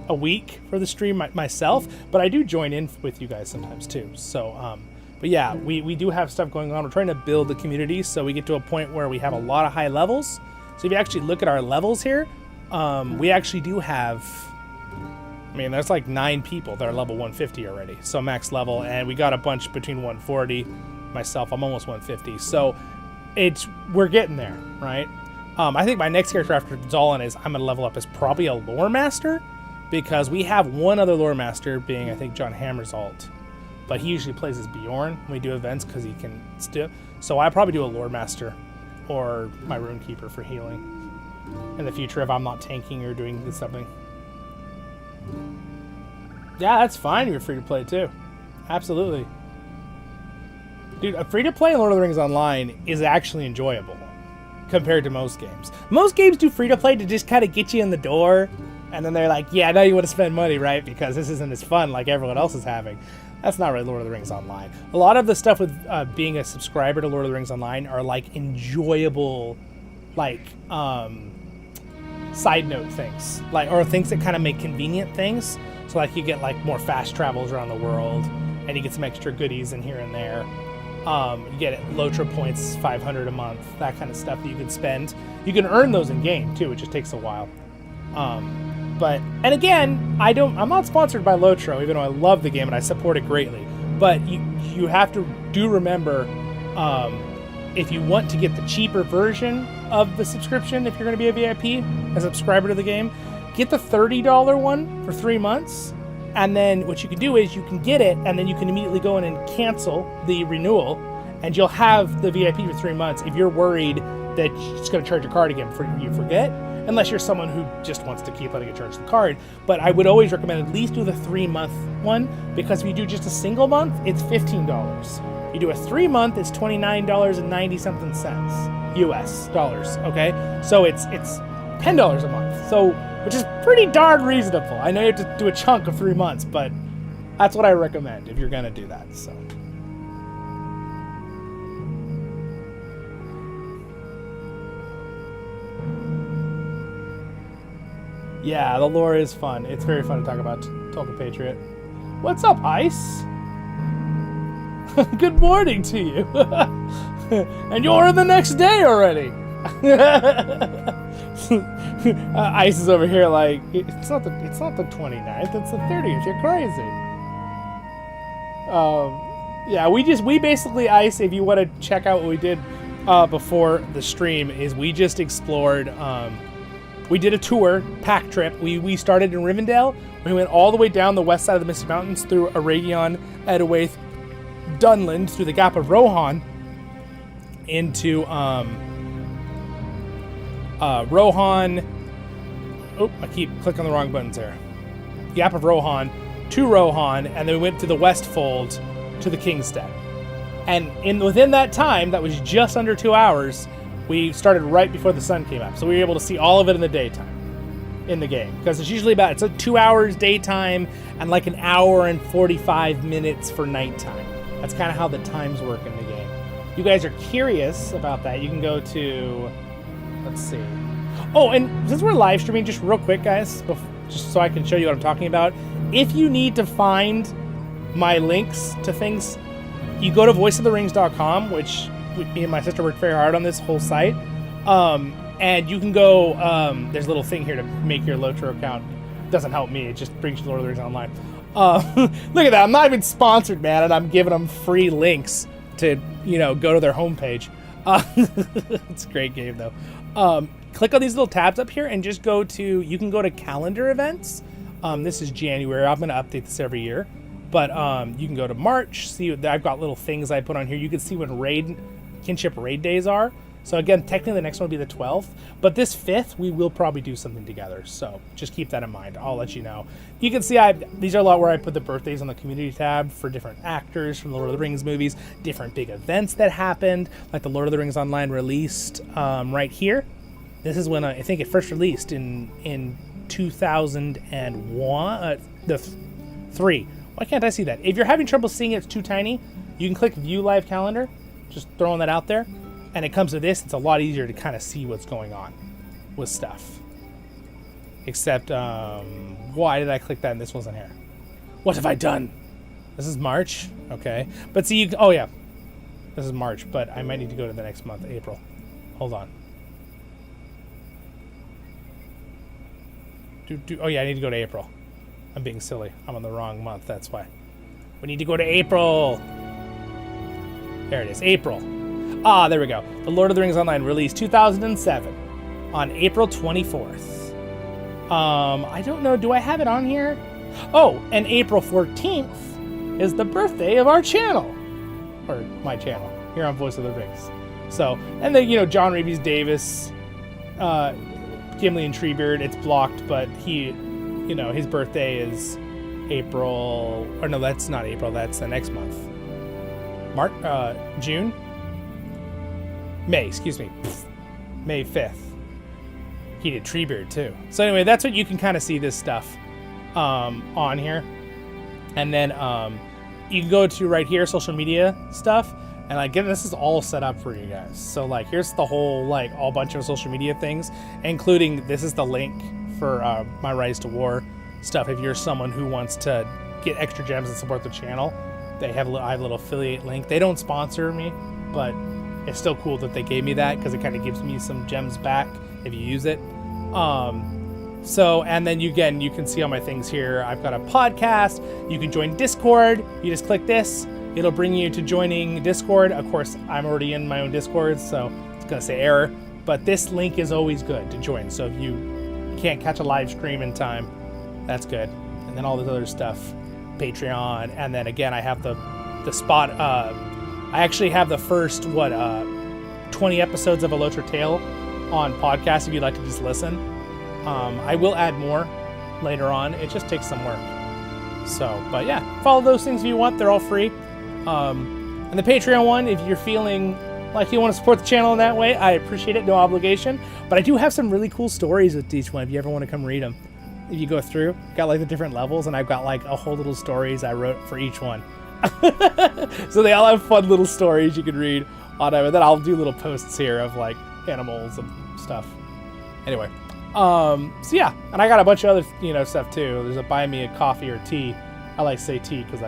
a week for the stream myself, but I do join in with you guys sometimes too. So but yeah, we do have stuff going on. We're trying to build the community so we get to a point where we have a lot of high levels. So if you actually look at our levels here, we actually do have, there's 9 people that are level 150 already. So max level, and we got a bunch between 140. Myself, I'm almost 150. So we're getting there, right? I think my next character after Zollin is I'm going to level up as probably a lore master, because we have one other lore master being, I think, John Hammer's alt. But he usually plays as Bjorn when we do events because he can still. So I probably do a lore master or my rune keeper for healing in the future if I'm not tanking or doing something. Yeah, that's fine. You're free to play too. Absolutely. Dude, a free to play in Lord of the Rings Online is actually enjoyable compared to most games. Most games do free to play to just kind of get you in the door, and then they're like, yeah, now you want to spend money, right? Because this isn't as fun like everyone else is having. That's not really Lord of the Rings Online. A lot of the stuff with being a subscriber to Lord of the Rings Online are enjoyable, side note things, or things that kind of make convenient things. So you get more fast travels around the world, and you get some extra goodies in here and there. You get Lotra points, 500 a month, that kind of stuff that you can spend. You can earn those in game too, it just takes a while. And again, I'm not sponsored by Lotro, even though I love the game and I support it greatly. But you have to remember, if you want to get the cheaper version of the subscription, if you're going to be a VIP, a subscriber to the game, get the $30 one for 3 months. And then what you can do is you can get it, and then you can immediately go in and cancel the renewal, and you'll have the VIP for 3 months if you're worried that it's going to charge your card again before you forget. Unless you're someone who just wants to keep letting it charge the card. But I would always recommend at least do the 3-month one, because if you do just a single month, it's $15. You do a 3-month, it's $29.90 something US dollars. Okay, so it's $10 a month. So, which is pretty darn reasonable. I know you have to do a chunk of 3 months, but that's what I recommend if you're gonna do that. So. Yeah, the lore is fun. It's very fun to talk about Tolkien Patriot. What's up, Ice? Good morning to you. And you're in the next day already. Ice is over here it's not the 29th, it's the 30th. You're crazy. Yeah, we basically, Ice, if you want to check out what we did before the stream, is we just explored. We did a tour, pack trip. We started in Rivendell. We went all the way down the west side of the Misty Mountains through Eregion, Edoras, Dunland, through the Gap of Rohan, into Rohan. Oh, I keep clicking the wrong buttons there. Gap of Rohan to Rohan, and then we went to the Westfold to the King's Den. And within that time, that was just under 2 hours, we started right before the sun came up. So we were able to see all of it in the daytime in the game. Because it's usually it's 2 hours daytime and an hour and 45 minutes for nighttime. That's kind of how the times work in the game. If you guys are curious about that, you can go to, let's see. Oh, and since we're live streaming, just real quick, guys, just so I can show you what I'm talking about. If you need to find my links to things, you go to voiceoftherings.com, which me and my sister worked very hard on this whole site. And you can go, there's a little thing here to make your Lotro account doesn't help me. It just brings you Lord of the Rings Online. Look at that. I'm not even sponsored, man, and I'm giving them free links to, go to their homepage. It's a great game, though. Click on these little tabs up here and just you can go to calendar events. This is January. I'm going to update this every year. But you can go to March. See, I've got little things I put on here. You can see when Kinship raid days are. So again, technically the next one will be the 12th. But this 5th, we will probably do something together. So just keep that in mind. I'll let you know. You can see these are a lot where I put the birthdays on the community tab for different actors from the Lord of the Rings movies, different big events that happened, like the Lord of the Rings Online released right here. This is when I think it first released in 2001, three. Why can't I see that? If you're having trouble seeing it's too tiny, you can click View Live Calendar. Just throwing that out there. And it comes to this, it's a lot easier to kind of see what's going on with stuff. Except, why did I click that and this wasn't here? What have I done? This is March. Okay. But see, oh yeah. This is March, but I might need to go to the next month, April. Hold on. Oh yeah, I need to go to April. I'm being silly. I'm on the wrong month, that's why. We need to go to April. There it is, April. Ah, there we go. The Lord of the Rings Online released 2007 on April 24th. I don't know. Do I have it on here? Oh, and April 14th is the birthday of our channel. Or my channel, here on Voice of the Rings. So, and then, John Rabies Davis, Gimli and Treebeard, it's blocked, but his birthday is April, or no, that's not April, that's the next month. June? May 5th. He did Treebeard too. So anyway, that's what you can kind of see this stuff on here. And then you can go to right here, social media stuff, and again, this is all set up for you guys. So here's the whole all bunch of social media things, including this is the link for my Rise to War stuff. If you're someone who wants to get extra gems and support the channel, I have a little affiliate link. They don't sponsor me, but it's still cool that they gave me that because it kind of gives me some gems back if you use it. And then you can see all my things here. I've got a podcast. You can join Discord. You just click this. It'll bring you to joining Discord. Of course, I'm already in my own Discord, so it's going to say error. But this link is always good to join. So if you can't catch a live stream in time, that's good. And then all this other stuff, Patreon. And then again, I have the spot. I actually have the first 20 episodes of A Lotra Tale on podcast if you'd like to just listen. I will add more later on. It just takes some work. So, but yeah, follow those things if you want. They're all free. And the Patreon one, if you're feeling like you want to support the channel in that way, I appreciate it. No obligation. But I do have some really cool stories with each one if you ever want to come read them. If you go through, got the different levels, and I've got a whole little stories I wrote for each one. So they all have fun little stories you can read on them, and then I'll do little posts here of animals and stuff. Anyway, so yeah, and I got a bunch of other stuff too. There's a buy me a coffee or tea. I like to say tea because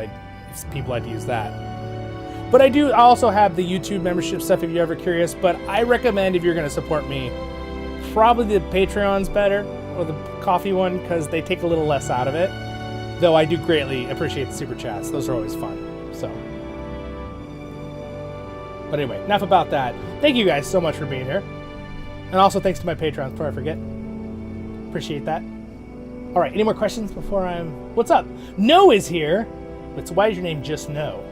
people like to use that. But I also have the YouTube membership stuff if you're ever curious. But I recommend if you're going to support me, probably the Patreon's better or the coffee one because they take a little less out of it. Though I do greatly appreciate the super chats. Those are always fun. So, but anyway, enough about that. Thank you guys so much for being here. And also thanks to my patrons before I forget. Appreciate that. All right, any more questions before what's up? No is here. But why is your name just No?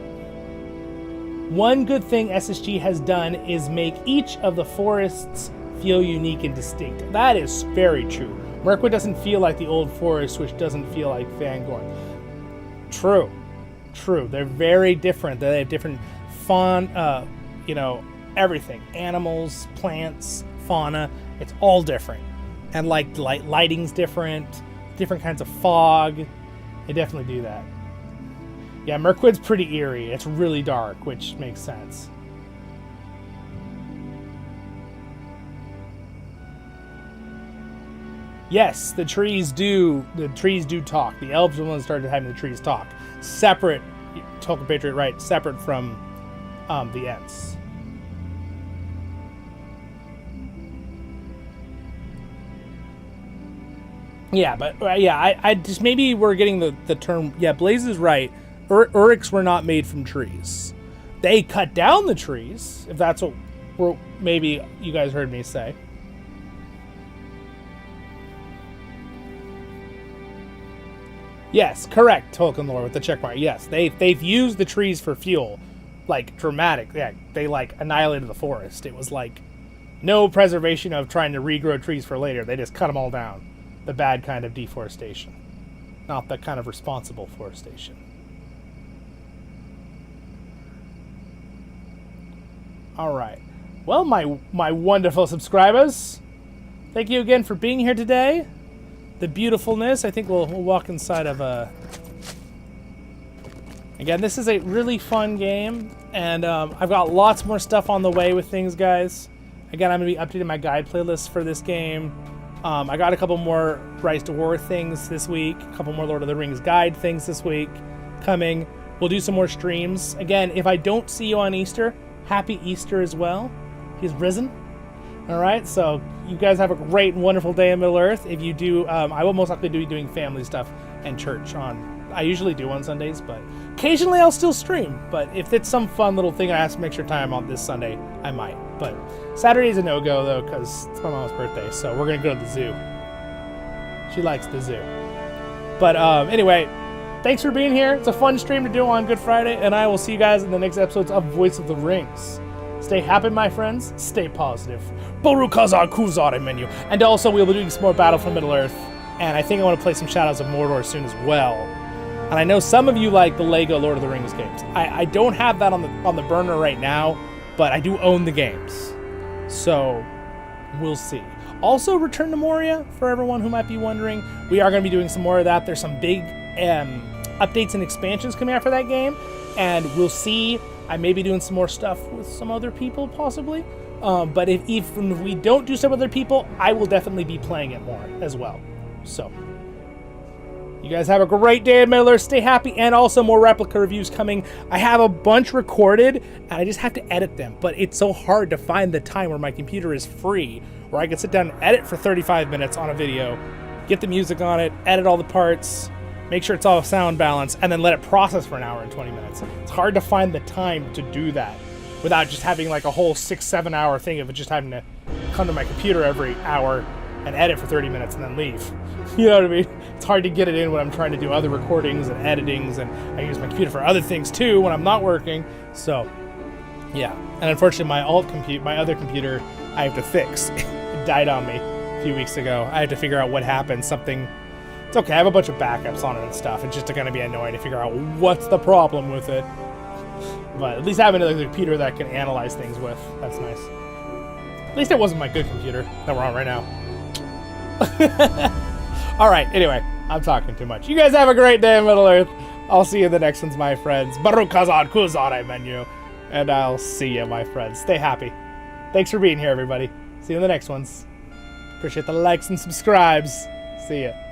One good thing SSG has done is make each of the forests feel unique and distinct. That is very true. Mirkwood doesn't feel like the old forest, which doesn't feel like Fangorn. True. They're very different. They have different everything. Animals, plants, fauna. It's all different. And lighting's different kinds of fog. They definitely do that. Yeah, Mirkwood's pretty eerie. It's really dark, which makes sense. Yes, the trees do talk. The elves are the ones that started having the trees talk. Separate, Tolkien Patriot, right, separate from the Ents. Yeah, but yeah, I just maybe we're getting the term. Yeah, Blaze is right. Uruks were not made from trees. They cut down the trees, if that's what maybe you guys heard me say. Yes, correct, Tolkien lore with the checkmark. Yes, they've used the trees for fuel, like dramatic. Yeah, they like annihilated the forest. It was like no preservation of trying to regrow trees for later. They just cut them all down. The bad kind of deforestation, not the kind of responsible forestation. All right. Well, my wonderful subscribers, thank you again for being here today. The beautifulness. I think we'll walk inside of a. Again, this is a really fun game, and I've got lots more stuff on the way with things, guys. Again, I'm going to be updating my guide playlist for this game. I got a couple more Rise to War things this week, a couple more Lord of the Rings guide things this week coming. We'll do some more streams. Again, if I don't see you on Easter, happy Easter as well. He's risen. All right, so you guys have a great and wonderful day in Middle-earth. If you do, I will most likely be doing family stuff and church on. I usually do on Sundays, but occasionally I'll still stream. But if it's some fun little thing I have some extra time on this Sunday, I might. But Saturday's a no-go, though, because it's my mom's birthday, so we're going to go to the zoo. She likes the zoo. But anyway, thanks for being here. It's a fun stream to do on Good Friday, and I will see you guys in the next episodes of Voice of the Rings. Stay happy, my friends. Stay positive. Boru Khazar Khuzar menu. And also, we'll be doing some more Battle for Middle-earth. And I think I want to play some Shadows of Mordor soon as well. And I know some of you like the Lego Lord of the Rings games. I don't have that on the burner right now, but I do own the games. So, we'll see. Also, Return to Moria, for everyone who might be wondering. We are going to be doing some more of that. There's some big updates and expansions coming out for that game. And we'll see. I may be doing some more stuff with some other people, possibly. But if we don't do some other people, I will definitely be playing it more as well. So, you guys have a great day in Middle-earth. Stay happy, and also more replica reviews coming. I have a bunch recorded, and I just have to edit them. But it's so hard to find the time where my computer is free, where I can sit down and edit for 35 minutes on a video, get the music on it, edit all the parts, make sure it's all sound balanced, and then let it process for an hour and 20 minutes. It's hard to find the time to do that without just having like a whole 6-7 hour thing of just having to come to my computer every hour and edit for 30 minutes and then leave. You know what I mean? It's hard to get it in when I'm trying to do other recordings and editings, and I use my computer for other things too when I'm not working. So, yeah. And unfortunately, my other computer, I have to fix. It died on me a few weeks ago. I had to figure out what happened. It's okay, I have a bunch of backups on it and stuff. It's just going to be annoying to figure out what's the problem with it. But at least having a computer that can analyze things with, that's nice. At least it wasn't my good computer that we're on right now. Alright, anyway, I'm talking too much. You guys have a great day in Middle-earth. I'll see you in the next ones, my friends. Baruch Hazad Kuzare menu. And I'll see you, my friends. Stay happy. Thanks for being here, everybody. See you in the next ones. Appreciate the likes and subscribes. See ya.